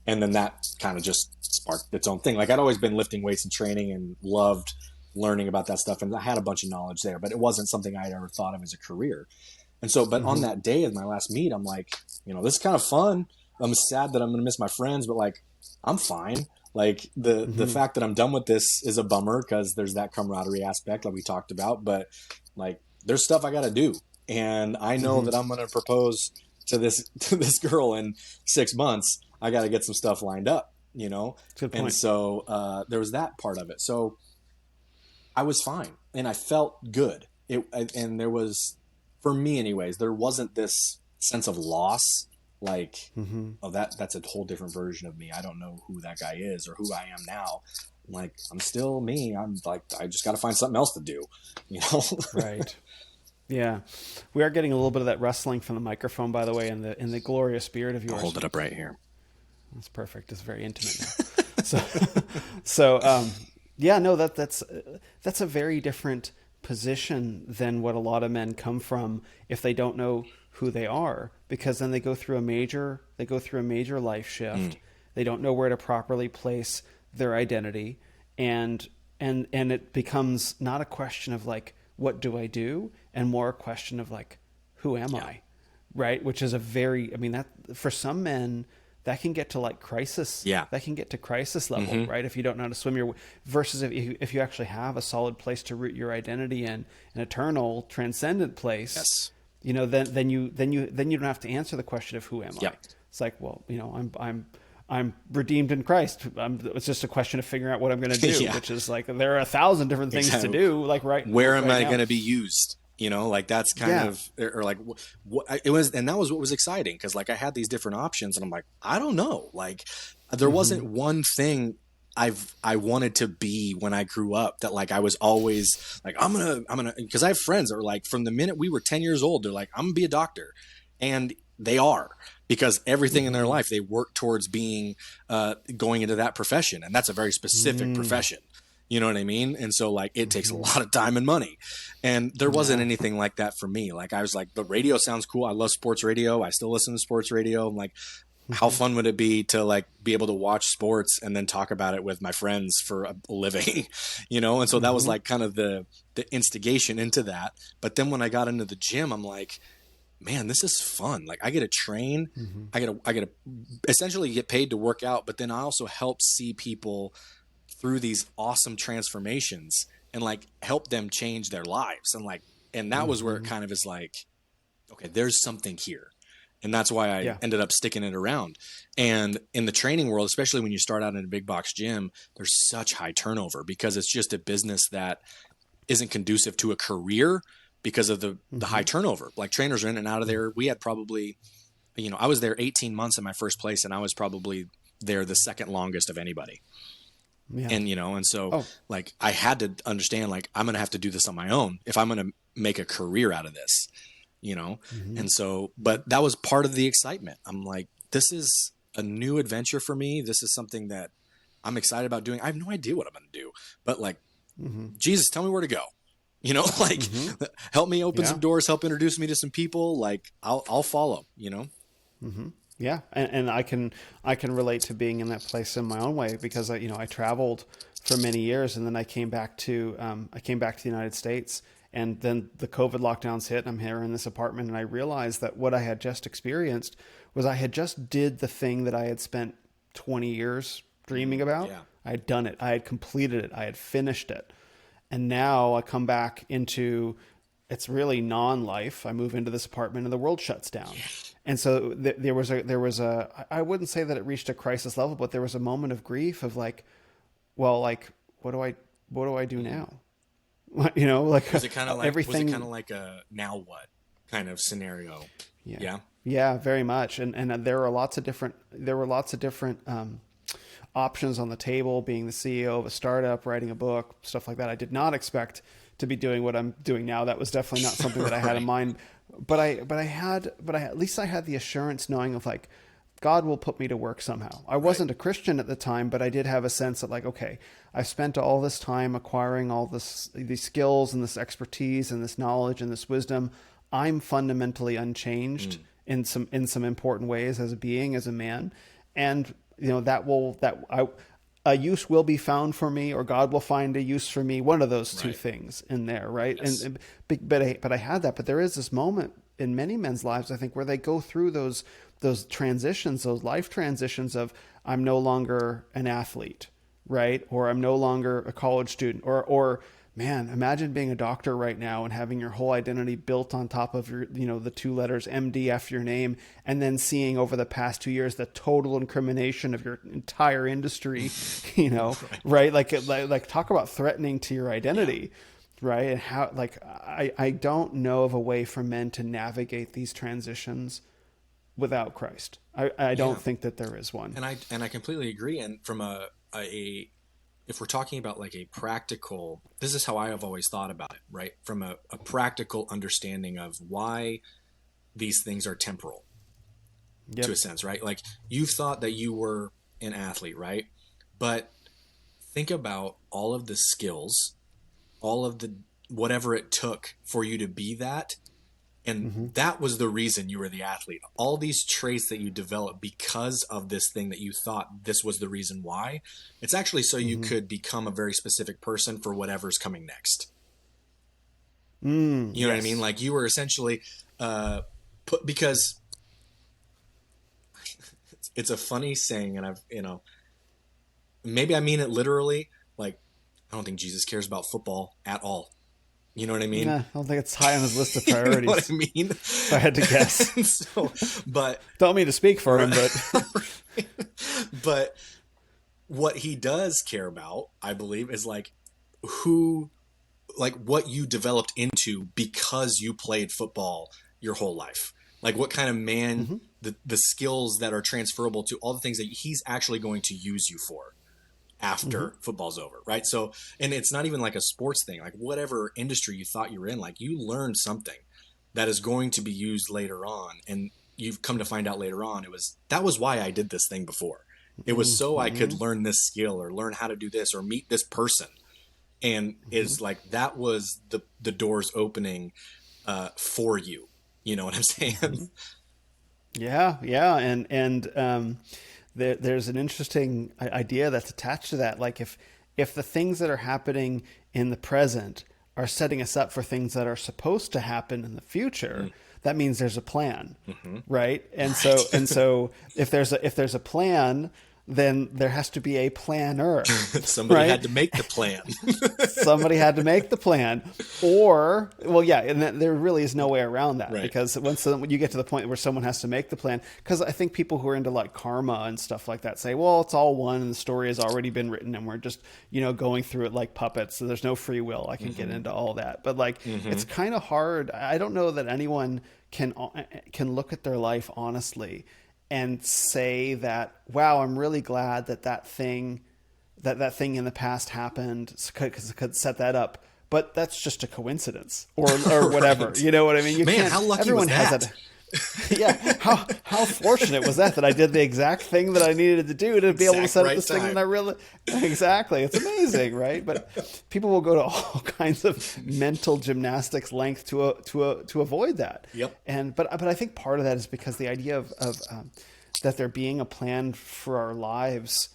And then that kind of just sparked its own thing. I'd always been lifting weights and training and loved learning about that stuff. And I had a bunch of knowledge there, but it wasn't something I'd ever thought of as a career. And so, but on that day of my last meet, I'm this is kind of fun. I'm sad that I'm going to miss my friends, but I'm fine. The fact that I'm done with this is a bummer because there's that camaraderie aspect we talked about, but there's stuff I got to do. And I know that I'm going to propose to this girl in 6 months. I got to get some stuff lined up, Good point. And so there was that part of it. So I was fine and I felt good. And there was, for me anyways, there wasn't this sense of loss. That's a whole different version of me. I don't know who that guy is or who I am now. I'm still me. I'm I just got to find something else to do, Right. Yeah. We are getting a little bit of that rustling from the microphone, by the way, in the glorious spirit of yours. I'll hold it up right here. That's perfect. It's very intimate now. No, that's a very different position than what a lot of men come from if they don't know who they are, because then they go through a major life shift. They don't know where to properly place their identity. And it becomes not a question of what do I do? And more a question of who am I? Right. Which is that for some men, that can get to crisis. Yeah. That can get to crisis level, right? If you don't know how to swim your versus if you actually have a solid place to root your identity in, an eternal, transcendent place. Yes. Then you don't have to answer the question of who am I? It's I'm redeemed in Christ. It's just a question of figuring out what I'm going to do, which is there are 1,000 different things to do. Where am I going to be used? That's kind of, or what it was. And that was what was exciting. Cause I had these different options and I'm I don't know. There wasn't one thing I wanted to be when I grew up that I was always I'm going to, cause I have friends that are from the minute we were 10 years old, they're I'm going to be a doctor. And they are, because everything in their life, they work towards being, going into that profession. And that's a very specific profession. You know what I mean? And so it takes a lot of time and money, and there wasn't anything like that for me. I was the radio sounds cool. I love sports radio. I still listen to sports radio. I'm how fun would it be to be able to watch sports and then talk about it with my friends for a living, And so that was kind of the instigation into that. But then when I got into the gym, I'm man, this is fun. I get to train. I get to essentially get paid to work out, but then I also help see people through these awesome transformations and like help them change their lives. And that was where it kind of is like, okay, there's something here. And that's why I ended up sticking it around. And in the training world, especially when you start out in a big box gym, there's such high turnover because it's just a business that isn't conducive to a career because of the high turnover. Like trainers are in and out of there. We had probably, I was there 18 months in my first place, and I was probably there the second longest of anybody. Yeah. And, and so like I had to understand, like, I'm going to have to do this on my own if I'm going to make a career out of this. And so, but that was part of the excitement. I'm like, this is a new adventure for me. This is something that I'm excited about doing. I have no idea what I'm going to do, but like, Jesus, tell me where to go, like help me open some doors, help introduce me to some people. Like I'll follow, Yeah. And I can relate to being in that place in my own way because I traveled for many years and then I came back to the United States. And then the COVID lockdowns hit, and I'm here in this apartment, and I realized that what I had just experienced was I had just did the thing that I had spent 20 years dreaming about. Yeah. I had done it. I had completed it. I had finished it. And now I come back into, it's really non-life. I move into this apartment and the world shuts down. Yeah. And so there was a, I wouldn't say that it reached a crisis level, but there was a moment of grief of like, well, like, what do I do now? Like was it kind of like everything. Was it kind of like a now what kind of scenario? Yeah, very much. And there were lots of different options on the table. Being the CEO of a startup, writing a book, stuff like that. I did not expect to be doing what I'm doing now. That was definitely not something that I had in mind. But at least I had the assurance knowing of like, God will put me to work somehow. I wasn't a Christian at the time, but I did have a sense that like, okay, I've spent all this time acquiring all these skills and this expertise and this knowledge and this wisdom. I'm fundamentally unchanged in some important ways as a being, as a man. And a use will be found for me, or God will find a use for me. One of those two things in there. Right. Yes. But I had that, but there is this moment in many men's lives, I think, where they go through those transitions, those life transitions of I'm no longer an athlete, right? Or I'm no longer a college student, or man, imagine being a doctor right now and having your whole identity built on top of your, the two letters MD after your name, and then seeing over the past 2 years the total incrimination of your entire industry, right? Like talk about threatening to your identity. Right. And how, like, I don't know of a way for men to navigate these transitions without Christ. I don't think that there is one. And I completely agree. And from if we're talking about like a practical, this is how I have always thought about it, right? From a practical understanding of why these things are temporal to a sense, right? Like you thought that you were an athlete, right? But think about all of the skills, all of the whatever it took for you to be that. And that was the reason you were the athlete. All these traits that you developed because of this thing that you thought this was the reason why. It's actually so you could become a very specific person for whatever's coming next. You know what I mean? Like you were essentially put, because it's a funny saying, and I've, maybe I mean it literally. Like, I don't think Jesus cares about football at all. You know what I mean? Nah, I don't think it's high on his list of priorities. You know what I mean? If I had to guess. But don't mean to speak for him, but but what he does care about, I believe, is like what you developed into because you played football your whole life. Like what kind of man, the skills that are transferable to all the things that he's actually going to use you for after football's over, right? So, and it's not even like a sports thing, like whatever industry you thought you were in, like you learned something that is going to be used later on. And you've come to find out later on, that was why I did this thing before. It was so I could learn this skill or learn how to do this or meet this person. And it's like, that was the doors opening for you. You know what I'm saying? Yeah. And there's an interesting idea that's attached to that. Like if the things that are happening in the present are setting us up for things that are supposed to happen in the future, that means there's a plan, right? And so if there's a plan, then there has to be a planner. Somebody right? had to make the plan. Somebody had to make the plan, or well, yeah, and there really is no way around that, Right. because when you get to the point where someone has to make the plan, because I think people who are into like karma and stuff like that say, well, it's all one and the story has already been written and we're just going through it like puppets, so there's no free will. I can get into all that, but like it's kind of hard. I don't know that anyone can look at their life honestly and say that, wow, I'm really glad that thing in the past happened, could set that up, but that's just a coincidence or whatever. Right. You know what I mean? Man, how lucky everyone was has that? Yeah. How fortunate was that I did the exact thing that I needed to do to be able to set up this thing that I really, exactly. It's amazing. Right. But people will go to all kinds of mental gymnastics length to avoid that. Yep. But I think part of that is because the idea of that there being a plan for our lives,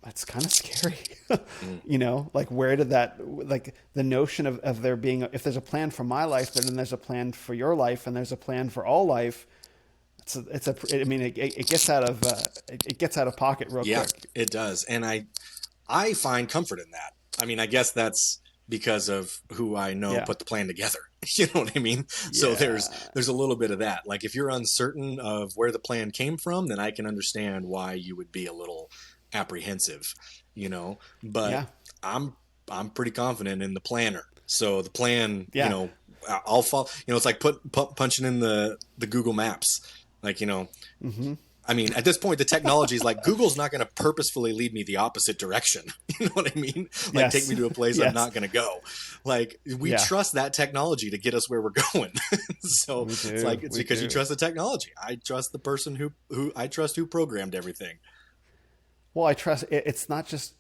that's kind of scary. Like where did that, like the notion of there being, if there's a plan for my life, then there's a plan for your life and there's a plan for all life. It gets out of pocket real quick. It does. And I find comfort in that. I mean, I guess that's because of who I know put the plan together. You know what I mean? So there's a little bit of that. Like if you're uncertain of where the plan came from, then I can understand why you would be a little apprehensive, but I'm pretty confident in the planner. So the plan, I'll follow, it's like punching in the Google Maps, like, I mean, at this point, the technology is like, Google's not going to purposefully lead me the opposite direction. You know what I mean? Like take me to a place I'm not going to go. Like we trust that technology to get us where we're going. So it's like, it's because you trust the technology. I trust the person who programmed everything. Well, I trust it's not just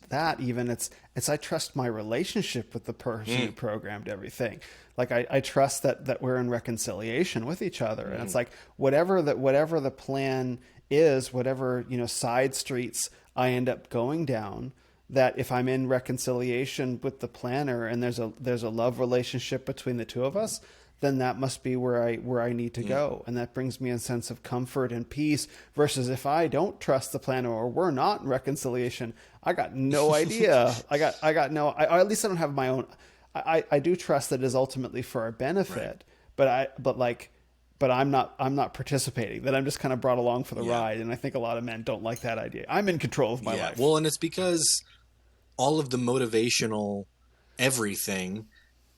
that, even it's I trust my relationship with the person who programmed everything. Like I trust that we're in reconciliation with each other. And it's like whatever the plan is, whatever, side streets I end up going down, that if I'm in reconciliation with the planner and there's a love relationship between the two of us, then that must be where I need to go. And that brings me a sense of comfort and peace, versus if I don't trust the planner or we're not in reconciliation, I got no idea. At least I don't have my own. I do trust that it is ultimately for our benefit, right. but I'm not participating, that I'm just kind of brought along for the ride. And I think a lot of men don't like that idea. I'm in control of my life. Well, and it's because all of the motivational everything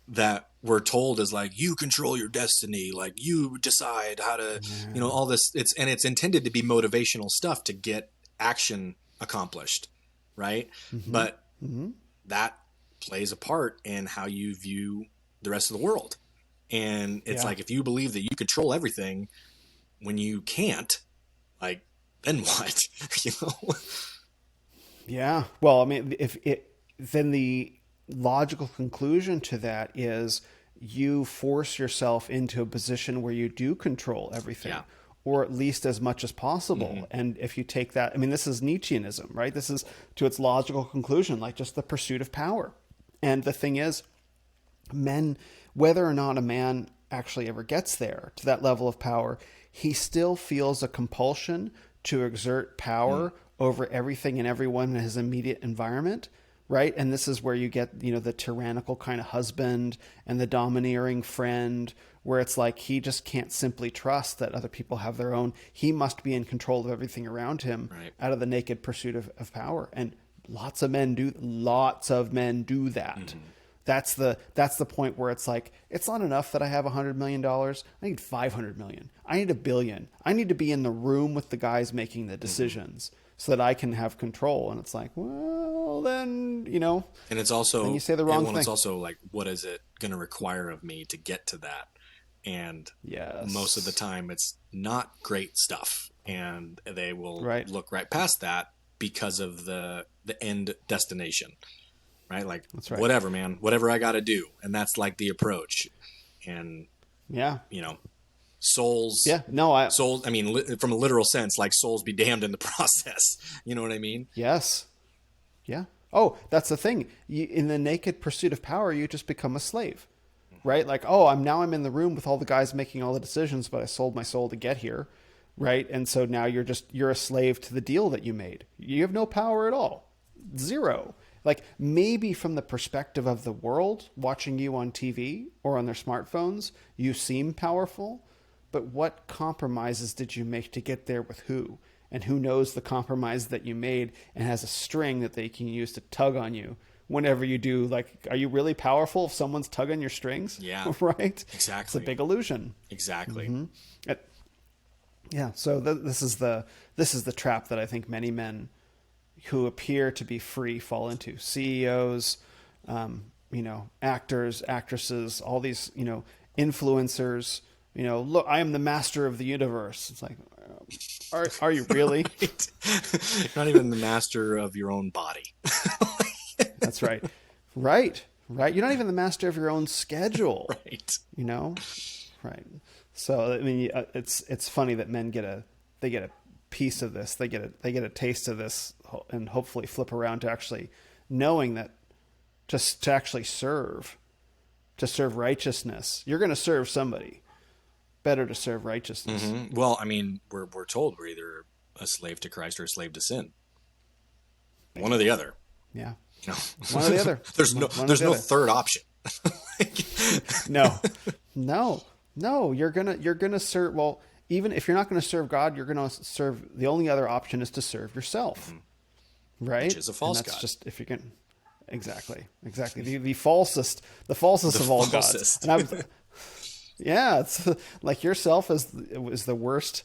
that we're told is like, you control your destiny, like you decide how to, all this, it's intended to be motivational stuff to get action accomplished. Right. But that plays a part in how you view the rest of the world. And it's like, if you believe that you control everything when you can't, like, then what? Yeah. Well, I mean, then the logical conclusion to that is you force yourself into a position where you do control everything, or at least as much as possible. And if you take that, I mean, this is Nietzscheanism, right? This is to its logical conclusion, like just the pursuit of power. And the thing is, men, whether or not a man actually ever gets there to that level of power, he still feels a compulsion to exert power over everything and everyone in his immediate environment. Right. And this is where you get, the tyrannical kind of husband and the domineering friend, where it's like he just can't simply trust that other people have their own. He must be in control of everything around him, out of the naked pursuit of power. And lots of men do that. That's the point where it's like, it's not enough that I have $100 million. I need 500 million. I need 1 billion. I need to be in the room with the guys making the decisions so that I can have control. And it's like, well, then, and it's also, then you say the wrong thing. It's also like, what is it going to require of me to get to that? And most of the time it's not great stuff. And they will look right past that because of the end destination. Right? Like, whatever, man, whatever I got to do. And that's like the approach. And, souls. Souls. I mean, from a literal sense, like souls be damned in the process. You know what I mean? Yes. Yeah. Oh, that's the thing. In the naked pursuit of power, you just become a slave, right? Like, I'm in the room with all the guys making all the decisions, but I sold my soul to get here. right? And so now you're a slave to the deal that you made. You have no power at all. Zero. Like maybe from the perspective of the world watching you on TV or on their smartphones, you seem powerful, but what compromises did you make to get there with who? And who knows the compromise that you made and has a string that they can use to tug on you whenever you do. Like, are you really powerful if someone's tugging your strings? Yeah. Right? Exactly. It's a big illusion. Exactly. Yeah. So this is the trap that I think many men who appear to be free fall into. CEOs, actors, actresses, all these, influencers, look, I am the master of the universe. It's like, are you really? Right. You're not even the master of your own body. That's right. Right. You're not even the master of your own schedule. Right. Right. So, I mean, it's funny that men get a piece of this. They get a taste of this, and hopefully flip around to actually knowing that just to actually serve righteousness, you're going to serve somebody. Better to serve righteousness. Mm-hmm. Well, I mean, we're told we're either a slave to Christ or a slave to sin. One or the other. Yeah. One or the other. There's no third option. No. You're gonna serve. Well, even if you're not going to serve God, you're going to serve. The only other option is to serve yourself, right? Which is a false and that's God. Just if you can, exactly. The falsest of all gods. And yeah, it's like yourself is the worst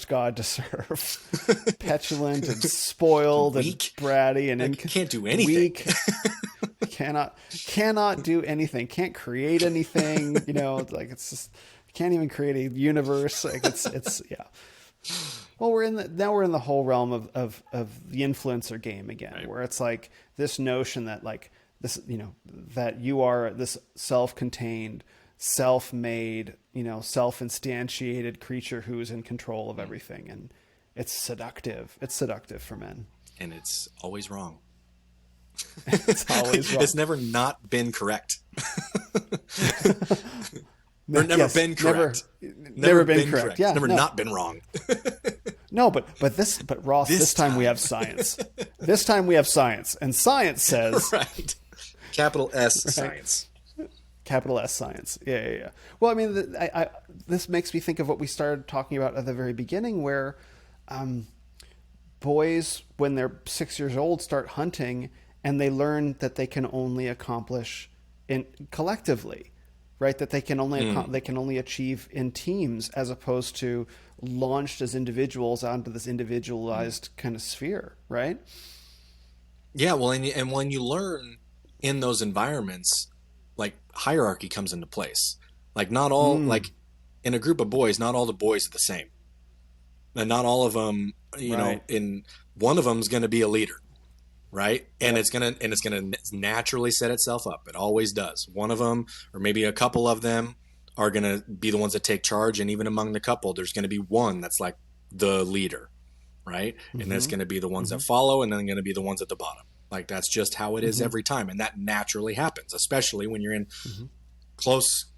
God to serve. Petulant and spoiled and bratty and can't do anything. Weak. cannot do anything. Can't create anything. Like it's just. Can't even create a universe. Like it's yeah. Well, we're in the whole realm of the influencer game again, right. Where it's like this notion that like this, that you are this self-contained, self-made, self-instantiated creature who is in control of everything, and it's seductive. It's seductive for men, and it's always wrong. It's always wrong. It's never not been correct. Never been correct. Never been correct. Yeah, it's never not been wrong. No, but Ross, this time we have science. This time we have science, and science says right. Capital S science. Capital S science. Yeah. Well, I mean, this makes me think of what we started talking about at the very beginning, where boys, when they're 6 years old, start hunting, and they learn that they can only accomplish collectively. Right, that they can only achieve in teams, as opposed to launched as individuals onto this individualized kind of sphere, right? Yeah, well, and when you learn in those environments, like hierarchy comes into place. Like not all, like in a group of boys, not all the boys are the same, and not all of them, in one of them is going to be a leader. Right. And it's going to naturally set itself up. It always does. One of them, or maybe a couple of them, are going to be the ones that take charge. And even among the couple, there's going to be one that's like the leader. Right. Mm-hmm. And that's going to be the ones that follow, and then going to be the ones at the bottom. Like that's just how it is every time. And that naturally happens, especially when you're in close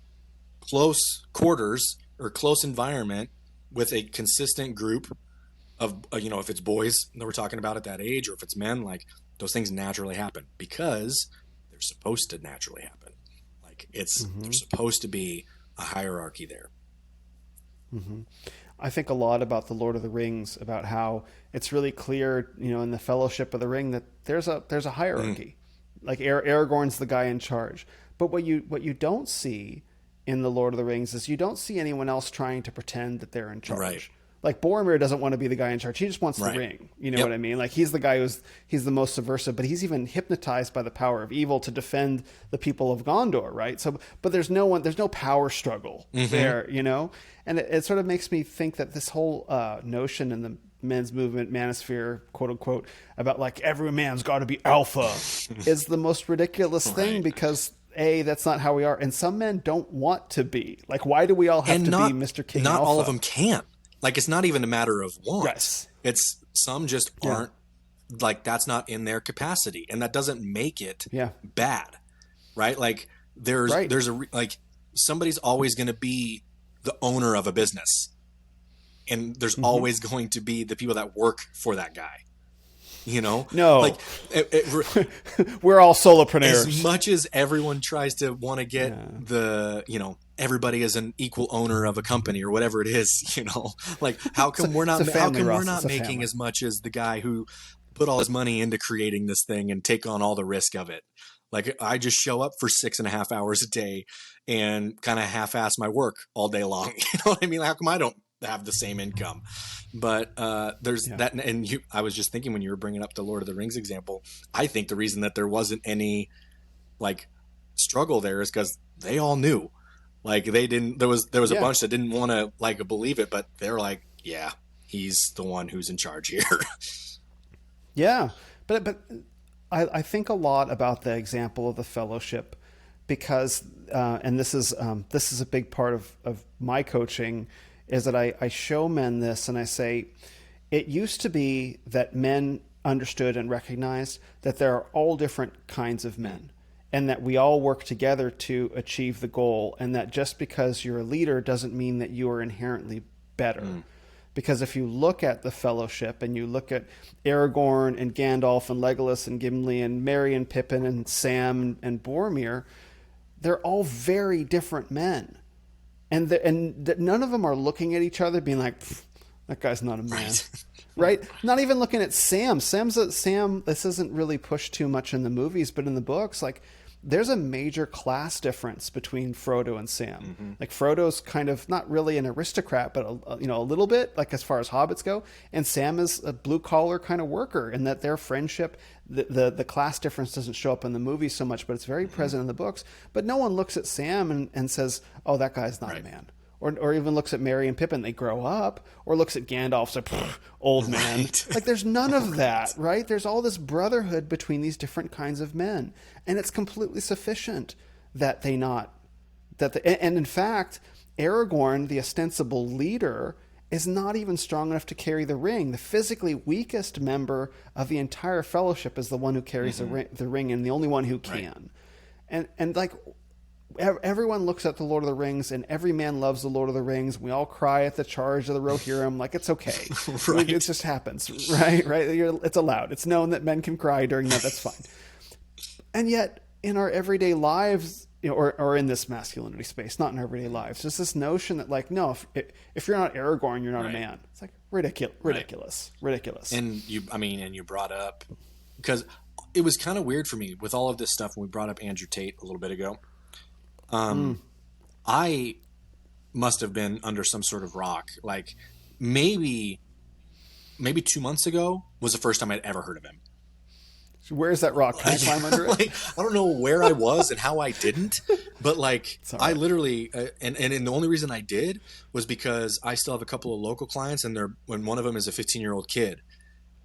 quarters or close environment with a consistent group of, if it's boys that we're talking about at that age, or if it's men, like those things naturally happen because they're supposed to naturally happen. Like there's supposed to be a hierarchy there. I think a lot about the Lord of the Rings, about how it's really clear, in the Fellowship of the Ring, that there's a hierarchy. Like Aragorn's the guy in charge. But what you don't see in the Lord of the Rings is you don't see anyone else trying to pretend that they're in charge. Right. Like Boromir doesn't want to be the guy in charge. He just wants the ring. You know what I mean? Like he's the guy he's the most subversive, but he's even hypnotized by the power of evil to defend the people of Gondor, right? So, but there's no power struggle there, And it sort of makes me think that this whole notion in the men's movement, manosphere, quote unquote, about like every man's got to be alpha is the most ridiculous thing, because that's not how we are. And some men don't want to be. Like, why do we all have to be Mr. King Not Alpha? all of them can. Like, it's not even a matter of want. Yes. It's some just aren't, like, that's not in their capacity. And that doesn't make it bad, right? Like, there's somebody's always going to be the owner of a business. and there's always going to be the people that work for that guy. No, like we're all solopreneurs. As much as everyone tries to want to get everybody is an equal owner of a company or whatever it is, like how come we're not making as much as the guy who put all his money into creating this thing and take on all the risk of it? Like I just show up for 6.5 hours a day and kind of half-ass my work all day long. You know what I mean? How come I don't have the same income? But there's that. And I was just thinking when you were bringing up the Lord of the Rings example, I think the reason that there wasn't any like struggle there is because they all knew. Like they didn't, there was a bunch that didn't want to like believe it, but they're like, yeah, he's the one who's in charge here. Yeah. But I think a lot about the example of the fellowship because, and this is a big part of my coaching, is that I show men this and I say, it used to be that men understood and recognized that there are all different kinds of men and that we all work together to achieve the goal, and that just because you're a leader doesn't mean that you are inherently better. Because if you look at the fellowship and you look at Aragorn and Gandalf and Legolas and Gimli and Merry and Pippin and Sam and Boromir, they're all very different men. And none of them are looking at each other being like, that guy's not a man. Right? Not even looking at Sam. Sam, this isn't really pushed too much in the movies, but in the books, like there's a major class difference between Frodo and Sam. Like Frodo's kind of not really an aristocrat, but a little bit, like as far as hobbits go. And Sam is a blue collar kind of worker, and that their friendship, the class difference doesn't show up in the movie so much, but it's very present in the books. But no one looks at Sam and says, oh, that guy's not a man. Or even looks at Merry and Pippin, they grow up, or looks at Gandalf, so old man. Like there's none of that, right? There's all this brotherhood between these different kinds of men, and it's completely sufficient that and in fact, Aragorn, the ostensible leader, is not even strong enough to carry the ring. The physically weakest member of the entire fellowship is the one who carries the ring, and the only one who can. And like, everyone looks at the Lord of the Rings, and every man loves the Lord of the Rings. We all cry at the charge of the Rohirrim, like it's okay. Right. It just happens, right? It's allowed. It's known that men can cry during that. That's fine. And yet, in our everyday lives, or in this masculinity space, not in our everyday lives, there's this notion that, like, no, if you're not Aragorn, you're not a man. It's like ridiculous. And you brought up, because it was kind of weird for me with all of this stuff when we brought up Andrew Tate a little bit ago. I must have been under some sort of rock. Like maybe 2 months ago was the first time I'd ever heard of him. Where's that rock? Can I climb under it? Like, I don't know where I was and how I didn't, but like I literally, and the only reason I did was because I still have a couple of local clients, and when one of them is a 15-year-old kid,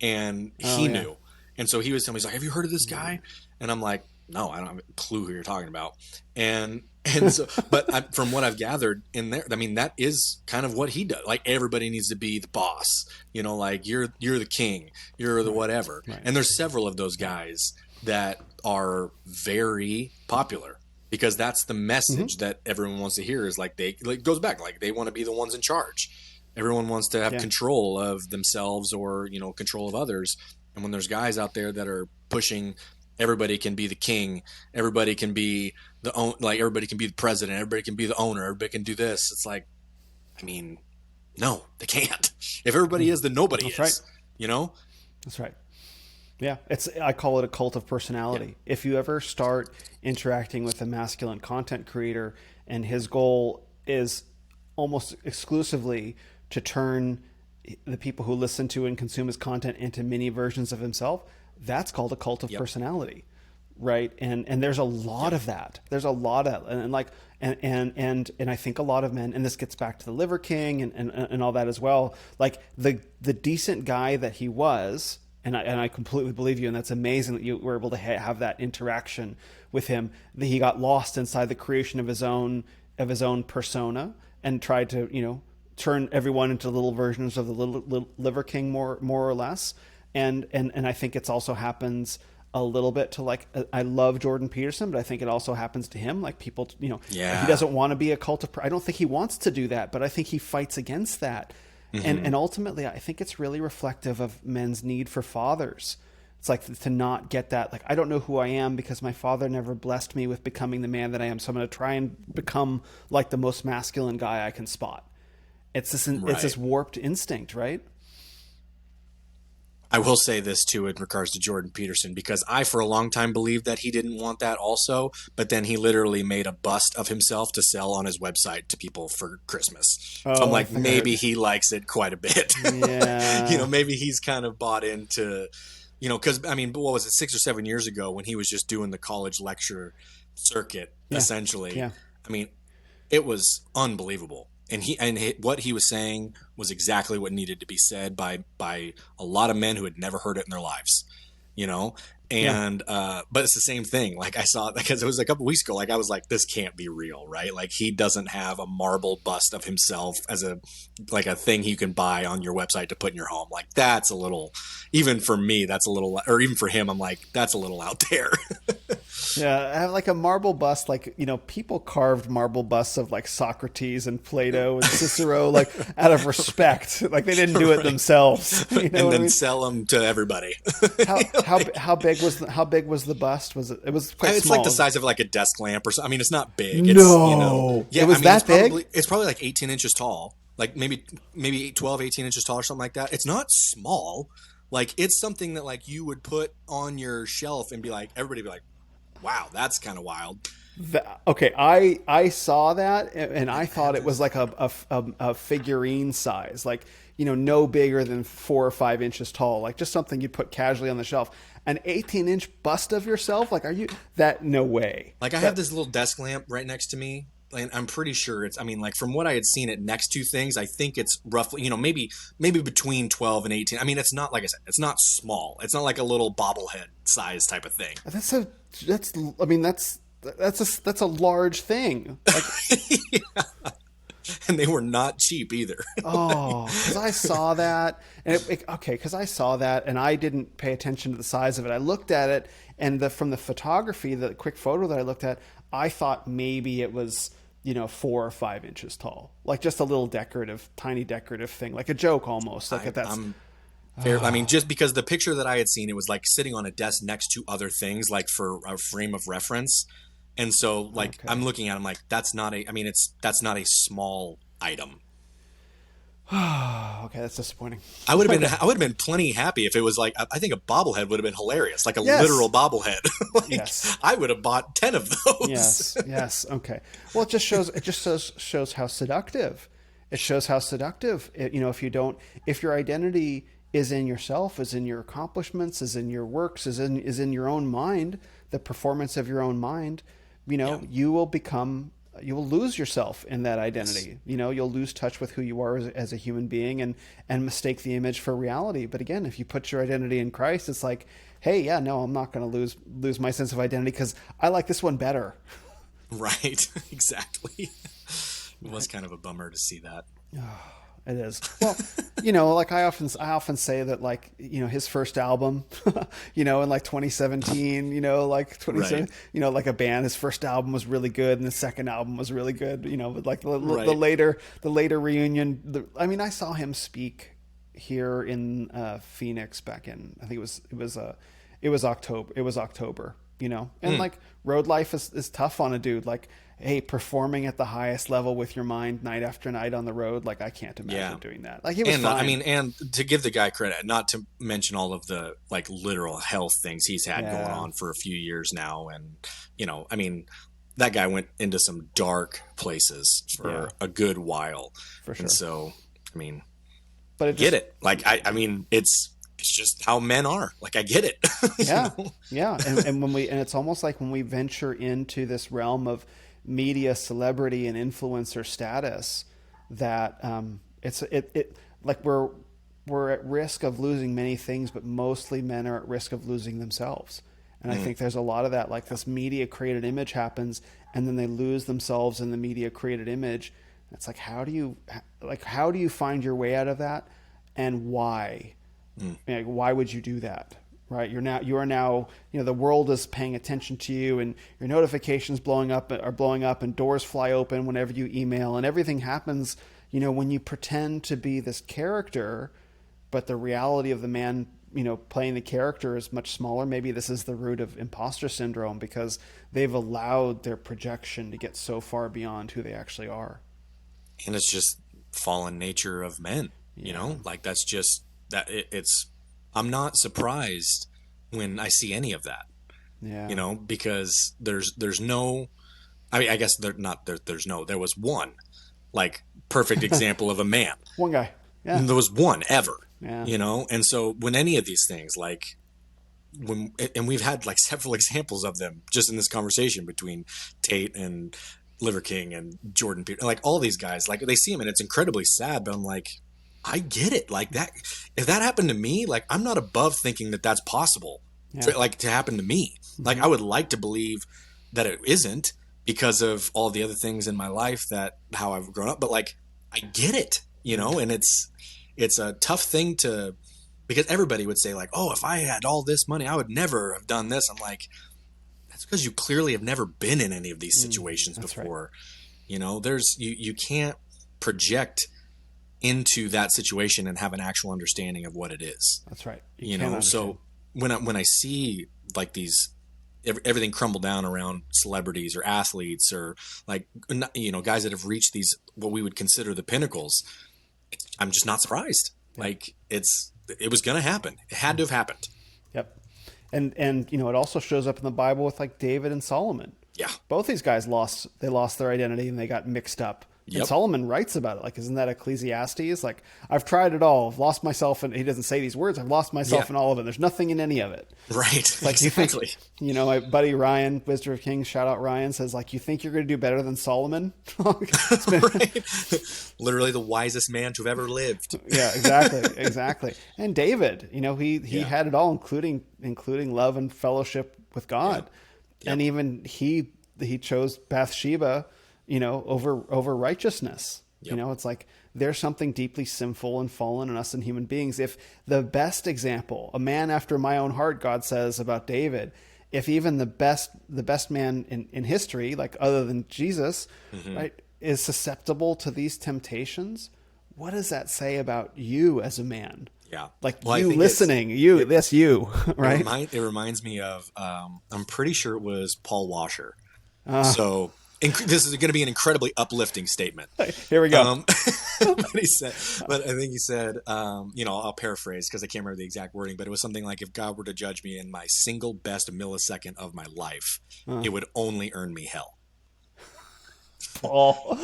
and he knew. And so he was telling me, he's like, have you heard of this guy? And I'm like, no, I don't have a clue who you're talking about. And so, but from what I've gathered in there, I mean, that is kind of what he does. Like everybody needs to be the boss, like you're the king, you're the whatever. Right. And there's several of those guys that are very popular because that's the message that everyone wants to hear, is like it goes back, like they want to be the ones in charge. Everyone wants to have control of themselves or, control of others. And when there's guys out there that are pushing, everybody can be the king, everybody can be everybody can be the president, everybody can be the owner, everybody can do this. It's like, I mean, no, they can't. If everybody is, then nobody is. Right. That's right. Yeah, I call it a cult of personality. Yeah. If you ever start interacting with a masculine content creator and his goal is almost exclusively to turn the people who listen to and consume his content into mini versions of himself, that's called a cult of personality, right? And there's a lot of that. There's a lot of, and I think a lot of men, and this gets back to the Liver King and all that as well. Like the decent guy that he was, and I completely believe you, and that's amazing that you were able to have that interaction with him. That he got lost inside the creation of his own persona and tried to turn everyone into little versions of the little Liver King, more or less. And I think it's also happens a little bit to, like, I love Jordan Peterson, but I think it also happens to him. Like people, he doesn't want to be a cult of, I don't think he wants to do that, but I think he fights against that. And ultimately, I think it's really reflective of men's need for fathers. It's like to not get that, like, I don't know who I am because my father never blessed me with becoming the man that I am. So I'm going to try and become like the most masculine guy I can spot. It's this warped instinct, right? I will say this too in regards to Jordan Peterson, because I for a long time believed that he didn't want that also, but then he literally made a bust of himself to sell on his website to people for Christmas. So I'm like, maybe he likes it quite a bit. Yeah. Maybe he's kind of bought into, because I mean, what was it, 6 or 7 years ago when he was just doing the college lecture circuit, essentially. Yeah. I mean, it was unbelievable. And what he was saying was exactly what needed to be said by a lot of men who had never heard it in their lives, And but it's the same thing. Like I saw, because it was a couple weeks ago. Like I was like, this can't be real, right? Like he doesn't have a marble bust of himself as a thing you can buy on your website to put in your home. Like that's a little, even for me, that's a little, or even for him, I'm like, that's a little out there. Yeah, I have like a marble bust, like, people carved marble busts of like Socrates and Plato and Cicero, like out of respect. Like they didn't do it themselves. And then sell them to everybody. How big was the bust? It was quite it's small. like the size of like a desk lamp or something. I mean, it's not big. No. Yeah, it was that big? It's probably like 18 inches tall, like maybe 12, 18 inches tall or something like that. It's not small. Like it's something that like you would put on your shelf and be like, everybody be like, wow, that's kind of wild. Okay, I saw that and I thought it was like a figurine size, like, no bigger than 4 or 5 inches tall, like just something you'd put casually on the shelf. An 18-inch bust of yourself? Like, are you that? No way. Like I have this little desk lamp right next to me. And I'm pretty sure it's, I mean, like from what I had seen it next to things, I think it's roughly, maybe between 12 and 18. I mean, it's not, like I said, it's not small. It's not like a little bobblehead size type of thing. That's a large thing. Like, yeah. And they were not cheap either. Oh, because I saw that, and because I saw that, and I didn't pay attention to the size of it. I looked at it, and from the photography, the quick photo that I looked at, I thought maybe it was 4 or 5 inches tall, like just a little tiny decorative thing, like a joke almost. Like that's. Fair. I mean, just because the picture that I had seen, it was like sitting on a desk next to other things, like for a frame of reference. And so, like, okay. I'm looking at him like that's not a small item. Okay, that's disappointing. I would have been plenty happy if it was like, I think a bobblehead would have been hilarious, like a literal bobblehead. Yes, I would have bought 10 of those. Yes. Okay. Well, it just shows how seductive. It shows how seductive. If your identity is in yourself, is in your accomplishments, is in your works, is in your own mind, the performance of your own mind, you will lose yourself in that identity. Yes. You'll lose touch with who you are as a human being and mistake the image for reality. But again, if you put your identity in Christ, it's like, hey, yeah, no, I'm not going to lose my sense of identity because I like this one better. Right. Exactly. It was kind of a bummer to see that. It is. Well, like I often say that, like, his first album, in like 2017, like 27, right. Like a band, his first album was really good and the second album was really good, but like the later reunion, I saw him speak here in Phoenix back in, I think it was October, and like road life is tough on a dude. Like, hey, performing at the highest level with your mind night after night on the road, like I can't imagine doing that. Like he was fine. And to give the guy credit, not to mention all of the like literal health things he's had going on for a few years now, and that guy went into some dark places for a good while. For sure. And so, but get it. Like it's just how men are. Like I get it. Yeah. And it's almost like when we venture into this realm of media, celebrity, and influencer status, that like we're at risk of losing many things, but mostly men are at risk of losing themselves. And I think there's a lot of that, like this media created image happens and then they lose themselves in the media created image. It's like, how do you find your way out of that, and why? Why would you do that? Right. You are now, the world is paying attention to you, and your notifications are blowing up and doors fly open whenever you email, and everything happens, when you pretend to be this character, but the reality of the man, playing the character is much smaller. Maybe this is the root of imposter syndrome, because they've allowed their projection to get so far beyond who they actually are. And it's just fallen nature of men, like that's just that I'm not surprised when I see any of that, because there's no, I mean, I guess there was one like perfect example of a man. One guy. Yeah. There was one ever, yeah. And so when any of these things, like and we've had like several examples of them just in this conversation between Tate and Liver King and Jordan Peterson, like all these guys, like they see him and it's incredibly sad, but I'm like, I get it. Like that, if that happened to me, like I'm not above thinking that that's possible to happen to me. Like I would like to believe that it isn't because of all the other things in my life how I've grown up, but like, I get it, and it's a tough thing because everybody would say like, oh, if I had all this money, I would never have done this. I'm like, that's because you clearly have never been in any of these situations before. Right. You can't project into that situation and have an actual understanding of what it is. That's right. So when I see like these, everything crumble down around celebrities or athletes or like, guys that have reached these, what we would consider the pinnacles, I'm just not surprised. Yeah. Like it was going to happen. It had to have happened. Yep. And it also shows up in the Bible with like David and Solomon. Yeah. Both these guys lost their identity and they got mixed up. Yep. And Solomon writes about it. Like, isn't that Ecclesiastes? Like, I've tried it all. I've lost myself. And he doesn't say these words. I've lost myself in all of it. There's nothing in any of it. Right. Like exactly. You think, my buddy Ryan, Wisdom of Kings, shout out Ryan, says like, you think you're going to do better than Solomon? Right. Literally the wisest man to have ever lived. Yeah, exactly. And David, he had it all, including love and fellowship with God. Yep. And even he chose Bathsheba, over righteousness. Yep. It's like there's something deeply sinful and fallen in us and human beings. If the best example, a man after my own heart, God says about David, if even the best man in history, like other than Jesus, right, is susceptible to these temptations, what does that say about you as a man? Yeah. Like you listening, you, right? It reminds me of, I'm pretty sure it was Paul Washer. So this is going to be an incredibly uplifting statement. Here we go. But I think he said, I'll paraphrase because I can't remember the exact wording, but it was something like, if God were to judge me in my single best millisecond of my life, it would only earn me hell. Paul.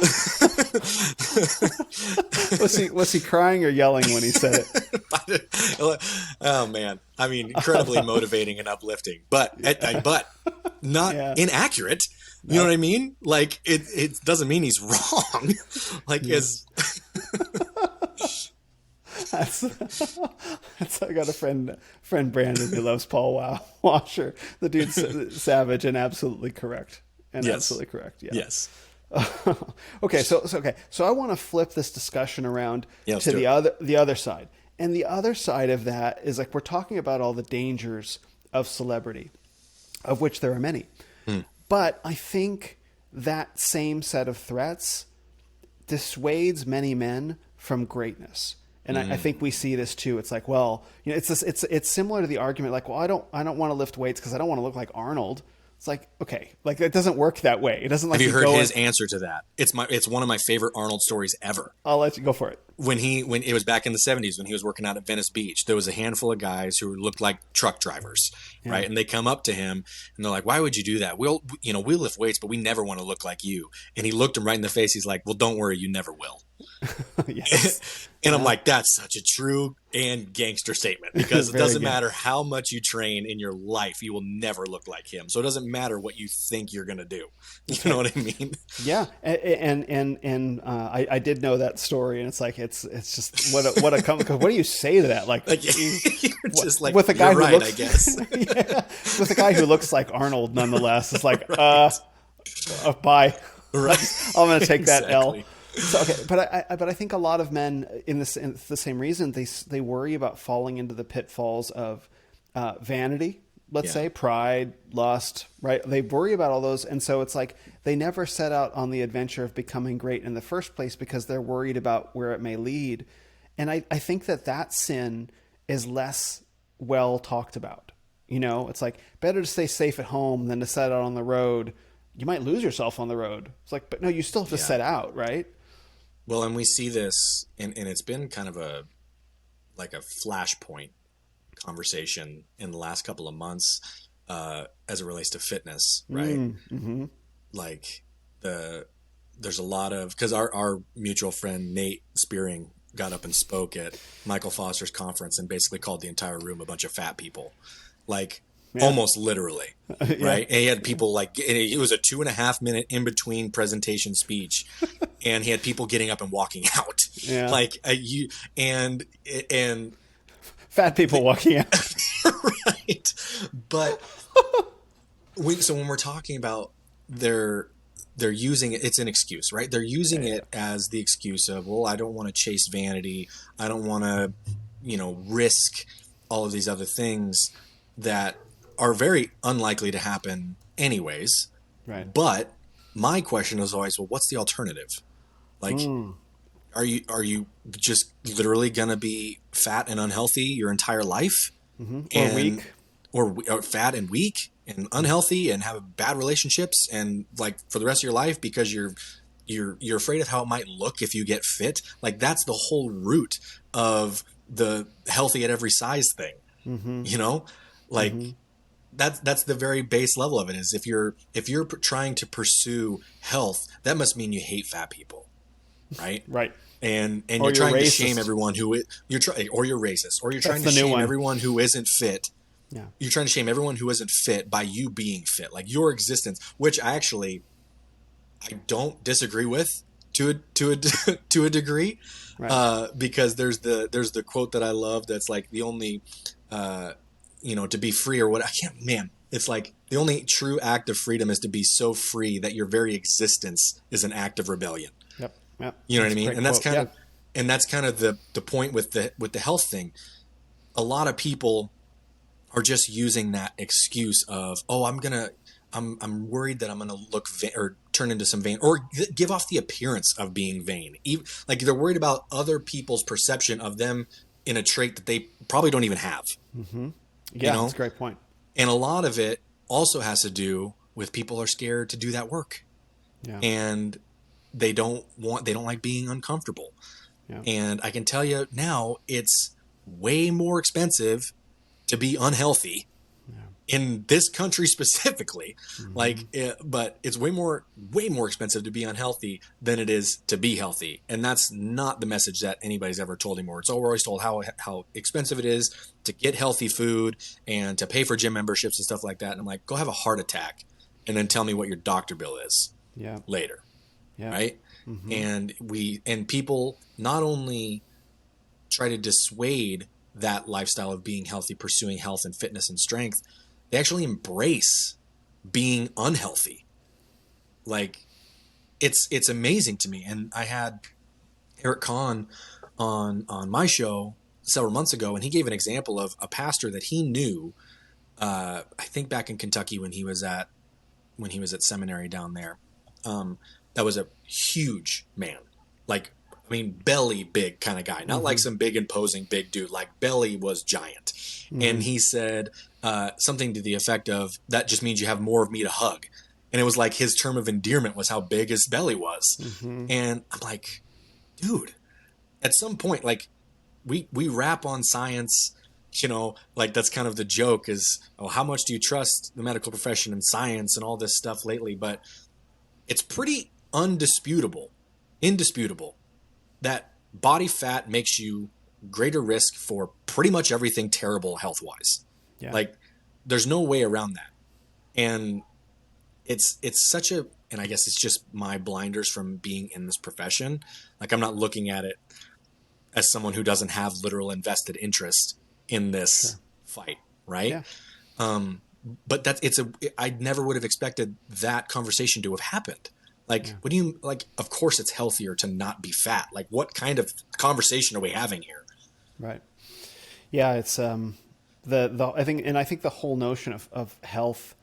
Was he crying or yelling when he said it? Oh man. I mean, incredibly motivating and uplifting, but not inaccurate. You know what I mean? Like it doesn't mean he's wrong. Like I got a friend Brandon who loves Paul Washer. The dude's savage and absolutely correct. Absolutely correct. Yeah. Yes. Okay. So I want to flip this discussion around to the other side. And the other side of that is like, we're talking about all the dangers of celebrity, of which there are many. But I think that same set of threats dissuades many men from greatness. And I think we see this too. It's like, well, it's similar to the argument like, well, I don't want to lift weights because I don't want to look like Arnold. It's like, okay, like it doesn't work that way. It doesn't like. Have you heard his answer to that? It's one of my favorite Arnold stories ever. I'll let you go for it. When it was back in the 70s when he was working out at Venice Beach, there was a handful of guys who looked like truck drivers, right? And they come up to him and they're like, "Why would you do that? We'll lift weights, but we never want to look like you." And he looked him right in the face. He's like, "Well, don't worry, you never will." Yes. And I'm like, that's such a true and gangster statement, because it doesn't matter how much you train in your life, you will never look like him. So it doesn't matter what you think you're going to do. You know what I mean? Yeah. And I did know that story, and it's like, it's just what do you say to that? Like you're just like, with a guy who looks, I guess. With a guy who looks like Arnold, nonetheless, it's like, bye. Right. I'm going to take that L. So, okay, but I think a lot of men in the same reason they worry about falling into the pitfalls of vanity, let's say pride, lust, right? They worry about all those. And so it's like they never set out on the adventure of becoming great in the first place because they're worried about where it may lead. And I think that sin is less well talked about. You know, it's like better to stay safe at home than to set out on the road. You might lose yourself on the road. It's like, but no, you still have to set out, right? Well, and we see this, and it's been kind of a flashpoint conversation in the last couple of months as it relates to fitness, right? Mm-hmm. Like there's a lot of, because our mutual friend Nate Spearing got up and spoke at Michael Foster's conference and basically called the entire room a bunch of fat people, like almost literally, right? And he had people like, it was a 2.5 minute in between presentation speech, and he had people getting up and walking out, like and fat people walking out, right? But so when we're talking about they're using it, it's an excuse, right? They're using it as the excuse of, well, I don't want to chase vanity. I don't want to, risk all of these other things that are very unlikely to happen anyways. Right. But my question is always, well, what's the alternative? Like, are you just literally going to be fat and unhealthy your entire life? Or weak? Or fat and weak and unhealthy and have bad relationships and like for the rest of your life because you're afraid of how it might look if you get fit. Like that's the whole root of the healthy at every size thing. Like that's the very base level of it. Is if you're trying to pursue health, that must mean you hate fat people, right? Right. And you're trying to shame everyone or you're racist, or you're trying to shame everyone who isn't fit. Yeah. You're trying to shame everyone who isn't fit by you being fit, like your existence, which I don't disagree with to a degree, right. Because there's the quote that I love that's like the only, to be free or what it's like the only true act of freedom is to be so free that your very existence is an act of rebellion. Yep. You know what I mean? And that's kind of the point with the health thing. A lot of people are just using that excuse of, oh, I'm worried that I'm gonna look or turn into some vain or give off the appearance of being vain. Like they're worried about other people's perception of them in a trait that they probably don't even have. Mm-hmm. Yeah, that's a great point. And a lot of it also has to do with people are scared to do that work, and they don't like being uncomfortable. Yeah. And I can tell you now, it's way more expensive to be unhealthy in this country specifically. But it's way more expensive to be unhealthy than it is to be healthy. And that's not the message that anybody's ever told anymore. It's always told how expensive it is to get healthy food and to pay for gym memberships and stuff like that. And I'm like, go have a heart attack and then tell me what your doctor bill is later. Yeah. Right. Mm-hmm. And people not only try to dissuade that lifestyle of being healthy, pursuing health and fitness and strength, they actually embrace being unhealthy. Like it's amazing to me. And I had Eric Kahn on my show several months ago, and he gave an example of a pastor that he knew, I think back in Kentucky when he was at seminary down there. That was a huge man, like, I mean, belly big kind of guy, not like some big imposing big dude, like belly was giant. And he said something to the effect of, that just means you have more of me to hug. And it was like his term of endearment was how big his belly was. And I'm like, dude, at some point, like we rap on science, like that's kind of the joke is, oh, how much do you trust the medical profession and science and all this stuff lately? But it's pretty indisputable that body fat makes you greater risk for pretty much everything terrible health-wise. Yeah. Like there's no way around that. And it's such a, and I guess it's just my blinders from being in this profession. Like I'm not looking at it as someone who doesn't have literal invested interest in this fight. Right. Yeah. But I never would have expected that conversation to have happened. Like, what do you, like, of course it's healthier to not be fat. Like, what kind of conversation are we having here? Right. Yeah, it's I think the whole notion of health,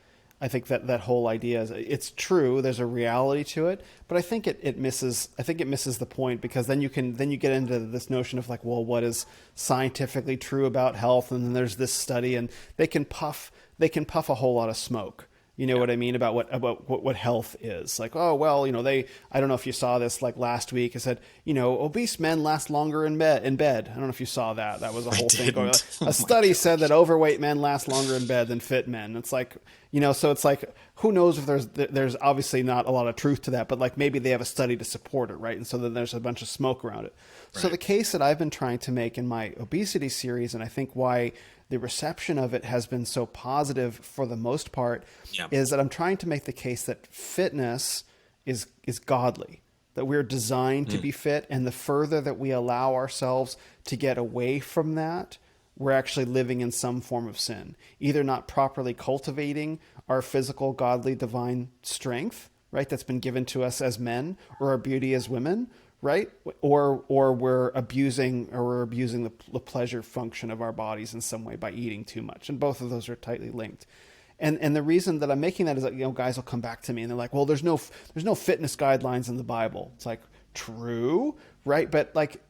I think that whole idea is, it's true. There's a reality to it, but I think it misses the point, because then you get into this notion of like, well, what is scientifically true about health? And then there's this study, and they can puff a whole lot of smoke. You know what I mean about what health is. Like, oh, well, I don't know if you saw this, like last week, it said, obese men last longer in bed. I don't know if you saw that. That was a whole thing going on. A study said that overweight men last longer in bed than fit men. It's like, so it's like, who knows if there's obviously not a lot of truth to that, but like maybe they have a study to support it, right? And so then there's a bunch of smoke around it. Right. So the case that I've been trying to make in my obesity series, and I think why the reception of it has been so positive for the most part, is that I'm trying to make the case that fitness is godly, that we're designed to be fit. And the further that we allow ourselves to get away from that, we're actually living in some form of sin, either not properly cultivating our physical, godly, divine strength, right? That's been given to us as men, or our beauty as women, right? Or we're abusing the pleasure function of our bodies in some way by eating too much. And both of those are tightly linked. And the reason that I'm making that is that, guys will come back to me and they're like, well, there's no fitness guidelines in the Bible. It's like, true, right? But like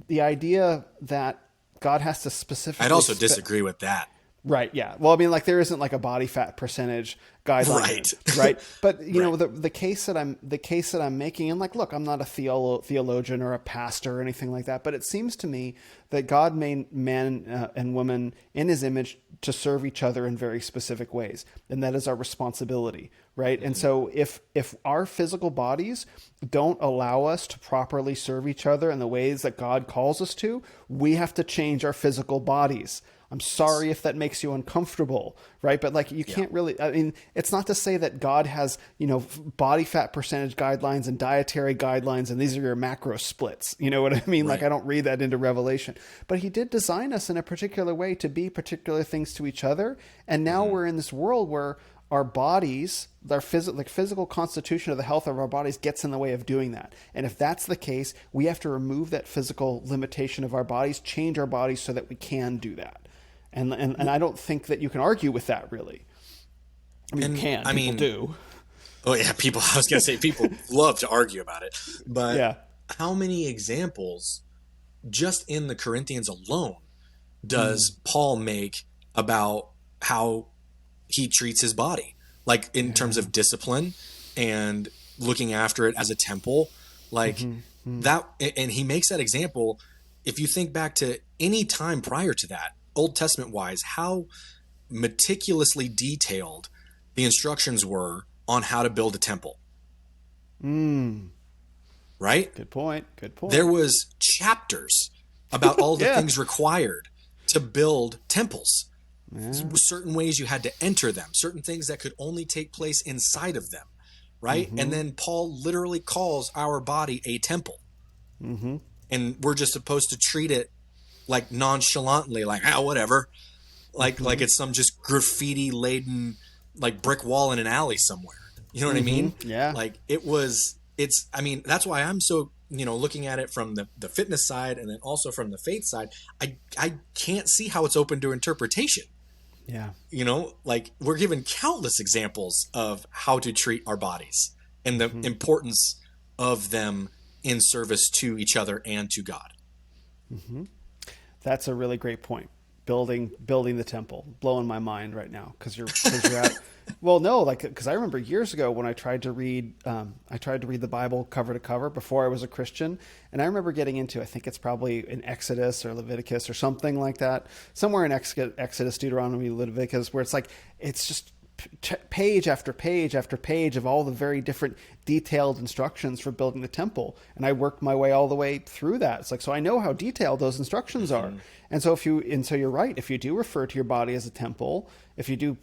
the idea that God has to specifically... I'd also disagree with that. Right. Yeah. Well, I mean, like there isn't like a body fat percentage guideline, right? But the case that I'm making, and like, look, I'm not a theologian or a pastor or anything like that, but it seems to me that God made man and woman in His image to serve each other in very specific ways, and that is our responsibility, right? Mm-hmm. And so, if our physical bodies don't allow us to properly serve each other in the ways that God calls us to, we have to change our physical bodies. I'm sorry if that makes you uncomfortable, right? But like, you can't really, I mean, it's not to say that God has, body fat percentage guidelines and dietary guidelines, and these are your macro splits. You know what I mean? Right. Like, I don't read that into Revelation, but He did design us in a particular way to be particular things to each other. And now we're in this world where our bodies, our physical constitution of the health of our bodies gets in the way of doing that. And if that's the case, we have to remove that physical limitation of our bodies, change our bodies so that we can do that. And I don't think that you can argue with that, really. I mean, you can. People do. Oh, yeah. I was going to say, people love to argue about it. But how many examples, just in the Corinthians alone, does Paul make about how he treats his body? Like, in terms of discipline and looking after it as a temple. Like, that. And he makes that example. If you think back to any time prior to that, Old Testament wise, how meticulously detailed the instructions were on how to build a temple. Right? Good point. There was chapters about all the things required to build temples. Certain ways you had to enter them, certain things that could only take place inside of them. Right? And then Paul literally calls our body a temple. And we're just supposed to treat it like nonchalantly, like, whatever, like it's some just graffiti laden like brick wall in an alley somewhere. You know what I mean? Yeah. Like that's why I'm so, looking at it from the fitness side and then also from the faith side, I can't see how it's open to interpretation. Yeah. Like, we're given countless examples of how to treat our bodies and the importance of them in service to each other and to God. That's a really great point. Building the temple, blowing my mind right now, because you're at. Well, no, because I remember years ago when I tried to read the Bible cover to cover before I was a Christian, and I remember getting into, I think it's probably in Exodus or Leviticus or something like that, somewhere in Exodus, Deuteronomy, Leviticus, where it's like, it's just page after page after page of all the very different detailed instructions for building the temple. And I worked my way all the way through that. It's like, so I know how detailed those instructions are. And so you're right. If you do refer to your body as a temple, if you do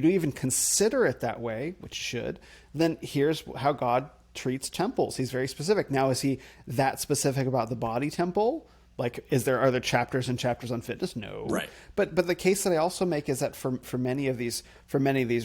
even consider it that way, which you should, then here's how God treats temples. He's very specific. Now, is he that specific about the body temple? Like, are there chapters and chapters on fitness? No. Right. But the case that I also make is that for many of these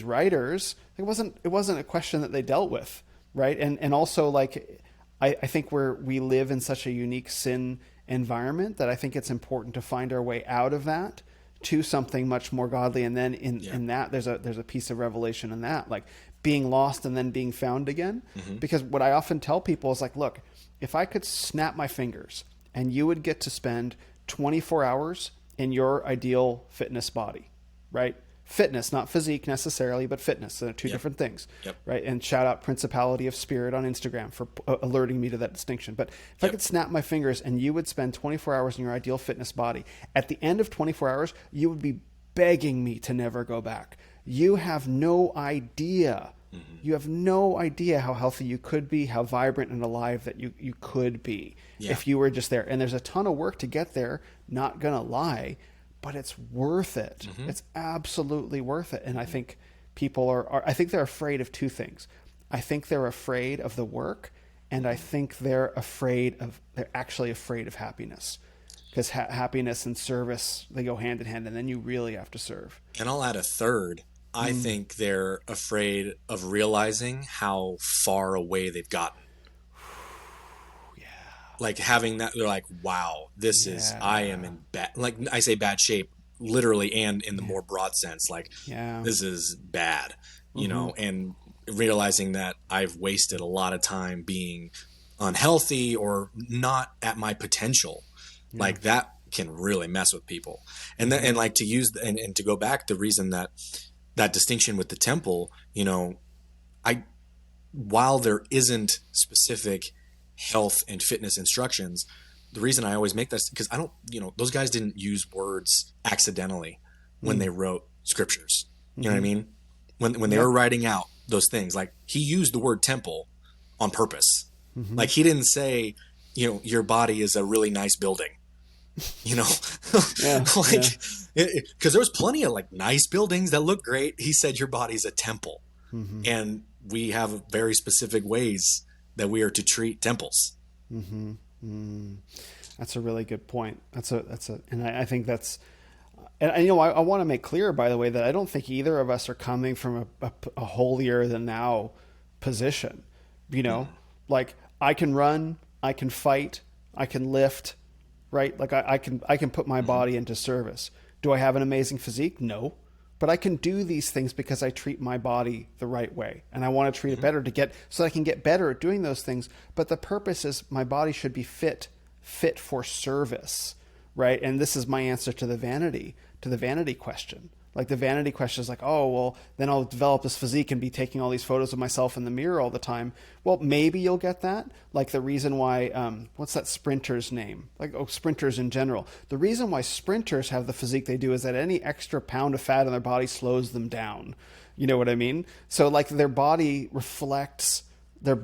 writers, it wasn't a question that they dealt with, right? And also, like, I think we live in such a unique sin environment that I think it's important to find our way out of that, to something much more godly. And then in that, there's a piece of revelation in that, like being lost and then being found again. Because what I often tell people is like, look, if I could snap my fingers and you would get to spend 24 hours in your ideal fitness body, right? Fitness, not physique necessarily, but fitness. They're two different things, right? And shout out Principality of Spirit on Instagram for alerting me to that distinction. But if I could snap my fingers and you would spend 24 hours in your ideal fitness body, at the end of 24 hours, you would be begging me to never go back. You have no idea. You have no idea how healthy you could be, how vibrant and alive that you could be if you were just there. And there's a ton of work to get there, not gonna lie, but it's worth it. It's absolutely worth it. And I think people I think they're afraid of two things. I think they're afraid of the work, and I think they're actually afraid of happiness, because happiness and service, they go hand in hand, and then you really have to serve. And I'll add a third. I think they're afraid of realizing how far away they've gotten. Like having that, they're like, wow, this is, I am in bad, like I say bad shape, literally, and in the more broad sense, like this is bad, you know, and realizing that I've wasted a lot of time being unhealthy or not at my potential, like that can really mess with people. And then, and like to use, and to go back, the reason that distinction with the temple, you know, while there isn't specific health and fitness instructions, the reason I always make this, because I don't, you know, those guys didn't use words accidentally when they wrote scriptures. You know what I mean? When they were writing out those things, like he used the word temple on purpose. Like he didn't say, you know, your body is a really nice building, you know, because there was plenty of like nice buildings that look great. He said your body's a temple, and we have very specific ways that we are to treat temples. That's a really good point. And I think that's, and you know, I want to make clear, by the way, that I don't think either of us are coming from a holier than thou position. You know, like I can run, I can fight, I can lift, right? Like I can put my body into service. Do I have an amazing physique? No. But I can do these things because I treat my body the right way. And I want to treat it better so that I can get better at doing those things. But the purpose is my body should be fit for service, right? And this is my answer to the vanity question. Like the vanity question is like, oh, well, then I'll develop this physique and be taking all these photos of myself in the mirror all the time. Well, maybe you'll get that. Like the reason why, what's that sprinter's name? Like, sprinters in general. The reason why sprinters have the physique they do is that any extra pound of fat in their body slows them down. You know what I mean? So like their body reflects the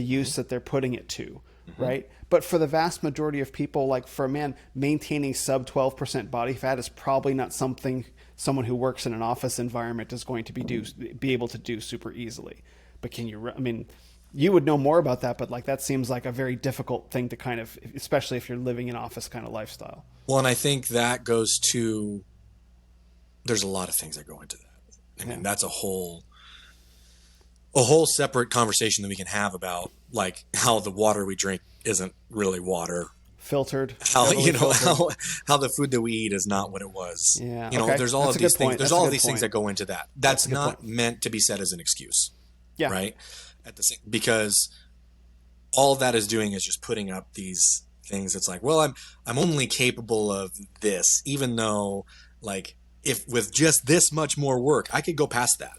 use that they're putting it to, right? But for the vast majority of people, like for a man, maintaining sub 12% body fat is probably not something someone who works in an office environment is going to be able to do super easily. But can you, I mean, you would know more about that, but like that seems like a very difficult thing to kind of, especially if you're living an office kind of lifestyle. Well, and I think that goes to, there's a lot of things that go into that. I mean, that's a whole separate conversation that we can have about like how the water we drink isn't really water, filtered, how the food that we eat is not what it was. Yeah, you know, there's all of these things. There's all of these things that go into that. That's not meant to be said as an excuse. Yeah. Right. Because all that is doing is just putting up these things. It's like, well, I'm only capable of this, even though like if with just this much more work, I could go past that.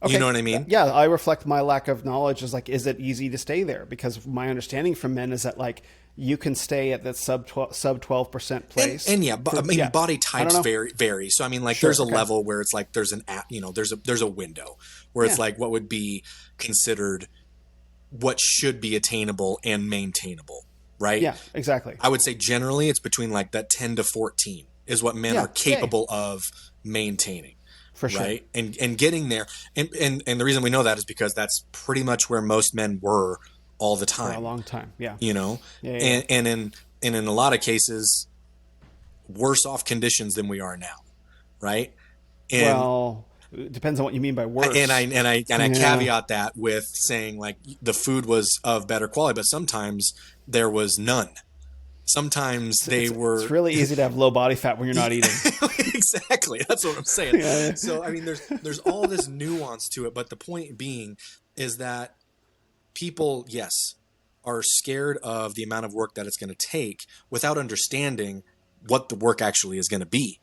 Okay. You know what I mean? Yeah, I reflect my lack of knowledge as like, is it easy to stay there? Because my understanding from men is that like you can stay at that sub 12% place. And body types vary. So I mean, like there's a level where it's like there's a window where it's like what would be considered what should be attainable and maintainable, right? Yeah, exactly. I would say generally it's between like that 10 to 14 is what men are capable of maintaining. For sure. Right. And getting there. And the reason we know that is because that's pretty much where most men were all the time. For a long time. Yeah. You know, and in a lot of cases, worse off conditions than we are now. Right. And, well, it depends on what you mean by worse. And I caveat that with saying like the food was of better quality, but sometimes there was none. sometimes they were. It's really easy to have low body fat when you're not eating. Exactly. That's what I'm saying. Yeah. So, I mean, there's all this nuance to it, but the point being is that people, yes, are scared of the amount of work that it's going to take without understanding what the work actually is going to be.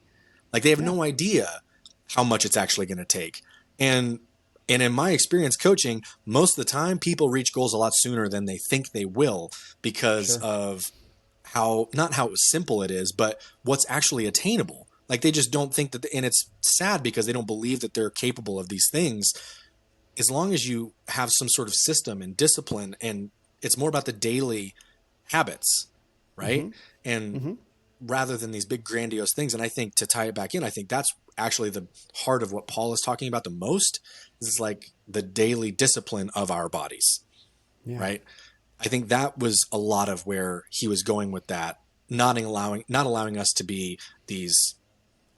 Like they have no idea how much it's actually going to take. And in my experience coaching, most of the time people reach goals a lot sooner than they think they will because of not how simple it is, but what's actually attainable. Like they just don't think that, and it's sad because they don't believe that they're capable of these things. As long as you have some sort of system and discipline, and it's more about the daily habits, right? And rather than these big grandiose things. And I think to tie it back in, I think that's actually the heart of what Paul is talking about the most is like the daily discipline of our bodies, right? I think that was a lot of where he was going with that, not allowing us to be these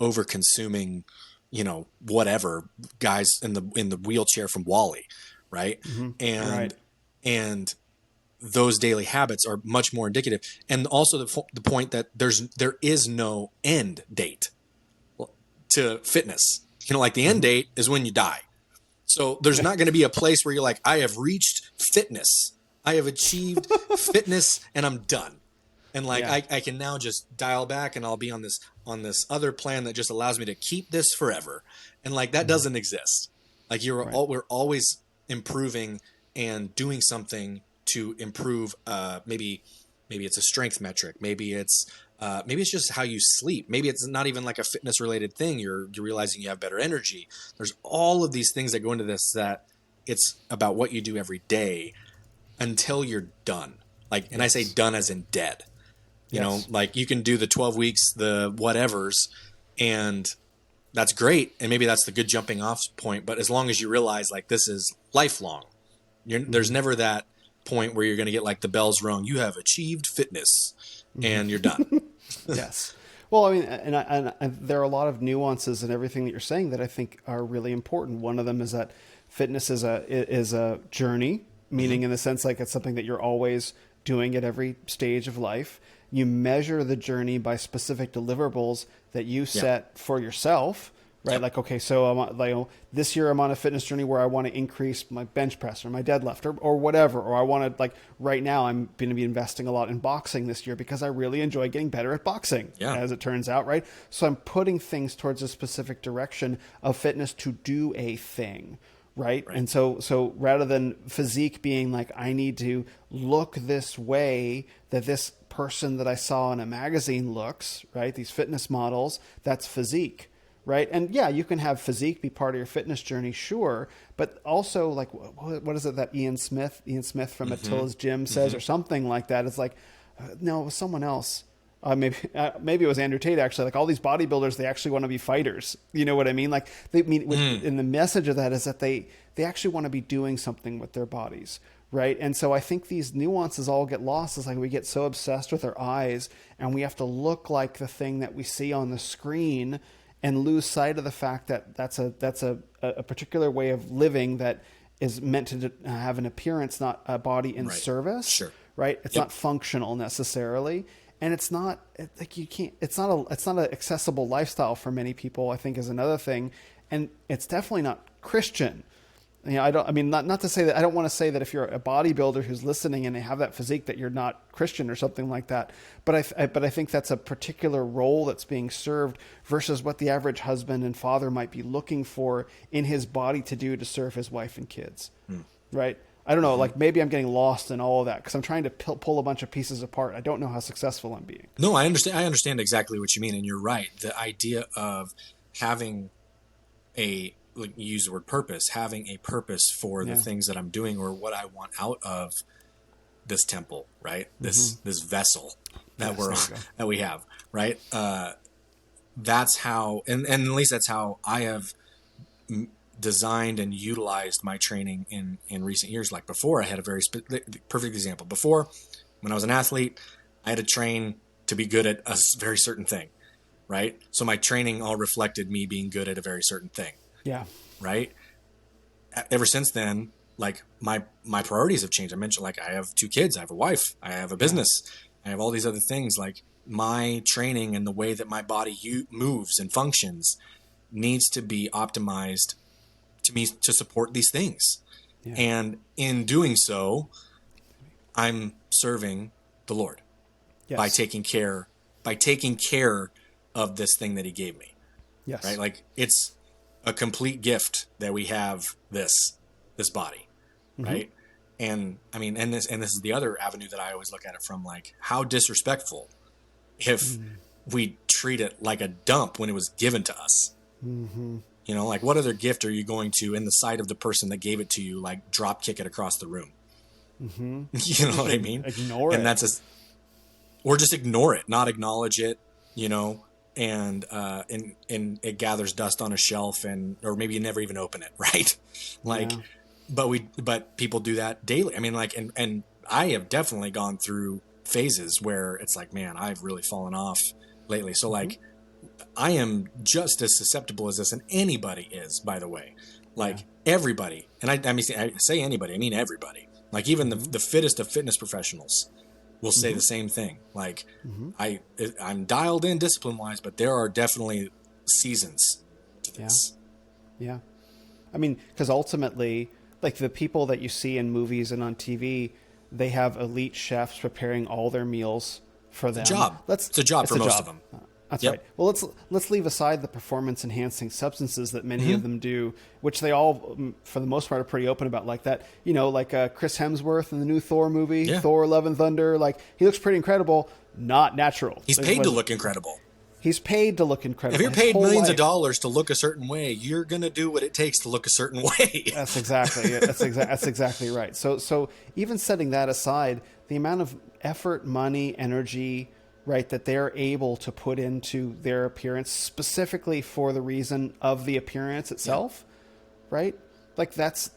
over consuming, whatever guys in the wheelchair from Wall-E, right? And those daily habits are much more indicative. And also the point that there is no end date to fitness. Like the end date is when you die. So there's not going to be a place where you're like, I have reached fitness. I have achieved fitness and I'm done. And like, I can now just dial back and I'll be on this other plan that just allows me to keep this forever. And like, that doesn't exist. Like we're always improving and doing something to improve. Maybe it's a strength metric. Maybe it's just how you sleep. Maybe it's not even like a fitness related thing. You're realizing you have better energy. There's all of these things that go into this, that it's about what you do every day until you're done. Like, and I say done as in dead. You know, like you can do the 12 weeks, the whatevers, and that's great. And maybe that's the good jumping off point. But as long as you realize like this is lifelong, there's never that point where you're going to get like the bells rung. You have achieved fitness and you're done. Yes. Well, I mean, and there are a lot of nuances in everything that you're saying that I think are really important. One of them is that fitness is a journey, meaning in the sense like it's something that you're always doing at every stage of life. You measure the journey by specific deliverables that you set for yourself, right? Like, okay, so this year I'm on a fitness journey where I want to increase my bench press or my deadlift or whatever. Or I want to, like, right now I'm going to be investing a lot in boxing this year because I really enjoy getting better at boxing, as it turns out, right? So I'm putting things towards a specific direction of fitness to do a thing. Right. And so rather than physique being like, I need to look this way that this person that I saw in a magazine looks, right? These fitness models, that's physique. Right. And yeah, you can have physique be part of your fitness journey. Sure. But also like, what is it that Ian Smith from Attila's Gym says, or something like that? It's like, no, it was someone else. Maybe it was Andrew Tate, actually. Like all these bodybuilders, they actually want to be fighters. You know what I mean? Like and the message of that is that they actually want to be doing something with their bodies. Right. And so I think these nuances all get lost. It's like we get so obsessed with our eyes and we have to look like the thing that we see on the screen and lose sight of the fact that that's a particular way of living that is meant to have an appearance, not a body in service. Sure. Right. It's not functional necessarily. And it's not like it's not an accessible lifestyle for many people, I think, is another thing. And it's definitely not Christian. Not to say that, I don't want to say that if you're a bodybuilder who's listening and they have that physique that you're not Christian or something like that. But I think that's a particular role that's being served versus what the average husband and father might be looking for in his body to do to serve his wife and kids. Right. I don't know, like maybe I'm getting lost in all of that because I'm trying to pull a bunch of pieces apart. I don't know how successful I'm being. No, I understand. I understand exactly what you mean. And you're right. The idea of having you use the word purpose, having a purpose for the things that I'm doing or what I want out of this temple, right? This vessel that that we have, right? That's how, and at least that's how I have designed and utilized my training in recent years. Like before, I had a very perfect example. Before, when I was an athlete, I had to train to be good at a very certain thing, right? So my training all reflected me being good at a very certain thing. Yeah. Right. Ever since then, like my priorities have changed. I mentioned, like, I have 2 kids, I have a wife, I have a business. I have all these other things, like my training and the way that my body moves and functions needs to be optimized to me to support these things. Yeah. And in doing so, I'm serving the Lord by Yes. taking care of this thing that he gave me. Yes. Right? Like it's a complete gift that we have this body. Right? And I mean, and this is the other avenue that I always look at it from, like, how disrespectful if we treat it like a dump when it was given to us. You know, like, what other gift are you going to, in the sight of the person that gave it to you, like drop kick it across the room? You know what I mean? Ignore it. And or just ignore it, not acknowledge it, you know, and it gathers dust on a shelf, or maybe you never even open it, right? Like, but people do that daily. I mean, like, and I have definitely gone through phases where it's like, man, I've really fallen off lately. So like, I am just as susceptible as this, and anybody is, by the way, like everybody. And I mean, I say anybody, I mean everybody. Like even the fittest of fitness professionals will say the same thing. Like I'm dialed in discipline wise, but there are definitely seasons to this. Yeah. I mean, because ultimately, like the people that you see in movies and on TV, they have elite chefs preparing all their meals for them. It's a job for most of them. That's right. Well, let's leave aside the performance enhancing substances that many of them do, which they all, for the most part, are pretty open about. Like that, you know, like Chris Hemsworth in the new Thor movie, Thor: Love and Thunder. Like he looks pretty incredible, not natural. He's paid to look incredible. He's paid to look incredible. If you're paid millions of dollars to look a certain way, you're going to do what it takes to look a certain way. That's exactly it. That's exactly right. So even setting that aside, the amount of effort, money, energy, right, that they're able to put into their appearance specifically for the reason of the appearance itself, right? Like that's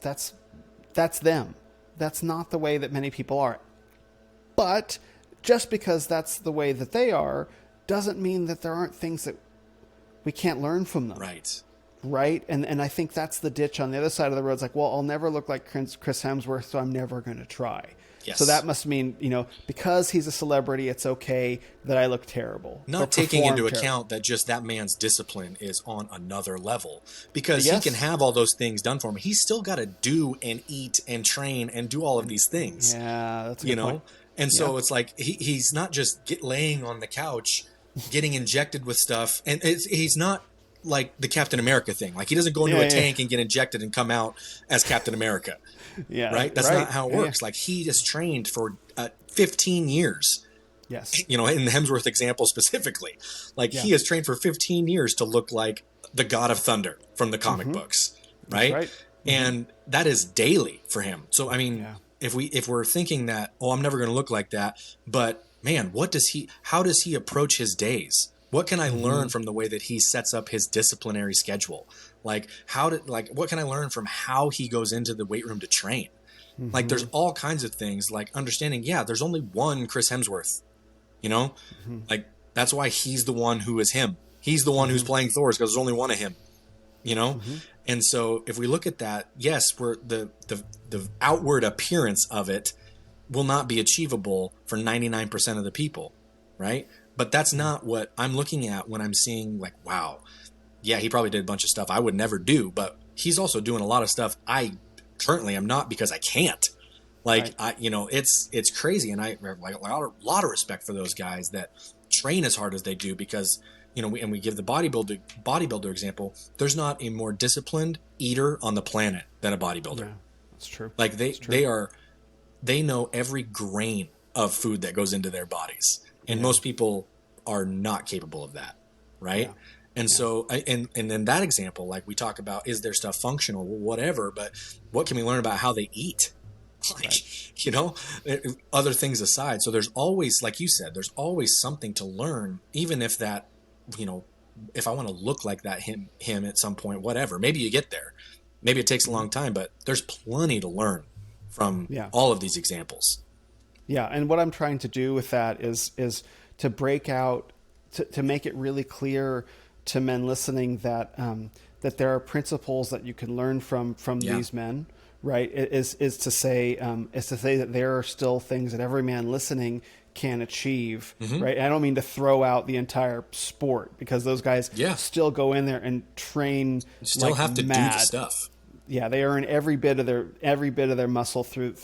them. That's not the way that many people are. But just because that's the way that they are doesn't mean that there aren't things that we can't learn from them. Right. Right. And I think that's the ditch on the other side of the road. It's like, well, I'll never look like Chris Hemsworth, so I'm never going to try. Yes. So that must mean, you know, because he's a celebrity, it's okay that I look terrible. Not taking into account that just that man's discipline is on another level, because he can have all those things done for him. He's still got to do and eat and train and do all of these things. Yeah, that's a good point. And so it's like he's not just laying on the couch getting injected with stuff, and he's not like the Captain America thing. Like he doesn't go into a tank and get injected and come out as Captain America. Right? That's not how it works. Like he has trained for 15 years. Yes. You know, in the Hemsworth example specifically, like he has trained for 15 years to look like the God of Thunder from the comic books. Right. That's right. And that is daily for him. So, I mean, if we're thinking that, oh, I'm never going to look like that, but man, how does he approach his days? What can I learn from the way that he sets up his disciplinary schedule? Like what can I learn from how he goes into the weight room to train? Like there's all kinds of things, like understanding, there's only one Chris Hemsworth, you know, like that's why he's the one who is him. He's the one who's playing Thor, because there's only one of him, you know? And so if we look at that, yes, we're the outward appearance of it will not be achievable for 99% of the people. Right. But that's not what I'm looking at when I'm seeing like, wow, he probably did a bunch of stuff I would never do, but he's also doing a lot of stuff I currently am not because I can't. Like, it's crazy. And I have like a lot of respect for those guys that train as hard as they do, because, you know, we give the bodybuilder example. There's not a more disciplined eater on the planet than a bodybuilder. Yeah, that's true. Like they know every grain of food that goes into their bodies. And most people are not capable of that, right? Yeah. And so, and then that example, like we talk about, is their stuff functional? Well, whatever, but what can we learn about how they eat? Like, you know, other things aside. So there's always, like you said, there's always something to learn, even if that, you know, if I want to look like that him at some point, whatever, maybe you get there. Maybe it takes a long time, but there's plenty to learn from all of these examples. Yeah, and what I'm trying to do with that is to break out, to make it really clear to men listening that that there are principles that you can learn from these men, right? Is to say that there are still things that every man listening can achieve, right? And I don't mean to throw out the entire sport, because those guys still go in there and train still like have to mad. do the stuff. Yeah, they earn every bit of their muscle through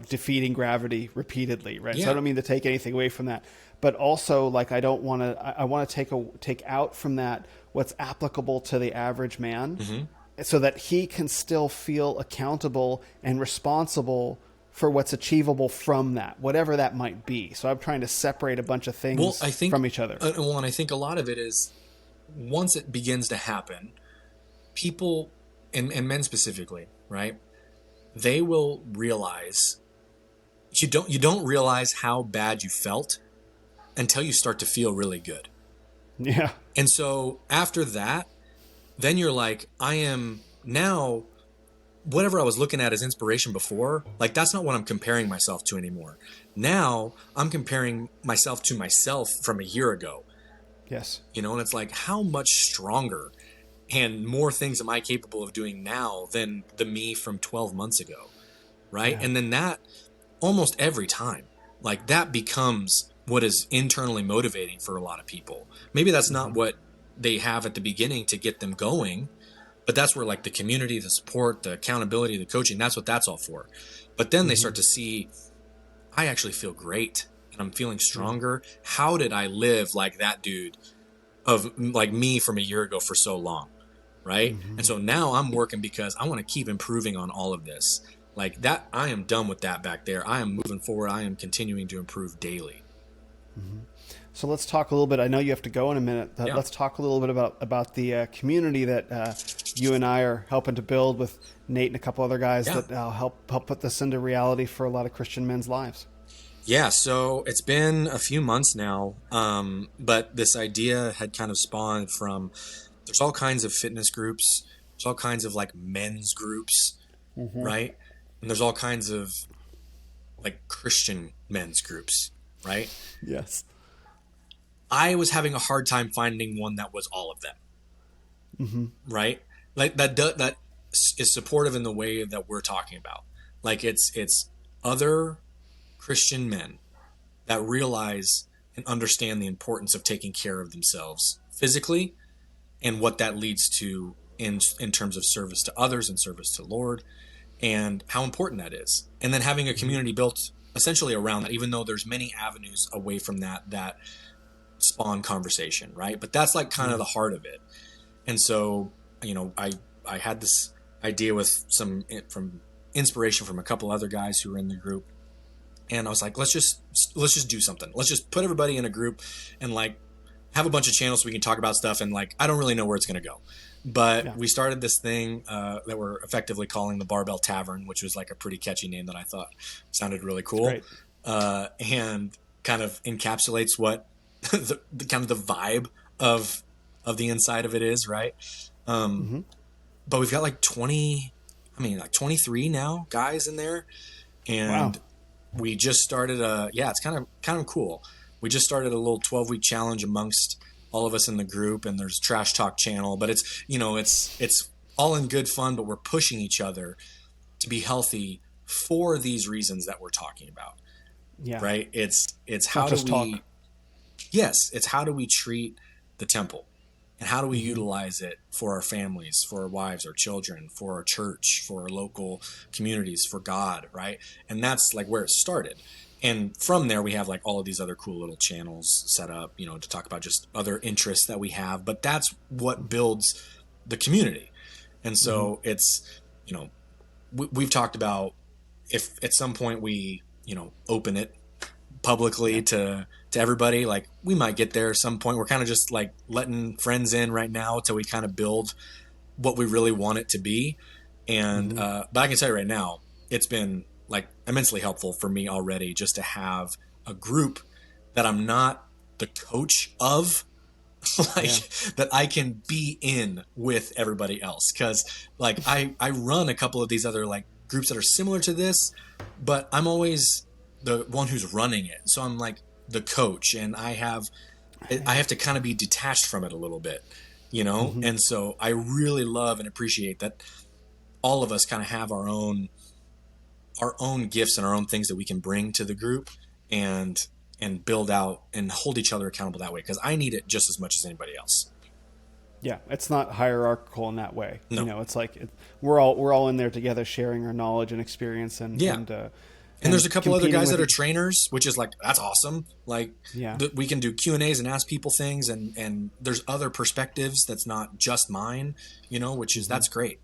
defeating gravity repeatedly, right? Yeah. So I don't mean to take anything away from that, but also like I want to take out from that what's applicable to the average man, so that he can still feel accountable and responsible for what's achievable from that, whatever that might be. So I'm trying to separate a bunch of things from each other. And I think a lot of it is, once it begins to happen, people, and men specifically, right? They will realize you don't realize how bad you felt until you start to feel really good. Yeah. And so after that, then you're like, I am now, whatever I was looking at as inspiration before, like that's not what I'm comparing myself to anymore. Now I'm comparing myself to myself from a year ago. Yes. You know, and it's like, how much stronger and more things am I capable of doing now than the me from 12 months ago, right? Yeah. And then that, almost every time, like that becomes what is internally motivating for a lot of people. Maybe that's not what they have at the beginning to get them going, but that's where like the community, the support, the accountability, the coaching, that's what that's all for. But then they start to see, I actually feel great and I'm feeling stronger. How did I live like that dude of like me from a year ago for so long? Right. And so now I'm working because I want to keep improving on all of this. Like that, I am done with that back there. I am moving forward. I am continuing to improve daily. So let's talk a little bit. I know you have to go in a minute. Let's talk a little bit about the community that you and I are helping to build with Nate and a couple other guys that help put this into reality for a lot of Christian men's lives. Yeah, so it's been a few months now, but this idea had kind of spawned from, there's all kinds of fitness groups, there's all kinds of like men's groups, right? And there's all kinds of like Christian men's groups, right? Yes. I was having a hard time finding one that was all of them, right? Like that is supportive in the way that we're talking about. Like it's other Christian men that realize and understand the importance of taking care of themselves physically and what that leads to in terms of service to others and service to Lord, and how important that is. And then having a community built essentially around that, even though there's many avenues away from that spawn conversation, right? But that's like kind of the heart of it. And so, you know, I had this idea with some from inspiration from a couple other guys who were in the group. And I was like, let's just do something. Let's just put everybody in a group and like have a bunch of channels so we can talk about stuff. And like, I don't really know where it's going to go, but we started this thing that we're effectively calling the Barbell Tavern, which was like a pretty catchy name that I thought sounded really cool. And kind of encapsulates what the kind of the vibe of the inside of it is. Right. But we've got like 23 now guys in there. And we just started it's kind of cool. We just started a little 12-week challenge amongst all of us in the group, and there's trash talk channel, but it's, you know, it's all in good fun, but we're pushing each other to be healthy for these reasons that we're talking about. Yeah. Right. It's how do we, it's how do we treat the temple, and how do we utilize it for our families, for our wives, our children, for our church, for our local communities, for God, right? And that's like where it started. And from there, we have like all of these other cool little channels set up, you know, to talk about just other interests that we have. But that's what builds the community. And so it's, you know, we've talked about if at some point we, you know, open it publicly to everybody, like we might get there at some point. We're kind of just like letting friends in right now till we kind of build what we really want it to be. And but I can tell you right now, it's been like immensely helpful for me already just to have a group that I'm not the coach of, that I can be in with everybody else. Cause like I run a couple of these other like groups that are similar to this, but I'm always the one who's running it. So I'm like the coach, and I have to kind of be detached from it a little bit, you know? And so I really love and appreciate that all of us kind of have our own gifts and our own things that we can bring to the group. and build out and hold each other accountable that way, because I need it just as much as anybody else. Yeah, it's not hierarchical in that way. No. It's like we're all in there together, sharing our knowledge and experience, and Yeah. And there's a couple other guys that are trainers, which is like, that's awesome. Like, we can do Q&As and ask people things, and there's other perspectives that's not just mine, which is, that's great.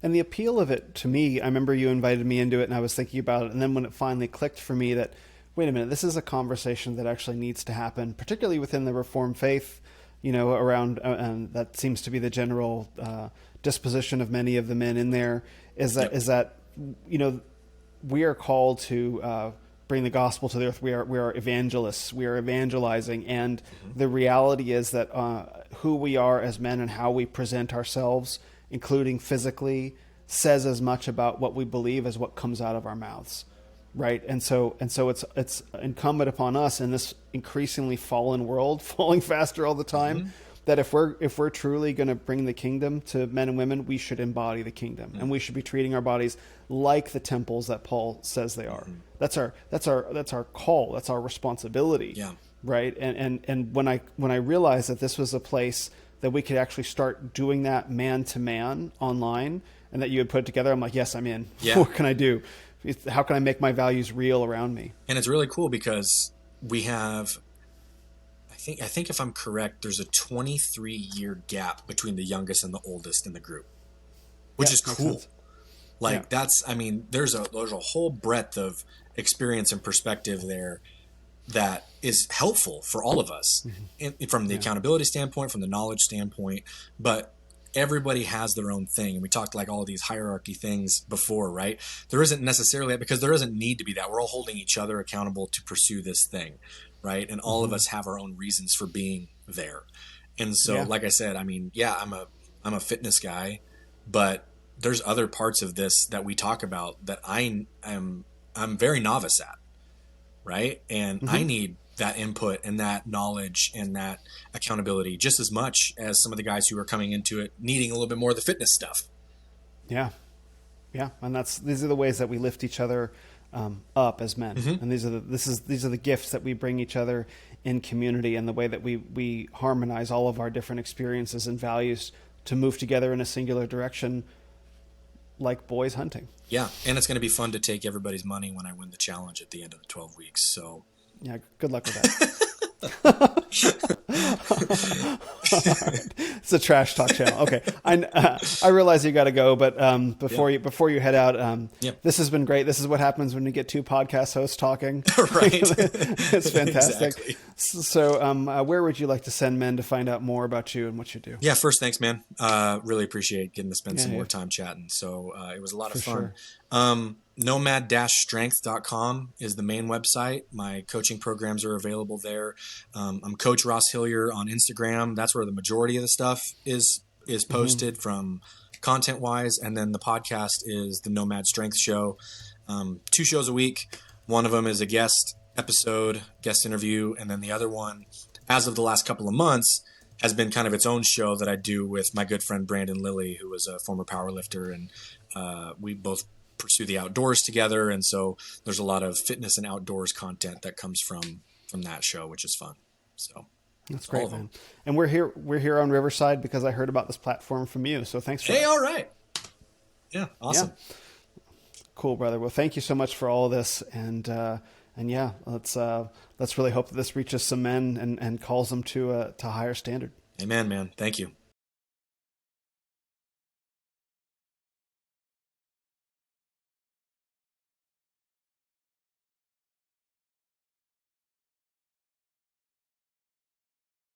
And the appeal of it to me, I remember you invited me into it and I was thinking about it. And then when it finally clicked for me that, wait a minute, this is a conversation that actually needs to happen, particularly within the Reformed faith, around, and that seems to be the general disposition of many of the men in there, is that we are called to bring the gospel to the earth. We are evangelists. We are evangelizing. And the reality is that who we are as men and how we present ourselves, including physically, says as much about what we believe as what comes out of our mouths, right? And so it's incumbent upon us in this increasingly fallen world, falling faster all the time, that if we're truly going to bring the kingdom to men and women, we should embody the kingdom, and we should be treating our bodies like the temples that Paul says they are. That's our call. That's our responsibility. Yeah. Right. And when I realized that this was a place that we could actually start doing that man to man online, and that you had put it together, I'm like, yes, I'm in. Yeah. What can I do? How can I make my values real around me? And it's really cool because we have, I think if I'm correct, there's a 23-year gap between the youngest and the oldest in the group, which is cool. Like there's a whole breadth of experience and perspective there that is helpful for all of us, from the accountability standpoint, from the knowledge standpoint, but everybody has their own thing. And we talked like all of these hierarchy things before, right? There isn't necessarily that, because there doesn't need to be that. We're all holding each other accountable to pursue this thing, right? And all of us have our own reasons for being there. And so, like I said, I'm a fitness guy, but there's other parts of this that we talk about that I'm very novice at, right? And I need that input and that knowledge and that accountability just as much as some of the guys who are coming into it needing a little bit more of the fitness stuff. Yeah. Yeah. And these are the ways that we lift each other up as men. And these are the gifts that we bring each other in community, and the way that we harmonize all of our different experiences and values to move together in a singular direction, like boys hunting. Yeah. And it's going to be fun to take everybody's money when I win the challenge at the end of the 12 weeks. So yeah, good luck with that. It's a trash talk channel. Okay. I realize you got to go, but before you head out, this has been great. This is what happens when you get two podcast hosts talking. Right. It's fantastic. Exactly. So where would you like to send men to find out more about you and what you do? Yeah. First, thanks, man. Really appreciate getting to spend some more time chatting. So it was a lot of fun. Sure. Nomad-strength.com is the main website. My coaching programs are available there. I'm Coach Ross Hillier on Instagram. That's where the majority of the stuff is posted from content-wise. And then the podcast is the Nomad Strength Show. 2 shows a week. One of them is a guest episode, guest interview. And then the other one, as of the last couple of months, has been kind of its own show that I do with my good friend Brandon Lilly, who was a former powerlifter. And we both pursue the outdoors together, and so there's a lot of fitness and outdoors content that comes from that show, which is fun. So that's great, man. And we're here on Riverside because I heard about this platform from you, so thanks for that. All right. Yeah, awesome. Yeah. Cool, brother. Well, thank you so much for all of this, and yeah, let's really hope that this reaches some men and calls them to a higher standard. Amen, man. Thank you.